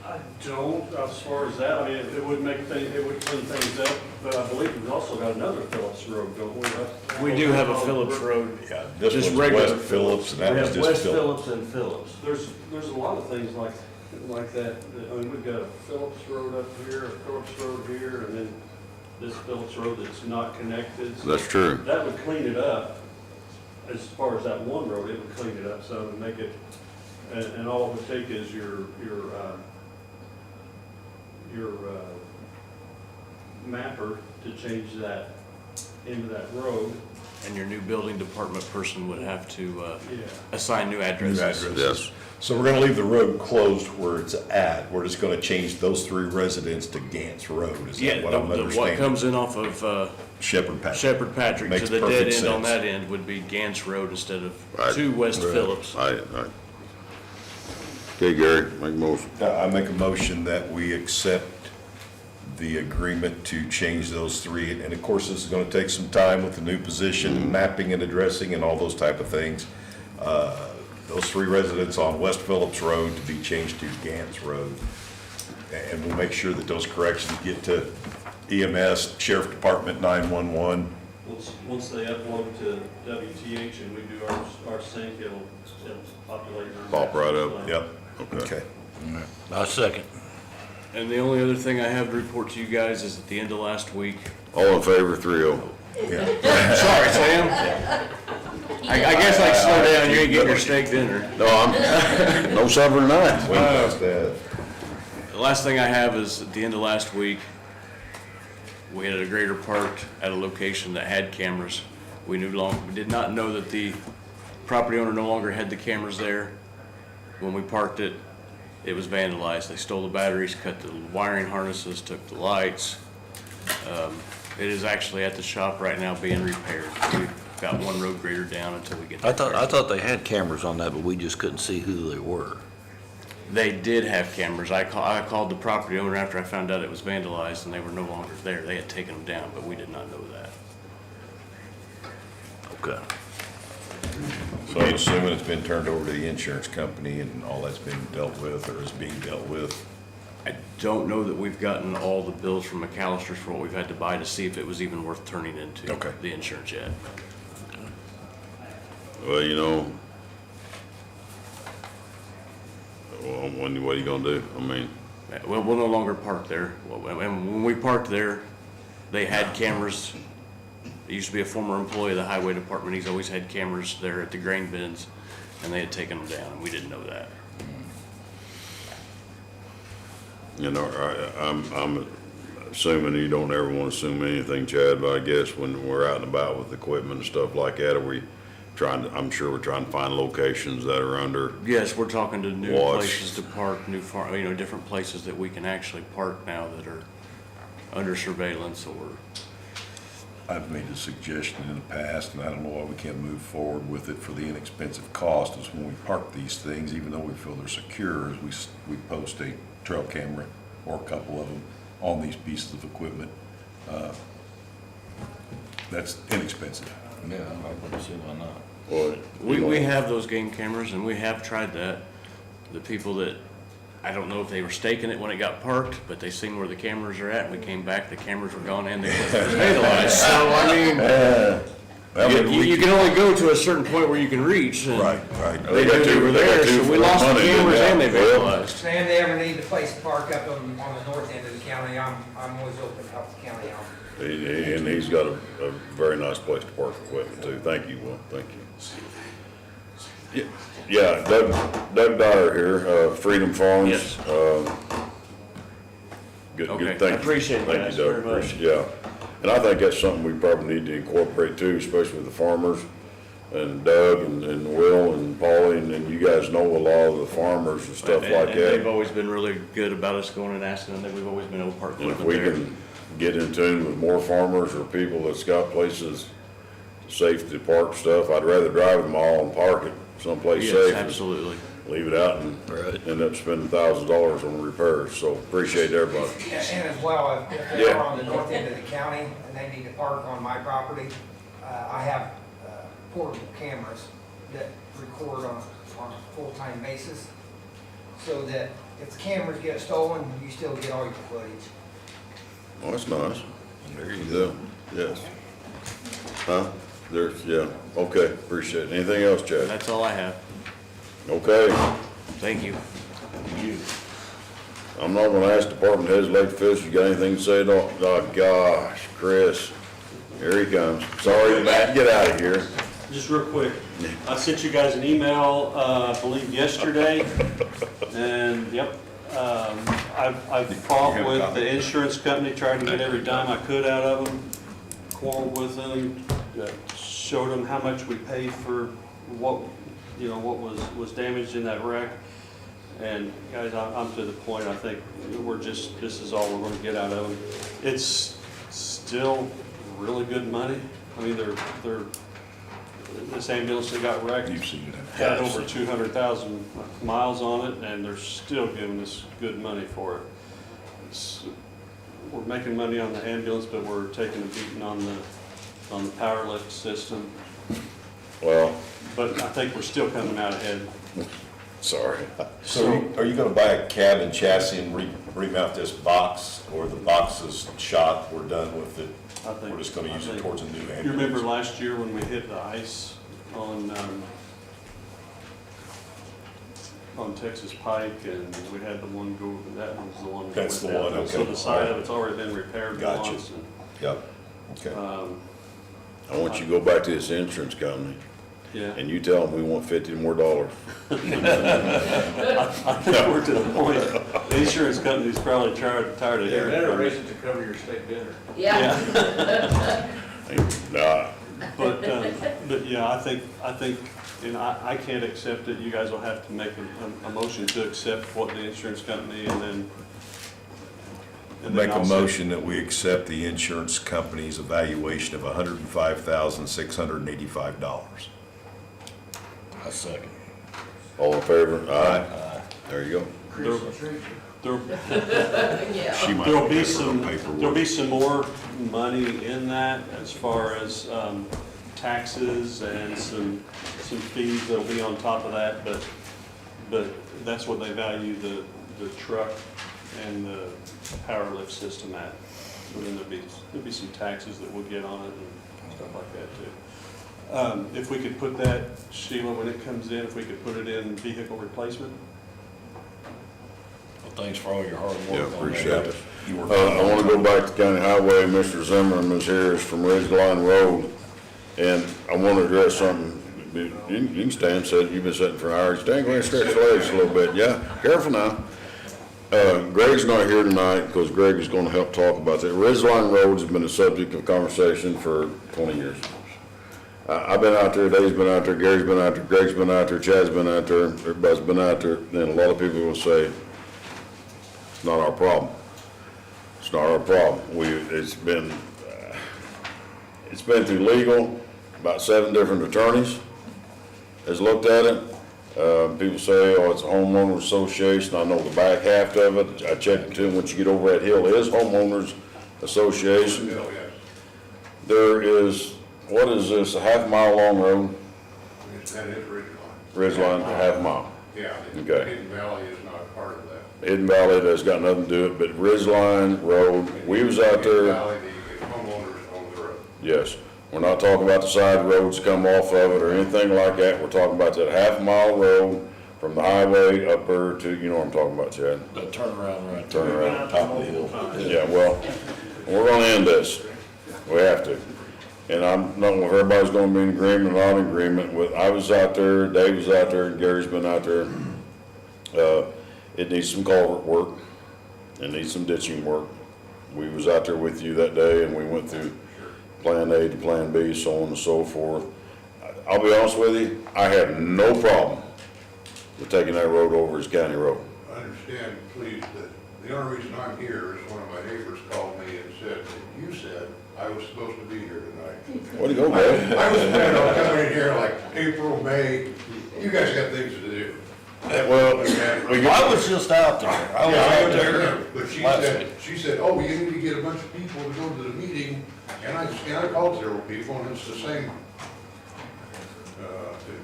I don't, as far as that, I mean, it would make things, it would clean things up, but I believe we've also got another Phillips Road, don't we? We do have a Phillips Road. Yeah, this Just one's regular West Phillips, and that We was have just West Phillips. Phillips and Phillips. There's a lot of things like that. I mean, we've got a Phillips Road up here, a Phillips Road here, and then this Phillips Road that's not connected. So That's true. that would clean it up. As far as that one road, it would clean it up some and make it, and all it would take is your mapper to change that into that road. And your new building department person would have to Yeah. assign new addresses. Yes. So we're gonna leave the road closed where it's at. We're just gonna change those 3 residents to Gantz Road. Is Yeah, that what I'm what understanding? comes in off of Shepherd Patrick. Shepherd Patrick Makes to the dead perfect end on sense. that end would be Gantz Road instead of Right. 2 West Right. Phillips. Right. Okay, Gary, make a motion. I make a motion that we accept the agreement to change those 3. And of course, this is gonna take some time with the new position, and mapping and addressing and all those type of things. Those 3 residents on West Phillips Road to be changed to Gantz Road. And we'll make sure that those corrections get to EMS, Sheriff Department, 911. Once they upload to WTH and we do our sync, it'll populate. Pop right up. Yep. Okay. I second. And the only other thing I have to report to you guys is at the end of last week. All in favor, 3-0. Sorry, Sam. I guess I can slow down. You ain't getting your steak dinner. No, I'm, no supper tonight. Way past that. The last thing I have is at the end of last week, we had a grader parked at a location that had cameras. We did not know that the property owner no longer had the cameras there. When we parked it, it was vandalized. They stole the batteries, cut the wiring harnesses, took the lights. It is actually at the shop right now being repaired. We've got one road grader down until we get I that. thought they had cameras on that, but we just couldn't see who they were. They did have cameras. I called the property owner after I found out it was vandalized and they were no longer there. They had taken them down, but we did not know that. Okay. So I'm assuming it's been turned over to the insurance company and all that's been dealt with or is being dealt with. I don't know that we've gotten all the bills from McAllister's for what we've had to buy to see if it was even worth turning into the insurance yet. Well, you know, what are you gonna do? I mean, Well, we'll no longer park there. And when we parked there, they had cameras. It used to be a former employee of the highway department. He's always had cameras there at the grain bins, and they had taken them down, and we didn't know that. you know, I'm assuming you don't ever wanna assume anything, Chad, but I guess when we're out and about with equipment and stuff like that, are we trying to, I'm sure we're trying to find locations that are under. Yes, we're talking to new watch. places to park, new farm, different places that we can actually park now that are under surveillance or. I've made a suggestion in the past, and I don't know why we can't move forward with it for the inexpensive cost, is when we park these things, even though we feel they're secure, is we post a trail camera or a couple of them on these pieces of equipment. That's inexpensive. Yeah, I wouldn't see why not. Well, We have those game cameras and we have tried that. The people that, I don't know if they were staking it when it got parked, but they seen where the cameras are at and we came back, the cameras were gone and they were vandalized. So, I mean, You can only go to a certain point where you can reach. And Right. They got over there, so we lost the cameras and they vandalized. And they ever need a place to park up on the north end of the county, I'm always open to help the county out. And he's got a very nice place to park equipment too. Thank you, Will, thank you. Yeah, Doug Dyer here, Freedom Farms. Yes. Good, Okay, good, thank you. I appreciate it, Thank guys, you, Doug. very much. Appreciate- Yeah, and I think that's something we probably need to incorporate too, especially with the farmers and Doug and Will and Paulie, and you guys know a lot of the farmers and stuff like And they've that. always been really good about us going and asking them, that we've always been able to park And if equipment we there. can get in tune with more farmers or people that's got places safe to park stuff, I'd rather drive them all and park it someplace Yes, safe. absolutely. Leave it out and end up spending $1,000 on repairs, so appreciate everybody. And as well, if they Yeah. are on the north end of the county and they need to park on my property, I have portable cameras that record on a full-time basis, so that if the cameras get stolen, you still get all your footage. Oh, that's nice. There you go. Yes. Huh? There's, yeah, okay, appreciate it. Anything else, Chad? That's all I have. Okay. Thank you. I'm not gonna ask department heads, elected officials, you got anything to say? Oh, gosh, Chris, here he comes. Sorry, Matt, get out of here. Just real quick, I sent you guys an email, I believe yesterday, and yep, I've fought with the insurance company, tried to get every dime I could out of them, quarreled with them, showed them how much we paid for what was damaged in that wreck. And guys, I'm to the point, I think this is all we're gonna get out of them. It's still really good money. I mean, this ambulance that got wrecked had over 200,000 miles on it, and they're still giving us good money for it. We're making money on the ambulance, but we're taking a beating on the power lift system. Well. But I think we're still coming out ahead. Sorry. So are you gonna buy a cab and chassis and remount this box, or the box is shot, we're done with it? I think We're just gonna use it towards a new ambulance? You remember last year when we hit the ice on Texas Pike, and we had the one go, that one's the one. That's the one, okay. So the side of it's already been repaired Gotcha. once. And, Yep, okay. I want you to go back to this insurance company. Yeah. And you tell them we want $50 more. I think we're to the point, the insurance company's probably tired of hearing from us. to cover your state dinner. Yeah. Nah. But yeah, I think, and I can't accept it. You guys will have to make a motion to accept what the insurance company, and then Make a I'll say- motion that we accept the insurance company's evaluation of $105,685. A second. All in favor? Aye. There you go. She might There'll be have some, paperwork. there'll be some more money in that as far as taxes and some fees that'll be on top of that, but that's what they value the truck and the power lift system at. So then there'll be some taxes that we'll get on it and stuff like that too. If we could put that, Sheila, when it comes in, if we could put it in vehicle replacement? Well, thanks for all your hard work. Yeah, on that. appreciate it. I want to go back to County Highway. Mr. Zimmerman was here, is from Ridgeline Road, and I want to address something. You can stand, said you've been sitting for an hour. Stand, go ahead and stretch your legs a little bit. Yeah, careful now. Greg's not here tonight because Greg is going to help talk about that. Ridgeline Road has been a subject of conversation for 20 years. I've been out there, Dave's been out there, Gary's been out there, Greg's been out there, Chad's been out there, everybody's been out there, and a lot of people will say, it's not our problem. It's not our problem. It's been through legal, about 7 different attorneys has looked at it. People say, oh, it's a homeowners association. I know the back half of it. I checked into it. Once you get over that hill, it is homeowners association. There is, what is this, a half-mile long road? That is Ridgeline. Ridgeline, a half mile. Yeah. Okay. Hidden Valley is not part of that. Hidden Valley, that's got nothing to do with it, but Ridgeline Road, we was out Hidden there. Valley, the homeowners own the road. Yes, We're not talking about the side roads come off of it or anything like that. We're talking about that half-mile road from the highway up there to, you know what I'm talking about, Chad? The turnaround right Turn around. top of the hill. Yeah, well, we're gonna end this. We have to. And I'm not know if everybody's gonna be in agreement or not in agreement with, I was out there, Dave was out there, Gary's been out there. It needs some culvert work. It needs some ditching work. We was out there with you that day and we went through Plan A to Plan B, so on and so forth. I'll be honest with you, I have no problem with taking that road over as county road. Understand, please, that the only reason I'm here is one of my neighbors called me and said that you said I was supposed to be here tonight. Way to go, man. I was planning on coming in here like April, May. You guys got things to do. Well, I was just out there. I was out there. But she last said, week. oh, you need to get a bunch of people to go to the meeting. And I called several people and it's the same,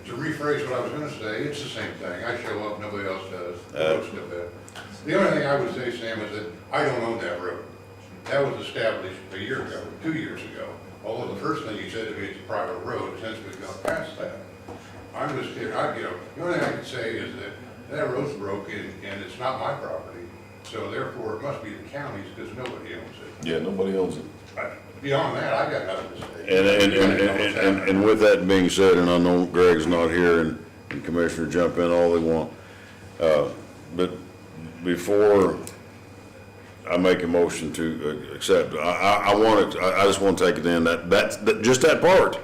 to rephrase what I was gonna say, it's the same thing. I show up, nobody else does. Most of it. The only thing I would say, Sam, is that I don't own that road. That was established a year ago, 2 years ago. Although the first thing you said to me, it's a private road, since we've gone past that. I'm just here, the only thing I can say is that road's broken and it's not my property. So therefore, it must be the county's because nobody owns it. Yeah, nobody owns it. Beyond that, I got nothing to say. And with that being said, and I know Greg's not here and Commissioner jump in all they want, but before I make a motion to accept, I just want to take it in, that just that part.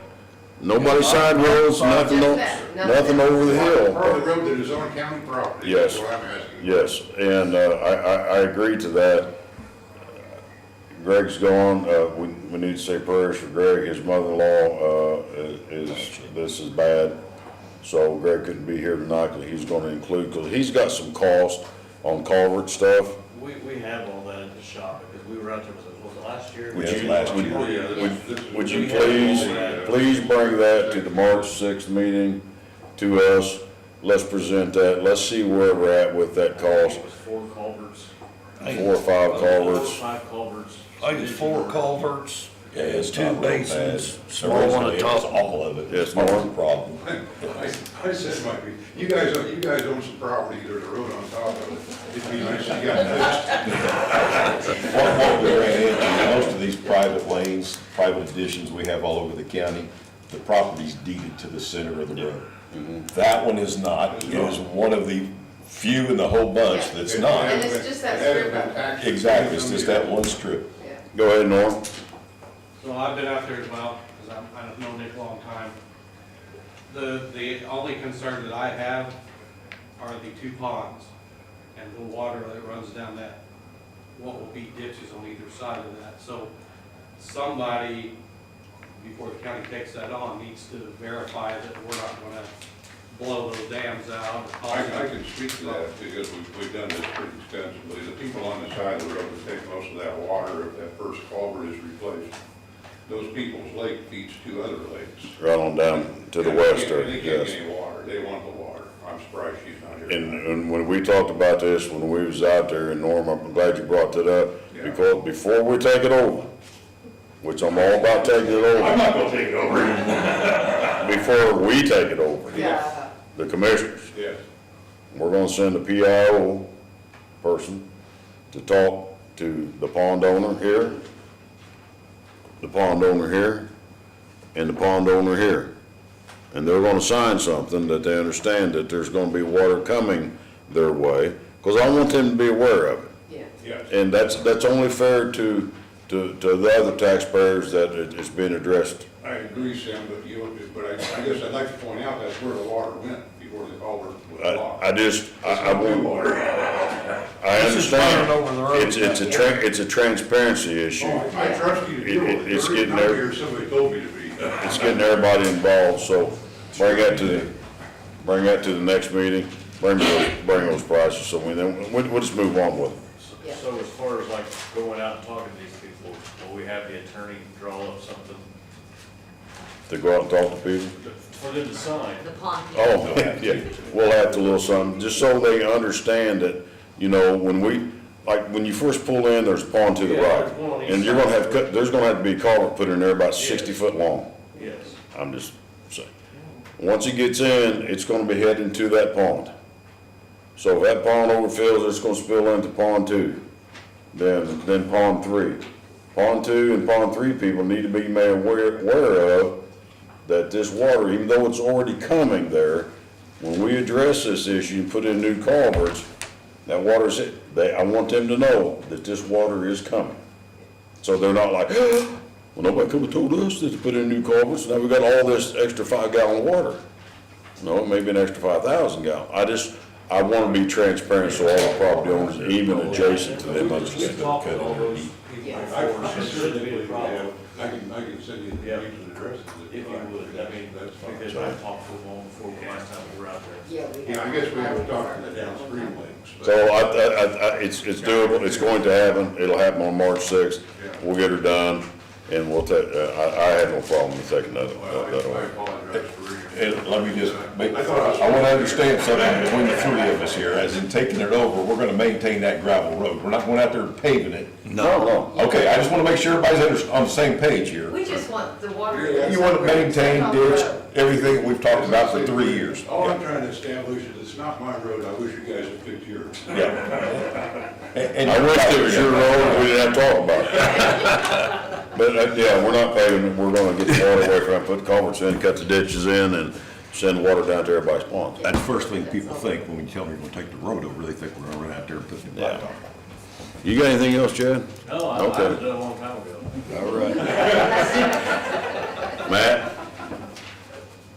Nobody side roads, nothing over the hill. Part of the road that is on county property. Yes. That's what I'm asking. Yes, and I agree to that. Greg's gone, we need to say prayers for Greg, his mother-in-law, this is bad. So Greg couldn't be here tonight, because he's gonna include, because he's got some cost on culvert stuff. We have all that at the shop, because we were out there, was it last year? Would you please bring that to the March 6th meeting to us? Let's present that, let's see where we're at with that cost. It was 4 culverts. 4 or 5 culverts. 5 culverts. I think it's 4 culverts. Yeah, it's 2 not real basins, bad. small one at top. All of it. Yes, Part of Norm. the problem. I said it might be, you guys own some property, there's a road on top of it. It'd be nice to get fixed. What we ran into, most of these private lanes, private additions we have all over the county, the property's deeded to the center of the road. That one is not. It is one of the few in the whole bunch that's not. And it's just that strip of. Exactly, it's just that one strip. Go ahead, Norm. So I've been out there as well, because I've known Nick a long time. The only concern that I have are the 2 ponds and the water that runs down that, what will be ditches on either side of that. So somebody, before the county takes that on, needs to verify that we're not gonna blow those dams out. I can speak to that because we've done this pretty extensively. The people on the side of the road that take most of that water if that first culvert is replaced. Those people's lake feeds 2 other lakes. Right on down to the west there, They can't yes. get any water. They want the water. I'm surprised she's not here. And when we talked about this, when we was out there, and Norm, I'm glad you brought that up, because before we take it over, which I'm all about taking it over. I'm not gonna take it over. Before we take it over. Yeah. The commissioners. Yes. We're gonna send a PIO person to talk to the pond owner here, the pond owner here, and the pond owner here. And they're gonna sign something that they understand that there's gonna be water coming their way, because I want them to be aware of it. Yeah. Yes. And that's only fair to the other taxpayers that it's been addressed. I agree, Sam, but I guess I'd like to point out that's where the water went before the culvert was blocked. I won't. I understand. It's a transparency issue. I trust you to do it. It's Every getting time there. here, somebody told me to be. It's getting everybody involved, so bring that to the next meeting, bring those prices, so we'll just move on with it. So as far as like going out and talking to these people, will we have the attorney draw up something To go out and talk to people. for them to sign? The pond. Oh, yeah, we'll have to little something, just so they understand that, you know, when you first pull in, there's a pond to the right. And you're gonna have, there's gonna have to be a culvert put in there about 60 foot long. I'm just saying. Once it gets in, it's gonna be heading to that pond. So if that pond overfills, it's gonna spill into pond 2, then pond 3. Pond 2 and pond 3 people need to be made aware of that this water, even though it's already coming there, when we address this issue and put in new culverts, that water's, I want them to know that this water is coming. So they're not like, well, nobody could have told us that to put in new culverts, now we got all this extra 5-gallon water. No, maybe an extra 5,000 gallon. I want to be transparent so all the property owners, even adjacent to them, understand. I can send you the names and addresses. If you would, I mean, that's fine. because I talked to them before the last time we were out there. Yeah, I guess we haven't talked to the downstream links. but- So it's doable, it's going to happen, it'll happen on March 6th, we'll get her done, and we'll take, I have no problem with taking that Well, I away. apologize for reading. And let me just make, I want to understand something between the three of us here, as in taking it over, we're going to maintain that gravel road. We're not going out there and paving it. No. Okay, I just want to make sure everybody's on the same page here. We just want the water. You want to maintain, ditch, everything that we've talked about for 3 years. All I'm trying to establish is it's not my road, I wish you guys had picked yours. Yeah. And I wish it was your road, we didn't have to talk about it. But, yeah, we're not paving it, we're gonna get the water away from it, put culverts in, cut the ditches in, and send water down to everybody's ponds. That's the first thing people think when we tell them we're going to take the road over, they think we're going to run out there and put the blacktop. You got anything else, Chad? No, I was done a long time ago. All right. Matt?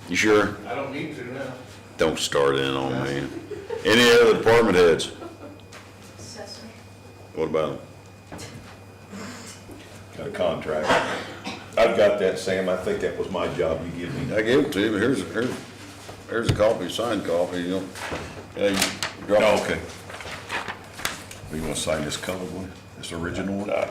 You sure? I don't need to now. Don't start in on me. Any other department heads? Assessor. What about them? Got a contract. I've got that, Sam. I think that was my job you give me. I gave it to you, but here's a copy, signed copy, you know. Yeah, you drop it. Oh, okay. You want to sign this colored one, this original one? I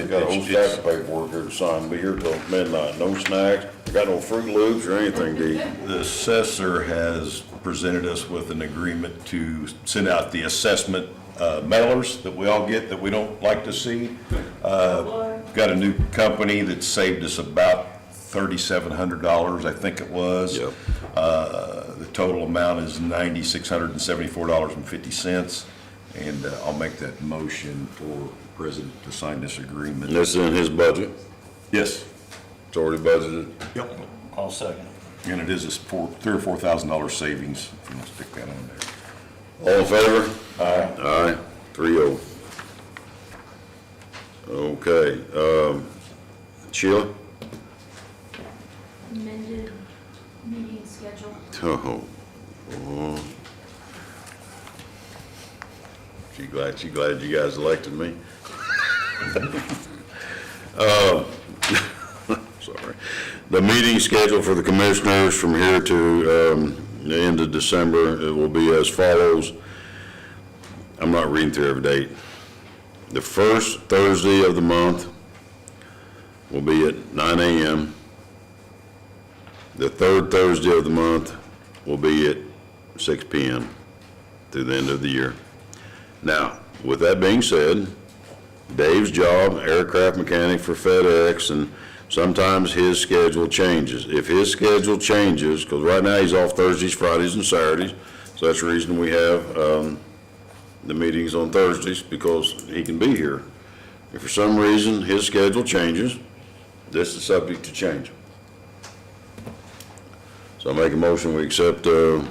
got a whole stack of paperwork here to sign, be here till midnight, no snacks, got no Fruit Loops or anything to eat. The assessor has presented us with an agreement to send out the assessment mailers that we all get that we don't like to see. Got a new company that saved us about $3,700, I think it was. Yep. The total amount is $9,674.50. And I'll make that motion for the president to sign this agreement. And this is in his budget, Yes. it's already budgeted. Yep. I'll second. And it is a $3,000 or $4,000 savings, if you want to stick that on there. All in favor? Aye. Aye, 3-0. Okay, Sheila? Amended meeting schedule. Oh. She glad you guys elected me. Sorry. The meeting schedule for the commissioners from here to the end of December, it will be as follows. I'm not reading through every date. The first Thursday of the month will be at 9 a.m. The third Thursday of the month will be at 6 p.m. through the end of the year. Now, with that being said, Dave's job, aircraft mechanic for FedEx, and sometimes his schedule changes. If his schedule changes, because right now he's off Thursdays, Fridays, and Saturdays, so that's the reason we have the meetings on Thursdays, because he can be here. If for some reason his schedule changes, this is subject to change. So I make a motion, we accept the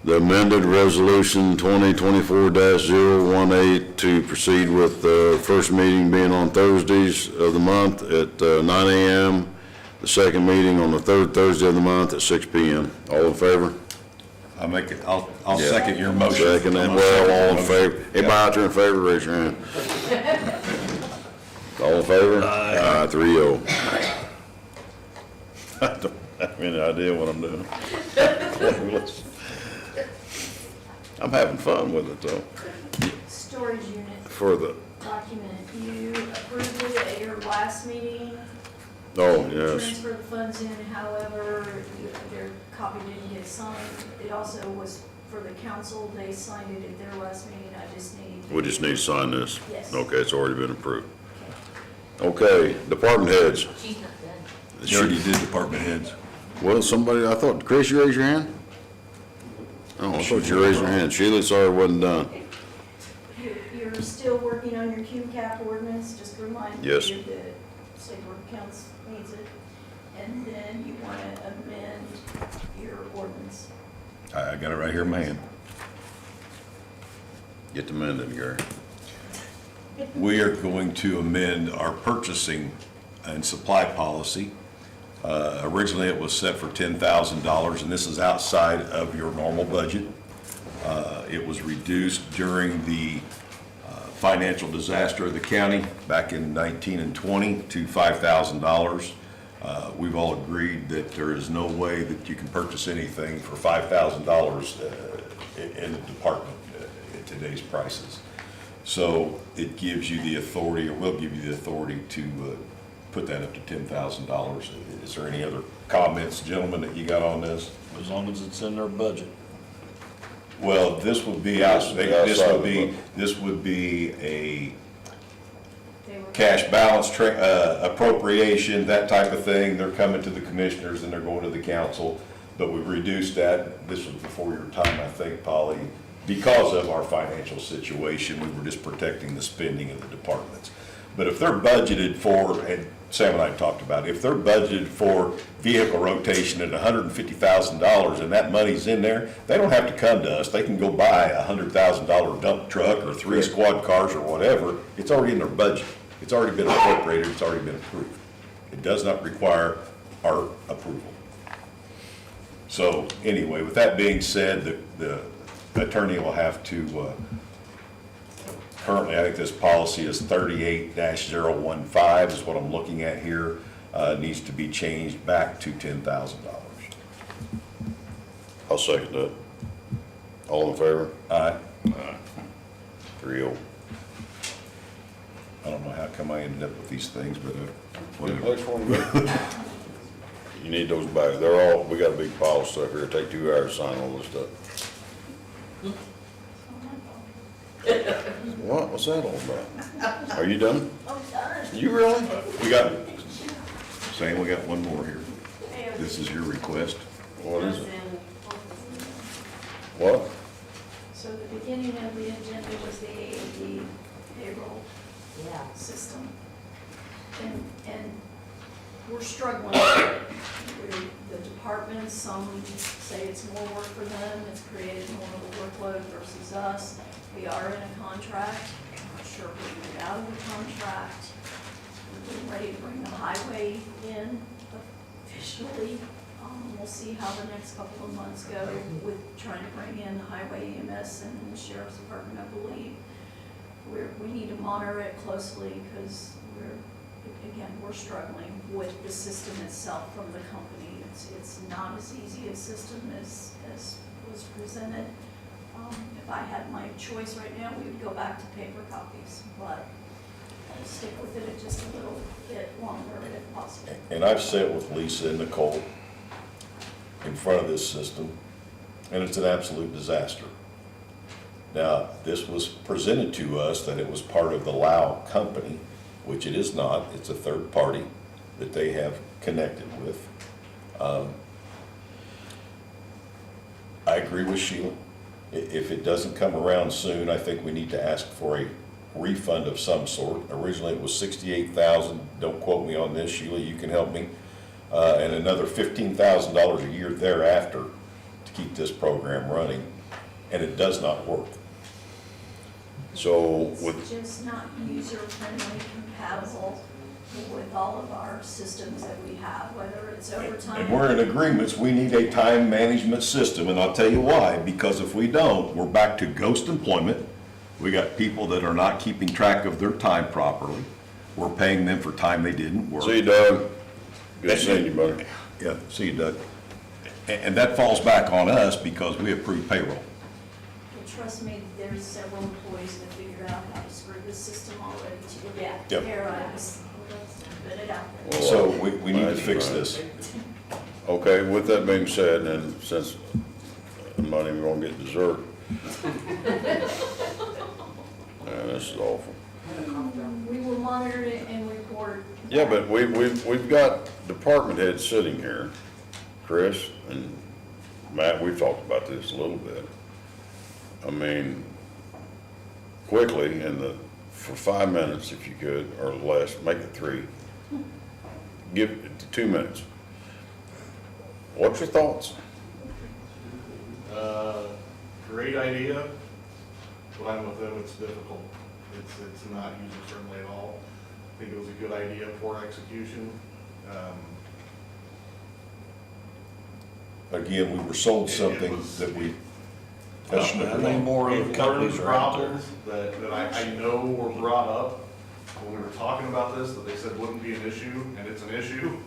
amended resolution 2024-018 to proceed with the first meeting being on Thursdays of the month at 9 a.m., the second meeting on the third Thursday of the month at 6 p.m. All in favor? I'll second your motion. Second, and well, all in favor. Anybody out there in favor, raise your hand. All in favor? Aye. 3-0. I don't have any idea what I'm doing. I'm having fun with it, though. Storage unit For the, document, you approved it at your last meeting. oh, yes. Transfer the funds in, however, their copy didn't get signed. It also was for the council, they signed it at their last meeting, I just need. We just need to sign this? Yes. Okay, it's already been approved. Okay, department heads. She's not done. You already did department heads. Well, somebody, I thought, Chris, you raised your hand? Oh, I thought you raised your hand. Sheila, sorry, it wasn't done. You're still working on your Q cap ordinance, just to remind you Yes. that state board of accounts needs it. And then you want to amend your ordinance. I got it right here in my hand. Get the amended, Gary. We are going to amend our purchasing and supply policy. Originally, it was set for $10,000, and this is outside of your normal budget. It was reduced during the financial disaster of the county back in 19 and 20 to $5,000. We've all agreed that there is no way that you can purchase anything for $5,000 in the department at today's prices. So it gives you the authority, or will give you the authority to put that up to $10,000. Is there any other comments, gentlemen, that you got on this? As long as it's in their budget. Well, this would be this would be a cash balance appropriation, that type of thing. They're coming to the commissioners and they're going to the council. But we've reduced that. This was before your time, I think, Polly. Because of our financial situation, we were just protecting the spending of the departments. But if they're budgeted for, and Sam and I talked about it, if they're budgeted for vehicle rotation at $150,000 and that money's in there, they don't have to come to us. They can go buy a $100,000 dump truck or 3 squad cars or whatever. It's already in their budget. It's already been appropriated. It's already been approved. It does not require our approval. So anyway, with that being said, the attorney will have to, currently I think this policy is 38-015 is what I'm looking at here, needs to be changed back to $10,000. I'll second that. All in favor? Aye. Aye. 3-0. I don't know how come I ended up with these things, but whatever. Next one, you need those back. They're all, we got a big pile of stuff here. It'll take 2 hours to sign all this stuff. What? What's that all about? Are you done? I'm done. You really? We got one more here. This is your request. What is it? What? So the beginning of the agenda was the AAD payroll system. And we're struggling with it. The departments, some say it's more work for them, it's created more of a workload versus us. We are in a contract. I'm not sure if we're getting out of the contract. We're getting ready to bring the highway in officially. We'll see how the next couple of months go with trying to bring in the highway EMS and the sheriff's department, I believe. We need to monitor it closely because we're struggling with the system itself from the company. It's not as easy a system as was presented. If I had my choice right now, we would go back to paper copies, but I'll stick with it just a little bit longer if possible. And I've sat with Lisa and Nicole in front of this system, and it's an absolute disaster. Now, this was presented to us that it was part of the Lau company, which it is not. It's a third party that they have connected with. I agree with Sheila. If it doesn't come around soon, I think we need to ask for a refund of some sort. Originally, it was $68,000. Don't quote me on this, Sheila, you can help me. And another $15,000 a year thereafter to keep this program running, and it does not work. So It's just not user-friendly, compatible with all of our systems that we have, whether it's overtime. And we're in agreements, we need a time management system, and I'll tell you why. Because if we don't, we're back to ghost employment. We got people that are not keeping track of their time properly. We're paying them for time they didn't work. See you, Doug. Good seeing you, buddy. Yeah, see you, Doug. And that falls back on us because we approve payroll. Well, trust me, there's several employees that figured out how to screw this system already too. Yeah. Yep. There, I just put it out there. So we need to fix this. Okay, with that being said, and since I'm not even gonna get dessert. Man, this is awful. We will monitor it and report board. Yeah, but we've got department heads sitting here, Chris and Matt, we've talked about this a little bit. I mean, quickly, for 5 minutes, if you could, or less, make it 3. Give it 2 minutes. What's your thoughts? Great idea, but I'm with them, it's difficult. It's not user-friendly at all. I think it was a good idea for execution. Again, we were sold something that we. I think more of the companies are out there. Problems that I know were brought up when we were talking about this, that they said wouldn't be an issue, and it's an issue.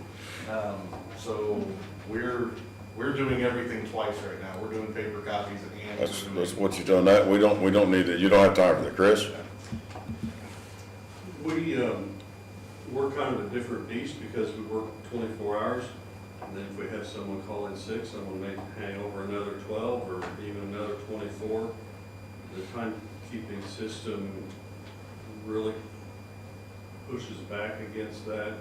So we're doing everything twice right now. We're doing paper copies and That's what you're doing. That we don't need it. You don't have time for that, Chris. We're kind of a different beast because we work 24 hours. And then if we have someone call in sick, someone may hang over another 12 or even another 24. The timekeeping system really pushes back against that.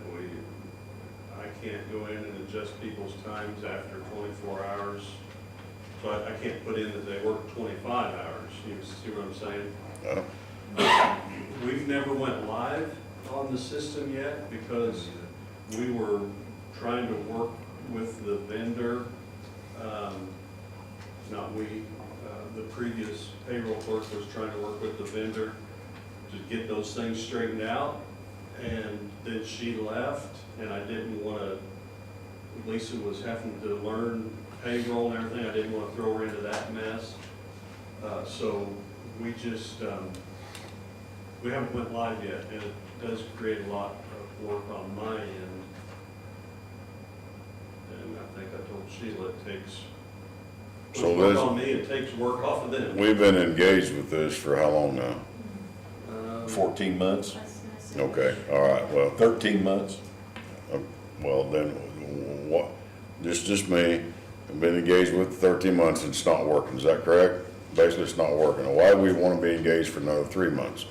I can't go in and adjust people's times after 24 hours. So I can't put in that they work 25 hours. You see what I'm saying? Yeah. We've never went live on the system yet because we were trying to work with the vendor, the previous payroll clerk was trying to work with the vendor to get those things straightened out, and then she left, and I didn't want to, Lisa was having to learn payroll and everything, I didn't want to throw her into that mess, so we just, we haven't went live yet, and it does create a lot of work on my end. And I think I told Sheila it takes, So work on me, it takes work off of them. We've been engaged with this for how long now? 14 months, Okay, all right, well, 13 months. well then, what, just me, I've been engaged with 13 months and it's not working, is that correct? Basically, it's not working. Why do we want to be engaged for another 3 months?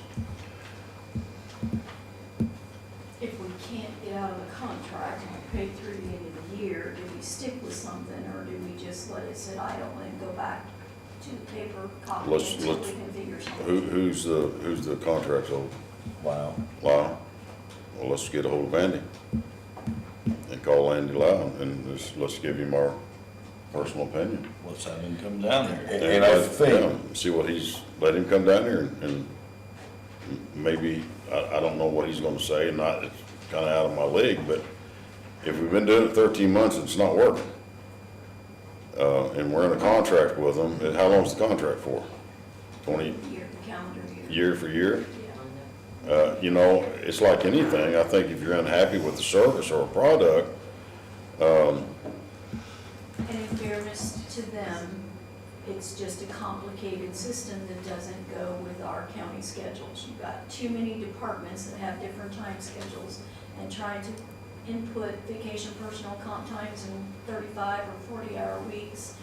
If we can't get out of the contract and we pay through the end of the year, do we stick with something or do we just let it sit idle and go back to the paper copy Let's- until we let's- can figure something? Who's the contract holder? Wow. Lyle? Well, let's get a hold of Andy and call Andy Lyle and let's give him our personal opinion. Let's have him come down there. And I think, See what let him come down here and maybe, I don't know what he's gonna say, and it's kinda out of my league, but if we've been doing it 13 months and it's not working, and we're in a contract with them, how long's the contract for? 20, Year, calendar year. year for year? You know, it's like anything, I think if you're unhappy with the service or a product, And in fairness to them, it's just a complicated system that doesn't go with our county schedules. You've got too many departments that have different time schedules, and trying to input vacation personal comp times in 35 or 40-hour weeks,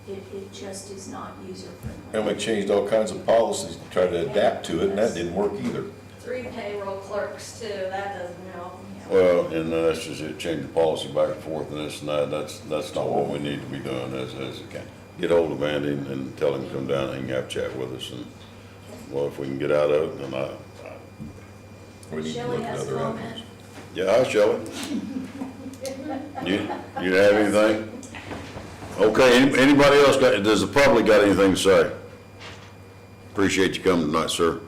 it just is not user-friendly. and we changed all kinds of policies to try to adapt to it, and that didn't work either. 3 payroll clerks too, that doesn't help. well, and that's just it, change the policy back and forth and this and that, that's not what we need to be doing as a county. Get hold of Andy and tell him to come down and he can have a chat with us, and, well, if we can get out of it, then We need to Shelley look at has a other comment. avenues. yeah, hi, Shelley. You have anything? Okay, anybody else does the public got anything to say? Appreciate you coming tonight, sir.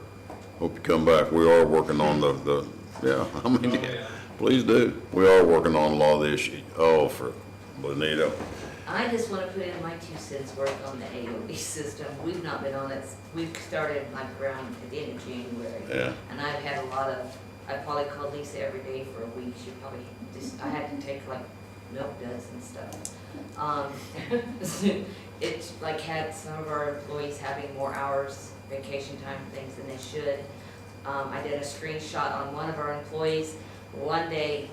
Hope you come back. We are working on yeah, I mean, please do. We are working on a lot of the issues. Oh, for Bonito. I just want to put in my 2 cents worth on the AOB system. We've not been on it, we've started like around at the end of January. Yeah. And I've had a lot of, I probably called Lisa every day for a week. She probably I had to take like milk duds and stuff. It's like had some of our employees having more hours, vacation time things than they should. I did a screenshot on one of our employees. One day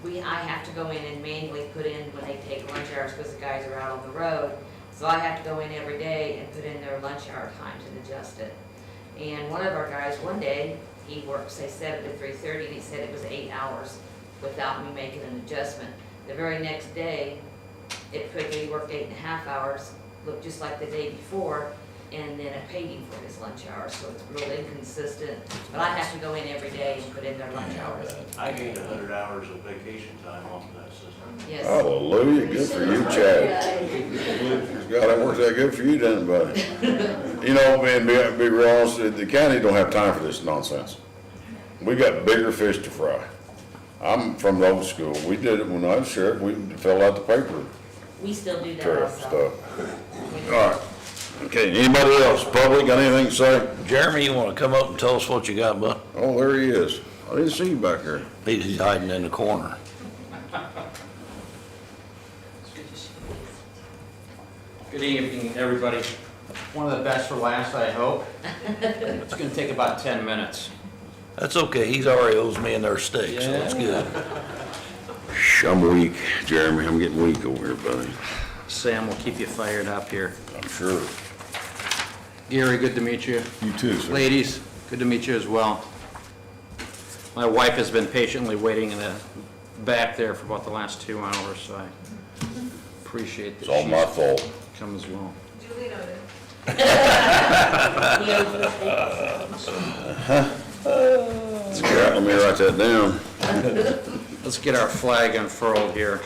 I have to go in and manually put in when they take lunch hours because the guys are out on the road. So I have to go in every day and put in their lunch hour times and adjust it. And one of our guys one day he worked, say, 7 to 3:30, and he said it was 8 hours without me making an adjustment. The very next day, it put that he worked 8.5 hours, looked just like the day before, and then it paid him for his lunch hours, so it's real inconsistent. But I have to go in every day and put in their lunch hours. I gained 100 hours of vacation time off of that system. Yes. Hallelujah, good for you, Chad. God, that works out good for you, doesn't it, buddy? You know, man, be real honest, the county don't have time for this nonsense. We got bigger fish to fry. I'm from the old school. We did it when I was sheriff. We filled out the paper We still do that trail also. stuff. All right. Okay, anybody else? Public, got anything to say? Jeremy, you want to come up and tell us what you got, bud? Oh, there he is. I didn't see you back there. He's hiding in the corner. Good evening, everybody. One of the best for last, I hope. It's going to take about 10 minutes. That's okay, he's already owes me another steak, so that's good. I'm weak, Jeremy. I'm getting weak over here, buddy. Sam will keep you fired up here. I'm sure. Gary, good to meet you. You too, sir. Ladies, good to meet you as well. My wife has been patiently waiting in the back there for about the last 2 hours, so I appreciate that. It's all my fault. Come as well. Duly noted. Let me write that down. Let's get our flag unfurled here.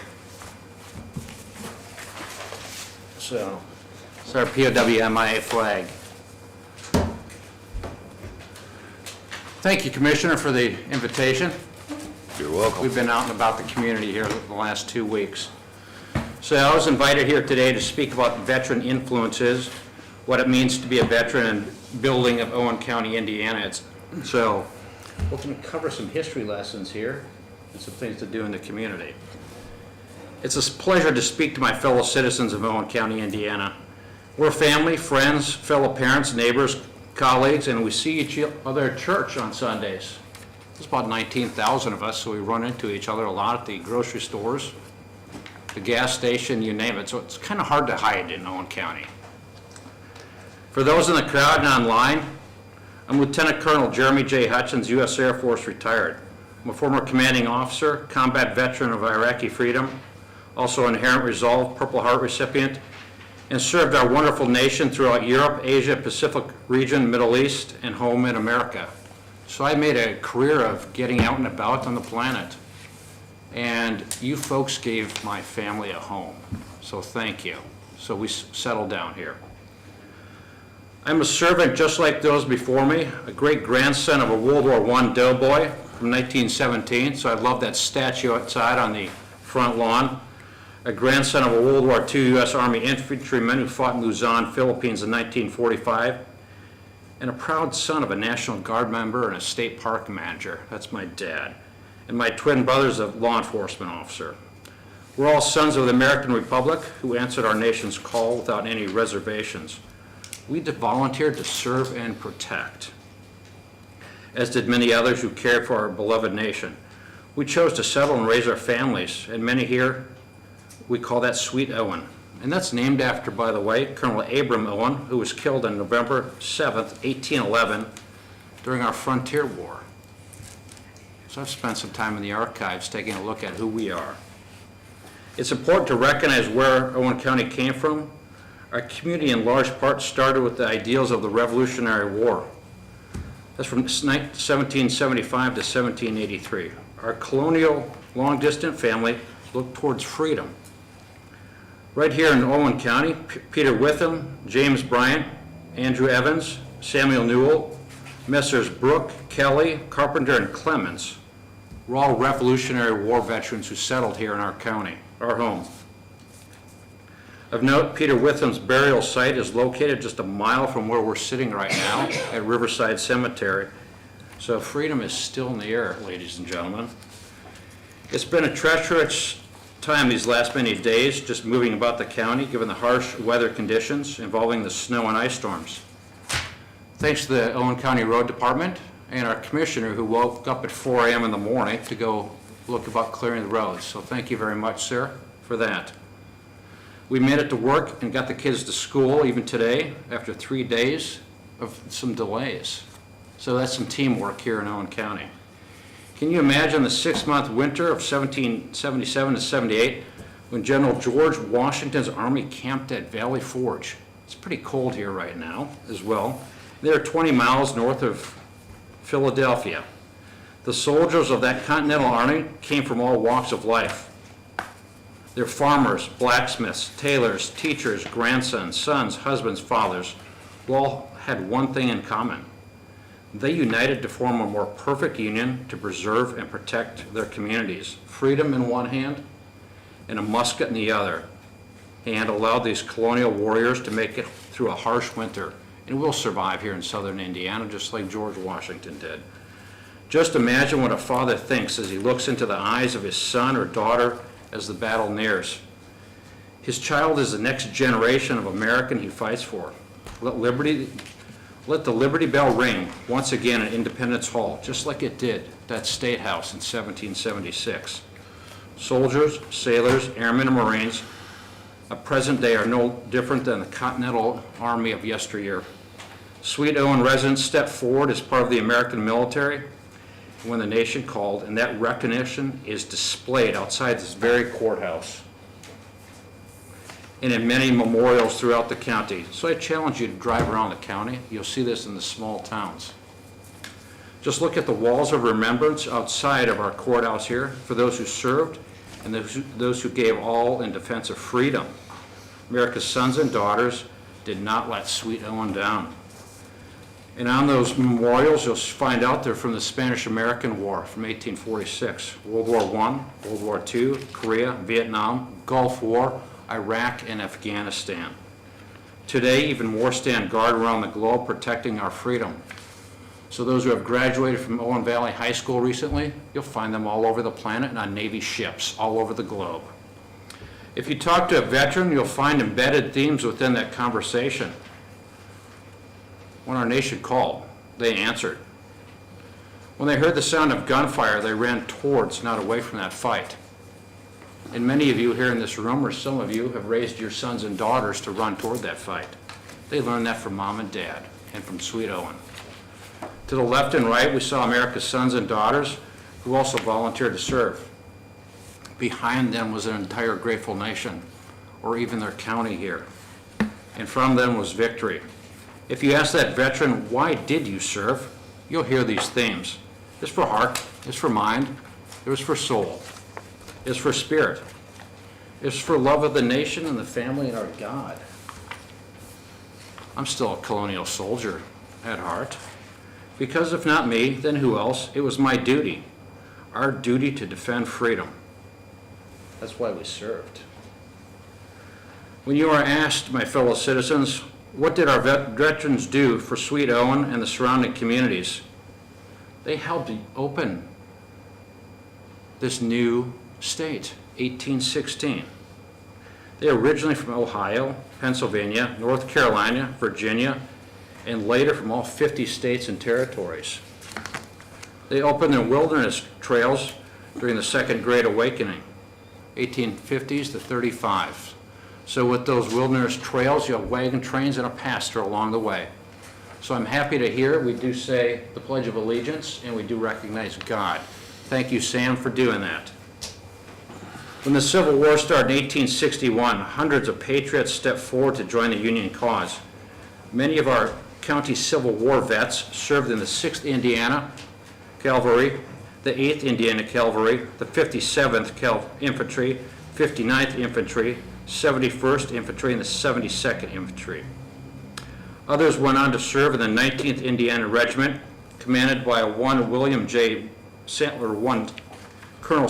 So, it's our POWMIA flag. Thank you, Commissioner, for the invitation. You're welcome. We've been out and about the community here the last 2 weeks. So I was invited here today to speak about veteran influences, what it means to be a veteran and building of Owen County, Indiana. So we're going to cover some history lessons here and some things to do in the community. It's a pleasure to speak to my fellow citizens of Owen County, Indiana. We're family, friends, fellow parents, neighbors, colleagues, and we see each other at church on Sundays. There's about 19,000 of us, so we run into each other a lot at the grocery stores, the gas station, you name it. So it's kind of hard to hide in Owen County. For those in the crowd and online, I'm Lieutenant Colonel Jeremy J. Hutchins, U.S. Air Force retired. I'm a former commanding officer, combat veteran of Iraqi freedom, also Inherent Resolve Purple Heart recipient, and served our wonderful nation throughout Europe, Asia, Pacific region, Middle East, and home in America. So I made a career of getting out and about on the planet. And you folks gave my family a home, so thank you. So we settled down here. I'm a servant just like those before me, a great grandson of a World War I doughboy from 1917, so I love that statue outside on the front lawn. A grandson of a World War II U.S. Army infantryman who fought in Luzon, Philippines in 1945, and a proud son of a National Guard member and a state park manager. That's my dad. And my twin brother's a law enforcement officer. We're all sons of the American Republic who answered our nation's call without any reservations. We volunteered to serve and protect, as did many others who cared for our beloved nation. We chose to settle and raise our families, and many here, we call that Sweet Owen. And that's named after, by the way, Colonel Abram Owen, who was killed on November 7th, 1811, during our frontier war. So I've spent some time in the archives taking a look at who we are. It's important to recognize where Owen County came from. Our community in large part started with the ideals of the Revolutionary War. That's from 1775 to 1783. Our colonial long-distance family looked towards freedom. Right here in Owen County, Peter Witham, James Bryant, Andrew Evans, Samuel Newell, Messrs. Brooke, Kelly, Carpenter, and Clemens were all Revolutionary War veterans who settled here in our county, our home. Of note, Peter Witham's burial site is located just a mile from where we're sitting right now at Riverside Cemetery. So freedom is still in the air, ladies and gentlemen. It's been a treacherous time these last many days, just moving about the county, given the harsh weather conditions involving the snow and ice storms. Thanks to the Owen County Road Department and our commissioner who woke up at 4 a.m. in the morning to go look about clearing the roads. So thank you very much, sir, for that. We made it to work and got the kids to school even today after 3 days of some delays. So that's some teamwork here in Owen County. Can you imagine the 6-month winter of 1777 to 78 when General George Washington's army camped at Valley Forge? It's pretty cold here right now as well. They're 20 miles north of Philadelphia. The soldiers of that Continental Army came from all walks of life. They're farmers, blacksmiths, tailors, teachers, grandsons, sons, husbands, fathers, who all had one thing in common. They united to form a more perfect union to preserve and protect their communities. Freedom in one hand and a musket in the other hand allowed these colonial warriors to make it through a harsh winter. And we'll survive here in southern Indiana just like George Washington did. Just imagine what a father thinks as he looks into the eyes of his son or daughter as the battle nears. His child is the next generation of American he fights for. Let the Liberty Bell ring once again at Independence Hall, just like it did at that State House in 1776. Soldiers, sailors, airmen, and Marines of present day are no different than the Continental Army of yesteryear. Sweet Owen residents stepped forward as part of the American military when the nation called, and that recognition is displayed outside this very courthouse and in many memorials throughout the county. So I challenge you to drive around the county. You'll see this in the small towns. Just look at the walls of remembrance outside of our courthouse here for those who served and those who gave all in defense of freedom. America's sons and daughters did not let Sweet Owen down. And on those memorials, you'll find out they're from the Spanish-American War from 1846, World War I, World War II, Korea, Vietnam, Gulf War, Iraq, and Afghanistan. Today, even more stand guard around the globe protecting our freedom. So those who have graduated from Owen Valley High School recently, you'll find them all over the planet and on Navy ships all over the globe. If you talk to a veteran, you'll find embedded themes within that conversation. When our nation called, they answered. When they heard the sound of gunfire, they ran towards, not away from that fight. And many of you here in this room, or some of you, have raised your sons and daughters to run toward that fight. They learned that from mom and dad and from Sweet Owen. To the left and right, we saw America's sons and daughters who also volunteered to serve. Behind them was an entire grateful nation, or even their county here. And from them was victory. If you ask that veteran, why did you serve? You'll hear these themes. It's for heart, it's for mind, it was for soul, it's for spirit, it's for love of the nation and the family and our God. I'm still a colonial soldier at heart. Because if not me, then who else? It was my duty, our duty to defend freedom. That's why we served. When you are asked, my fellow citizens, what did our veterans do for Sweet Owen and the surrounding communities? They helped open this new state, 1816. They are originally from Ohio, Pennsylvania, North Carolina, Virginia, and later from all 50 states and territories. They opened their wilderness trails during the Second Great Awakening, 1850s to 35. So with those wilderness trails, you have wagon trains and a pastor along the way. So I'm happy to hear we do say the Pledge of Allegiance and we do recognize God. Thank you, Sam, for doing that. When the Civil War started in 1861, hundreds of patriots stepped forward to join the Union cause. Many of our county Civil War vets served in the 6th Indiana Cavalry, the 8th Indiana Cavalry, the 57th Infantry, 59th Infantry, 71st Infantry, and the 72nd Infantry. Others went on to serve in the 19th Indiana Regiment, commanded by Colonel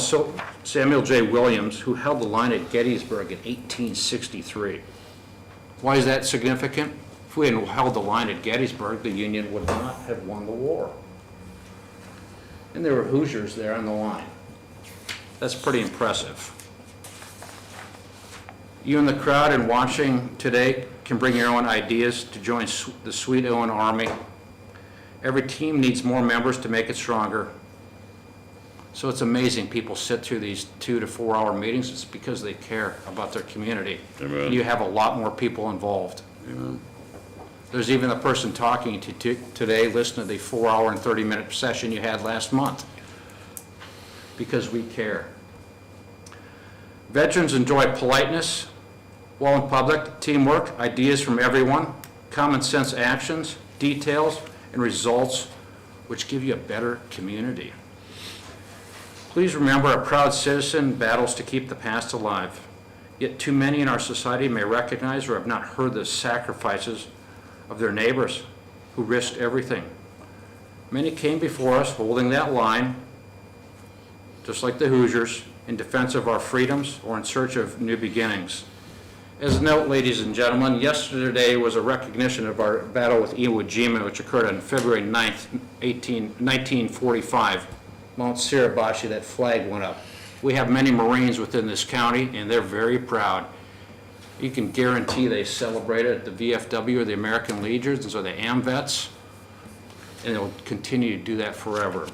Samuel J. Williams, who held the line at Gettysburg in 1863. Why is that significant? If we hadn't held the line at Gettysburg, the Union would not have won the war. And there were Hoosiers there on the line. That's pretty impressive. You in the crowd and watching today can bring your own ideas to join the Sweet Owen Army. Every team needs more members to make it stronger. So it's amazing people sit through these 2 to 4 hour meetings. It's because they care about their community. Amen. You have a lot more people involved. Amen. There's even a person talking to today, listen to the 4-hour and 30-minute session you had last month, because we care. Veterans enjoy politeness while in public, teamwork, ideas from everyone, common sense actions, details, and results which give you a better community. Please remember, a proud citizen battles to keep the past alive. Yet too many in our society may recognize or have not heard the sacrifices of their neighbors who risked everything. Many came before us holding that line, just like the Hoosiers, in defense of our freedoms or in search of new beginnings. As a note, ladies and gentlemen, yesterday was a recognition of our battle with Iwo Jima, which occurred on February 9th, 1945. Mount Suribachi, that flag went up. We have many Marines within this county, and they're very proud. You can guarantee they celebrate it at the VFW or the American Legions or the AMVETS, and they'll continue to do that forever.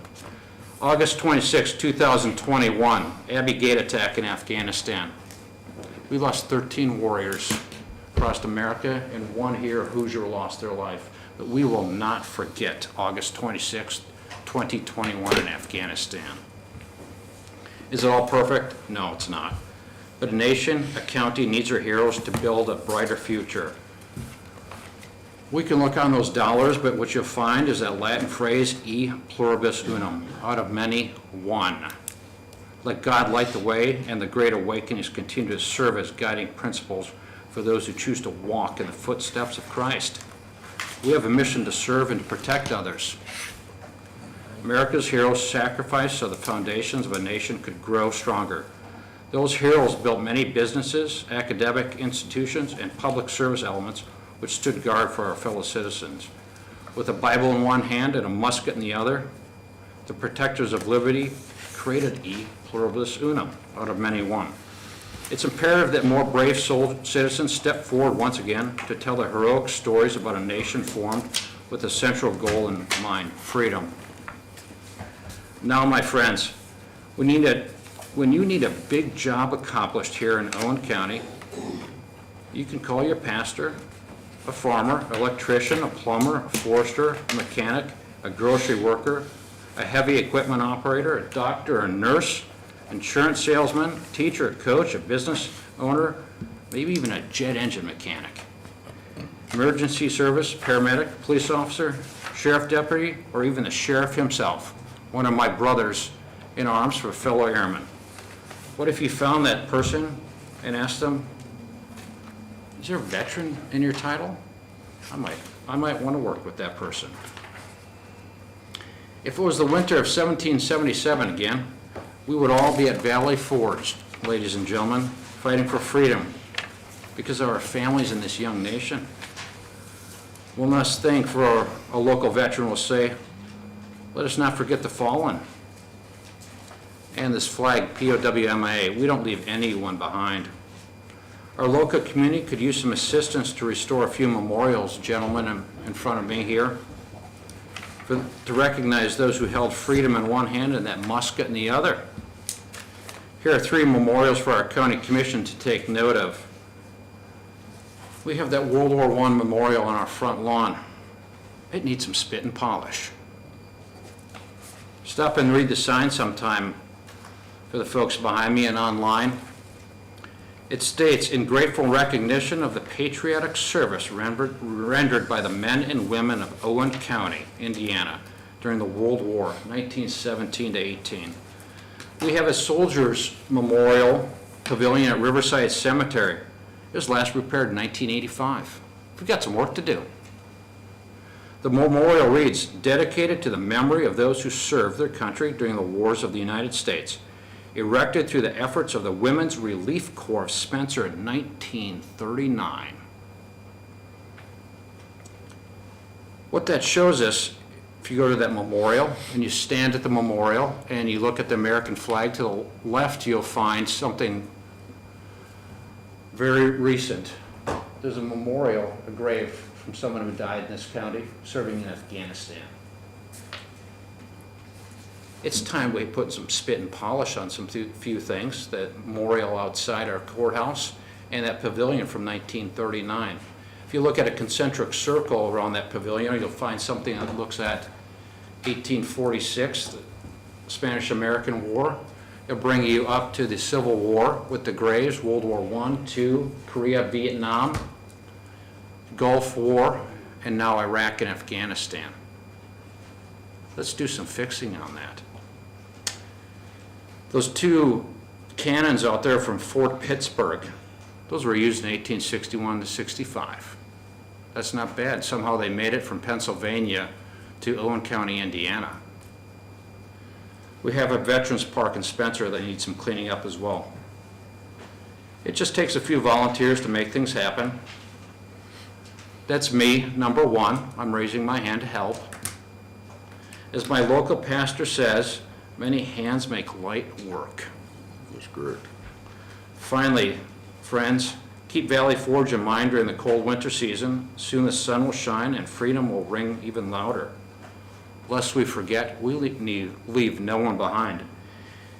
August 26, 2021, Abbey Gate attack in Afghanistan. We lost 13 warriors across America, and one here, a Hoosier, lost their life. But we will not forget August 26, 2021 in Afghanistan. Is it all perfect? No, it's not. But a nation, a county needs our heroes to build a brighter future. We can look on those dollars, but what you'll find is that Latin phrase, e pluribus unum, out of many, one. Let God light the way, and the Great Awakenings continue to serve as guiding principles for those who choose to walk in the footsteps of Christ. We have a mission to serve and to protect others. America's heroes sacrificed so the foundations of a nation could grow stronger. Those heroes built many businesses, academic institutions, and public service elements which stood guard for our fellow citizens. With a Bible in one hand and a musket in the other, the protectors of liberty created e pluribus unum, out of many one. It's imperative that more brave citizens step forward once again to tell the heroic stories about a nation formed with a central goal in mind, freedom. Now, my friends, when you need a big job accomplished here in Owen County, you can call your pastor, a farmer, electrician, a plumber, a forester, a mechanic, a grocery worker, a heavy equipment operator, a doctor, a nurse, insurance salesman, a teacher, a coach, a business owner, maybe even a jet engine mechanic. Emergency service, paramedic, police officer, sheriff deputy, or even the sheriff himself, one of my brothers in arms for a fellow airman. What if you found that person and asked them, is there a veteran in your title? I might want to work with that person. If it was the winter of 1777 again, we would all be at Valley Forge, ladies and gentlemen, fighting for freedom because of our families in this young nation. One last thing for a local veteran will say, let us not forget the fallen. And this flag, POWMIA, we don't leave anyone behind. Our local community could use some assistance to restore a few memorials, gentlemen in front of me here, to recognize those who held freedom in one hand and that musket in the other. Here are 3 memorials for our county commission to take note of. We have that World War I memorial on our front lawn. It needs some spit and polish. Stop and read the sign sometime for the folks behind me and online. It states, in grateful recognition of the patriotic service rendered by the men and women of Owen County, Indiana, during the World War, 1917 to 18. We have a soldiers' memorial pavilion at Riverside Cemetery. It was last repaired in 1985. We've got some work to do. The memorial reads, dedicated to the memory of those who served their country during the wars of the United States, erected through the efforts of the Women's Relief Corps of Spencer in 1939. What that shows us, if you go to that memorial and you stand at the memorial and you look at the American flag to the left, you'll find something very recent. There's a memorial, a grave from someone who died in this county serving in Afghanistan. It's time we put some spit and polish on some few things, that memorial outside our courthouse and that pavilion from 1939. If you look at a concentric circle around that pavilion, you'll find something that looks at 1846, the Spanish-American War. It'll bring you up to the Civil War with the graves, World War I, II, Korea, Vietnam, Gulf War, and now Iraq and Afghanistan. Let's do some fixing on that. Those two cannons out there from Fort Pittsburgh, those were used in 1861 to 65. That's not bad. Somehow they made it from Pennsylvania to Owen County, Indiana. We have a Veterans Park in Spencer that needs some cleaning up as well. It just takes a few volunteers to make things happen. That's me, number one. I'm raising my hand to help. As my local pastor says, many hands make light work. That's correct. Finally, friends, keep Valley Forge in mind during the cold winter season. Soon the sun will shine and freedom will ring even louder. Lest we forget, we leave no one behind.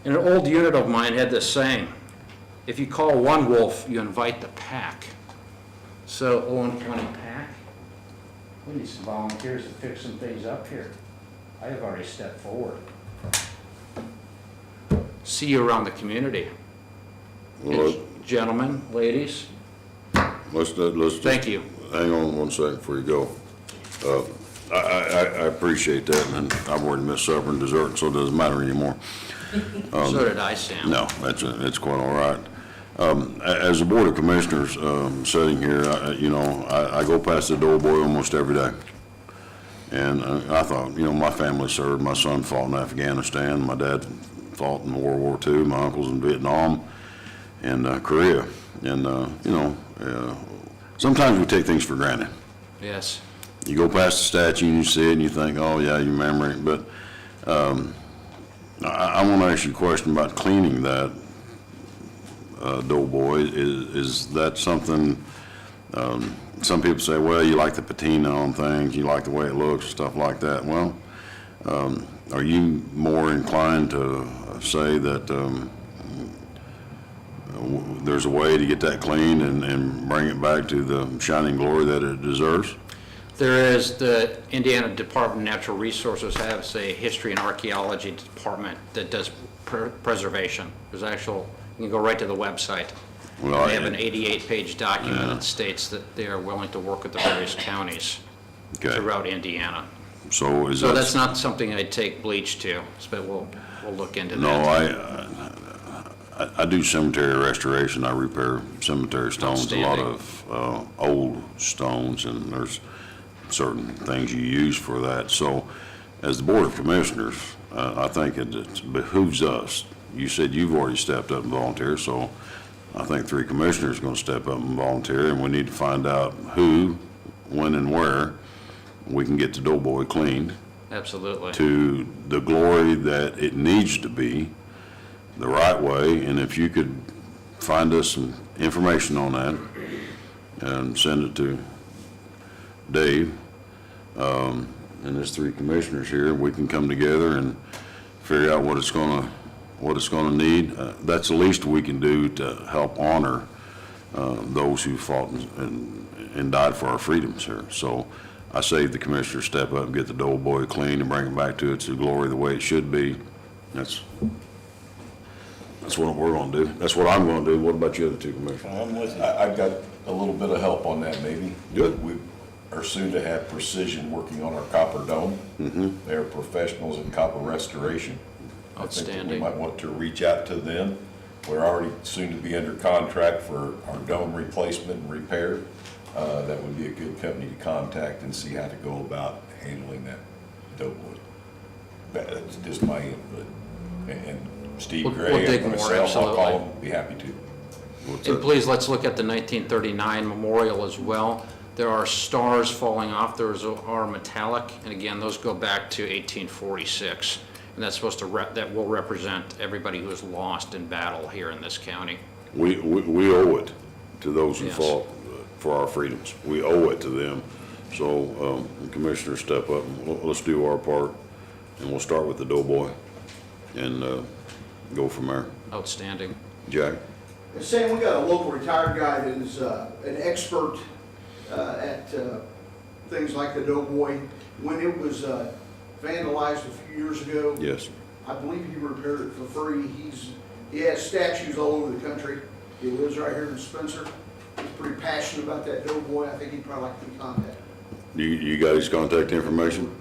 And an old unit of mine had this saying, if you call one wolf, you invite the pack. So, Owen County Pack, we need some volunteers to fix some things up here. I have already stepped forward. See you around the community. Well, Gentlemen, ladies, let's just thank you. Hang on one second before you go. I appreciate that, and I've already missed supper and dessert, so it doesn't matter anymore. So did I, Sam. No, it's quite all right. As a Board of Commissioners sitting here, I go past the Doughboy almost every day. And I thought, my family served. My son fought in Afghanistan. My dad fought in World War II. My uncle's in Vietnam and Korea. And, sometimes we take things for granted. Yes. You go past the statue and you see it and you think, oh, yeah, you remember it. But I want to ask you a question about cleaning that Doughboy. Is that something, some people say, well, you like the patina on things, you like the way it looks, stuff like that. Well, are you more inclined to say that there's a way to get that cleaned and bring it back to the shining glory that it deserves? There is, the Indiana Department of Natural Resources has a history and archaeology department that does preservation. There's actual, you can go right to the website. Well, they have an 88-page document that states that they are willing to work with the various counties throughout Indiana. So that's not something I'd take bleach to, but we'll look into that. No, I do cemetery restoration. I repair cemetery stones, a lot of old stones, and there's certain things you use for that. So as the Board of Commissioners, I think it behooves us. You said you've already stepped up and volunteered, so I think 3 commissioners are going to step up and volunteer, and we need to find out who, when, and where we can get the Doughboy cleaned. Absolutely. To the glory that it needs to be, the right way. And if you could find us some information on that and send it to Dave, and there's 3 commissioners here, we can come together and figure out what it's going to need. That's the least we can do to help honor those who fought and died for our freedoms here. So I say the commissioners step up and get the Doughboy clean and bring it back to its glory the way it should be. That's what we're going to do. That's what I'm going to do. What about you other 2 commissioners? I'm with you. I've got a little bit of help on that maybe. Good. We are soon to have Precision working on our copper dome. They're professionals in copper restoration. Outstanding. I think that we might want to reach out to them. We're already soon to be under contract for our dome replacement and repair. That would be a good company to contact and see how to go about handling that Doughboy. That's just my input. And Steve Gray, we'll dig and more, myself, I'll call absolutely. him, be happy to. And please, let's look at the 1939 memorial as well. There are stars falling off. Those are metallic, and again, those go back to 1846. And that's supposed to that will represent everybody who was lost in battle here in this county. We owe it to those who fought for our freedoms. We owe it to them. So the commissioners step up and let's do our part, and we'll start with the Doughboy and go from there. Outstanding. Jack? Sam, we got a local retired guy that is an expert at things like the Doughboy. When it was vandalized a few years ago, Yes. I believe he repaired it for free. He has statues all over the country. He lives right here in Spencer. He's pretty passionate about that Doughboy. I think he'd probably like to be contacted. You got his contact information?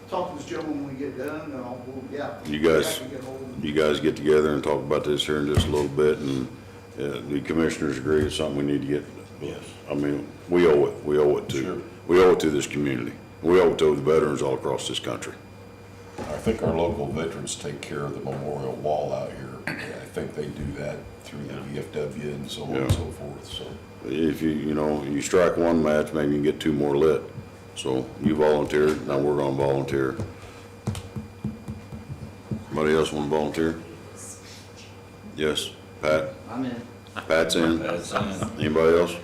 Talk to this gentleman when we get done, and yeah. You guys, I can get hold of him. you guys get together and talk about this here in just a little bit, and the commissioners agree it's something we need to get. Yes. I mean, we owe it to, we owe it to this community. We owe it to the veterans all across this country. I think our local veterans take care of the memorial wall out here. I think they do that through the VFW and so on and so forth, so. If you strike one match, maybe you can get two more lit. So you volunteered, now we're gonna volunteer. Somebody else wanna volunteer? Yes, Pat? I'm in. Pat's in? Pat's in. Anybody else?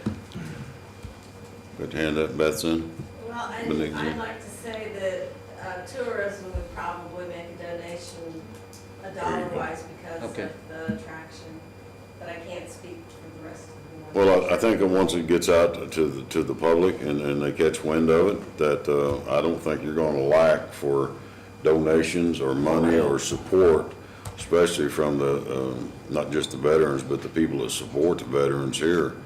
Got your hand up, Beth's in? Well, Benig's in. I'd like to say that tourism would probably make a donation $1 because of the attraction, but I can't speak for the rest of the board. Well, I think that once it gets out to the public and they catch wind of it, that I don't think you're gonna lack for donations or money or support, especially from the, not just the veterans, but the people that support the veterans here.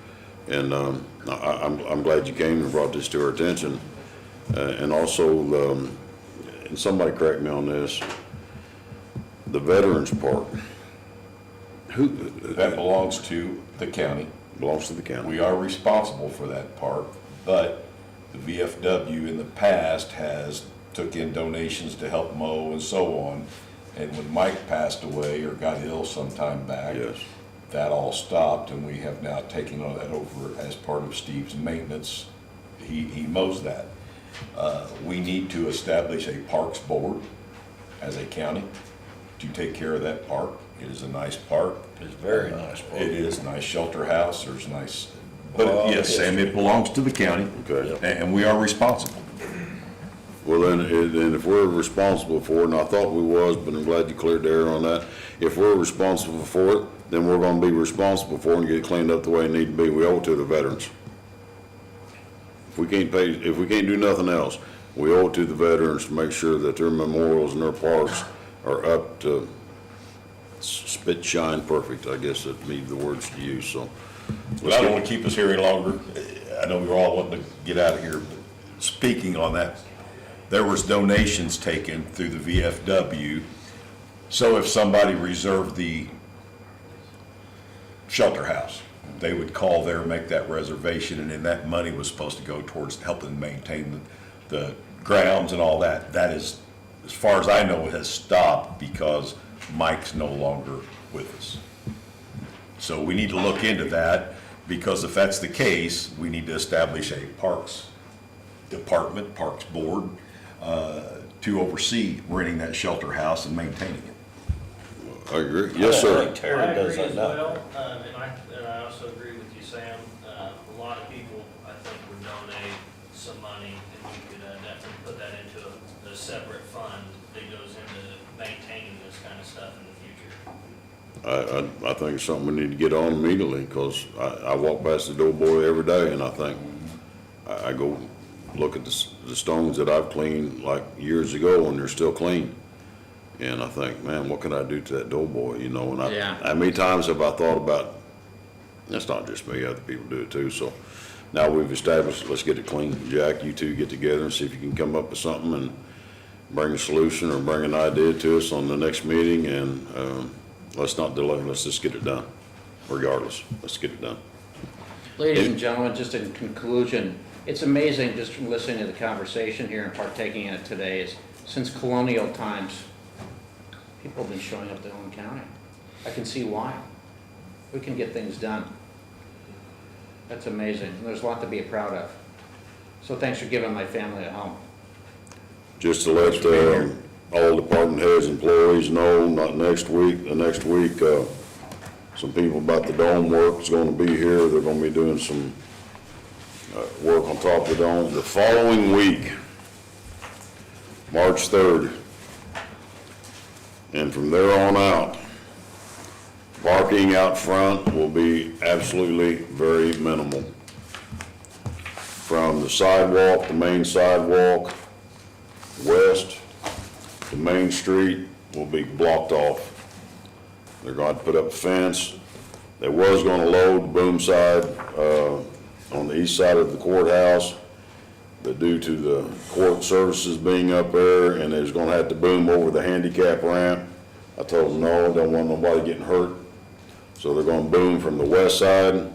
And I'm glad you came and brought this to our attention. And also, and somebody correct me on this, the Veterans Park. That belongs to the county. Belongs to the county. We are responsible for that park, but the VFW in the past has took in donations to help mow and so on. And when Mike passed away or got ill sometime back, that all stopped, and we have now taken that over as part of Steve's maintenance. He mows that. We need to establish a parks board as a county to take care of that park. It is a nice park. It's a very nice park. It is nice shelter house. There's nice, but yes, Sam, it belongs to the county. Okay. And we are responsible. Well, then if we're responsible for it, and I thought we was, but I'm glad you cleared the air on that. If we're responsible for it, then we're gonna be responsible for it and get it cleaned up the way it need to be. We owe it to the veterans. If we can't do nothing else, we owe it to the veterans to make sure that their memorials and their parks are up to spit shine perfect, I guess that may be the words to use, so. But I don't want to keep us here any longer. I know we're all wanting to get out of here, but speaking on that, there was donations taken through the VFW. So if somebody reserved the shelter house, they would call there, make that reservation, and then that money was supposed to go towards helping maintain the grounds and all that. That is, as far as I know, has stopped because Mike's no longer with us. So we need to look into that, because if that's the case, we need to establish a parks department, parks board, to oversee renting that shelter house and maintaining it. I agree. Yes, sir. I agree as well, and I also agree with you, Sam. A lot of people, I think, would donate some money, and we could definitely put that into a separate fund that goes into maintaining this kind of stuff in the future. I think it's something we need to get on immediately, because I walk past the Doughboy every day, and I think, I go look at the stones that I've cleaned like years ago, and they're still clean. And I think, man, what can I do to that Doughboy, and how many times have I thought about, that's not just me, other people do it too, so now we've established, let's get it clean. Jack, you two get together and see if you can come up with something and bring a solution or bring an idea to us on the next meeting, and let's not delay, let's just get it done, regardless, let's get it done. Ladies and gentlemen, just in conclusion, it's amazing just from listening to the conversation here and partaking in it today, is since colonial times, people have been showing up to Owen County. I can see why. We can get things done. That's amazing, and there's a lot to be proud of. So thanks for giving my family a home. Just to let all department heads, employees know, not next week, the next week, some people about the dome work is gonna be here. They're gonna be doing some work on top of the dome. The following week, March 3rd, and from there on out, parking out front will be absolutely very minimal. from the sidewalk, the main sidewalk, west to Main Street will be blocked off. They're going to put up a fence. They was going to load the boom side on the east side of the courthouse, but due to the court services being up there and they was going to have to boom over the handicap ramp, I told them no, don't want nobody getting hurt. So they're going to boom from the west side.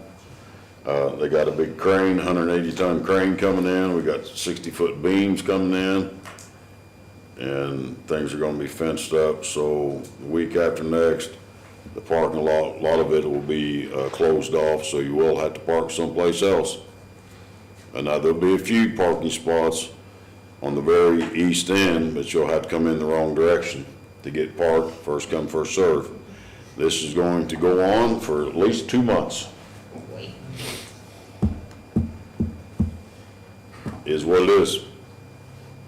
They got a big crane, 180-ton crane coming in. We got 60-foot beams coming in, and things are going to be fenced up. So the week after next, the parking lot, a lot of it will be closed off, so you will have to park someplace else. And now there'll be a few parking spots on the very east end, but you'll have to come in the wrong direction to get parked, first come, first serve. This is going to go on for at least 2 months. Is what it is.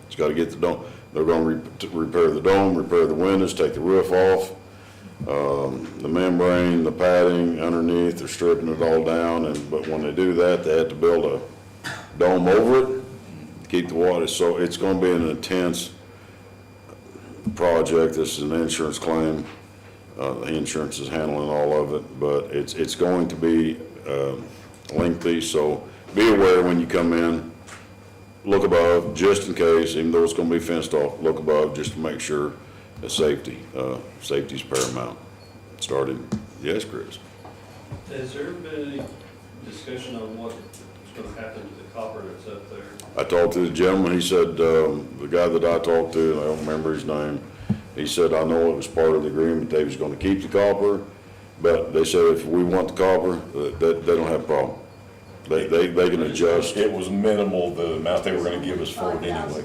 It's got to get the dome. They're going to repair the dome, repair the windows, take the roof off, the membrane, the padding underneath. They're stripping it all down, but when they do that, they have to build a dome over it to keep the water. So it's going to be an intense project. This is an insurance claim. The insurance is handling all of it, but it's going to be lengthy. So be aware when you come in. Look above, just in case, even though it's going to be fenced off, look above just to make sure that safety is paramount. Starting, yes, Chris? Has there been any discussion on what's going to happen to the copper that's up there? I talked to the gentleman, he said, the guy that I talked to, and I don't remember his name, he said, I know it was part of the agreement, they was going to keep the copper, but they said if we want the copper, they don't have a problem. They can adjust. It was minimal, the amount they were gonna give us for it anyway.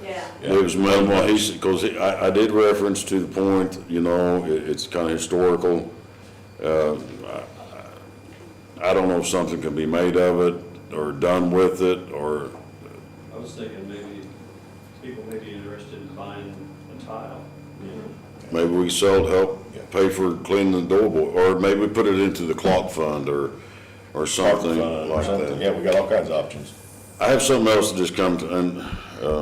Yeah. It was minimal, he said, because I did reference to the point, you know, it's kind of historical. I don't know if something can be made of it, or done with it, or. I was thinking maybe people may be interested in buying a tile, you know? Maybe we sell to help pay for cleaning the door, or maybe we put it into the clock fund, or something like that. Yeah, we got all kinds of options. I have something else to just come to, and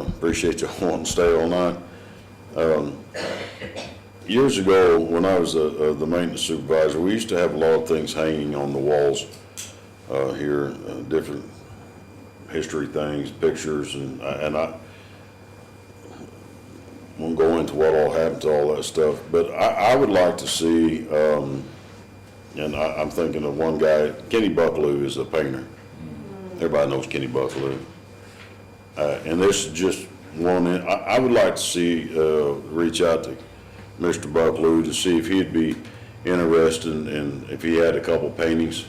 appreciate you wanting to stay all night. Years ago, when I was the maintenance supervisor, we used to have a lot of things hanging on the walls here, different history things, pictures, and I won't go into what all happened to all that stuff, but I would like to see, and I'm thinking of one guy, Kenny Buckaloo is a painter. Everybody knows Kenny Buckaloo. And this is just one, I would like to see, reach out to Mr. Buckaloo to see if he'd be interested in if he had a couple paintings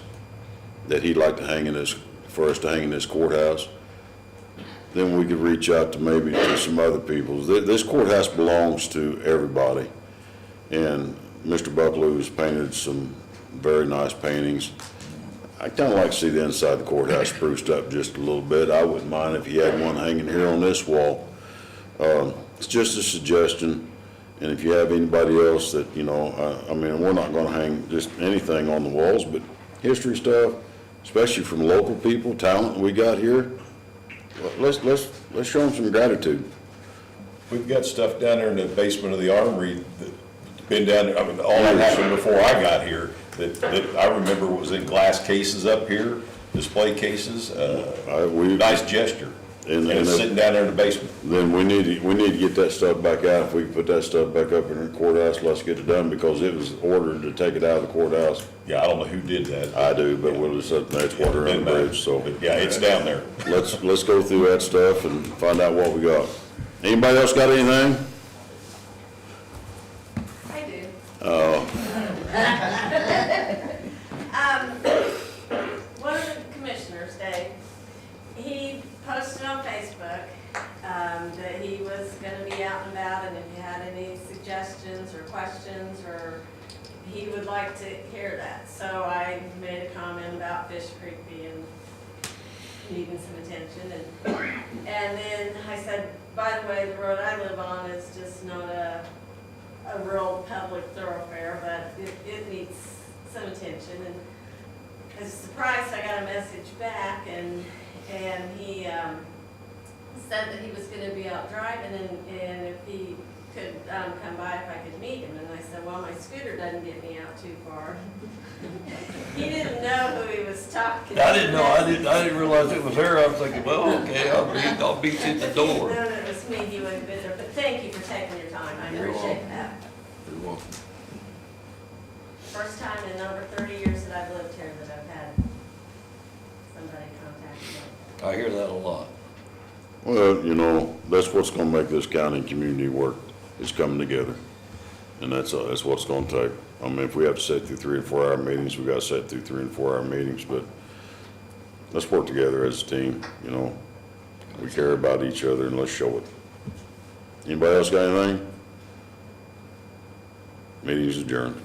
that he'd like to hang in this, for us to hang in this courthouse. Then we could reach out to maybe to some other people. This courthouse belongs to everybody. And Mr. Buckaloo has painted some very nice paintings. I kind of like to see the inside of the courthouse spruced up just a little bit. I wouldn't mind if he had one hanging here on this wall. It's just a suggestion, and if you have anybody else that, you know, I mean, we're not going to hang just anything on the walls, but history stuff, especially from local people, talent we got here, let's show them some gratitude. We've got stuff down there in the basement of the armory that's been down there, I mean, all that happened before I got here, that I remember was in glass cases up here, display cases, nice gesture. And it's sitting down there in the basement. Then we need to get that stuff back out. If we can put that stuff back up in the courthouse, let's get it done, because it was ordered to take it out of the courthouse. Yeah, I don't know who did that. I do, but we'll just set that's water on the bridge, so. But yeah, it's down there. Let's go through that stuff and find out what we got. Anybody else got anything? I do. One of the commissioners, Dave, he posted on Facebook that he was going to be out and about, and if you had any suggestions or questions, or he would like to hear that. So I made a comment about Fish Creek needing some attention, and then I said, by the way, the road I live on is just not a real public thoroughfare, but it needs some attention. And as a surprise, I got a message back, and And he said that he was gonna be out driving and if he could come by if I could meet him. And I said, well, my scooter doesn't get me out too far. He didn't know who he was talking to. I didn't know, I didn't realize it was her. I was thinking, well, okay, I'll beat you at the door. If he'd known it was me, he would have been there. But thank you for taking your time. I appreciate that. You're welcome. First time in over 30 years that I've lived here that I've had somebody contact me. I hear that a lot. Well, you know, that's what's gonna make this county and community work, is coming together. And that's what it's gonna take. I mean, if we have to sit through 3 and 4 hour meetings, we gotta sit through 3 and 4 hour meetings, but let's work together as a team, you know. We care about each other and let's show it. Anybody else got anything? Meeting is adjourned.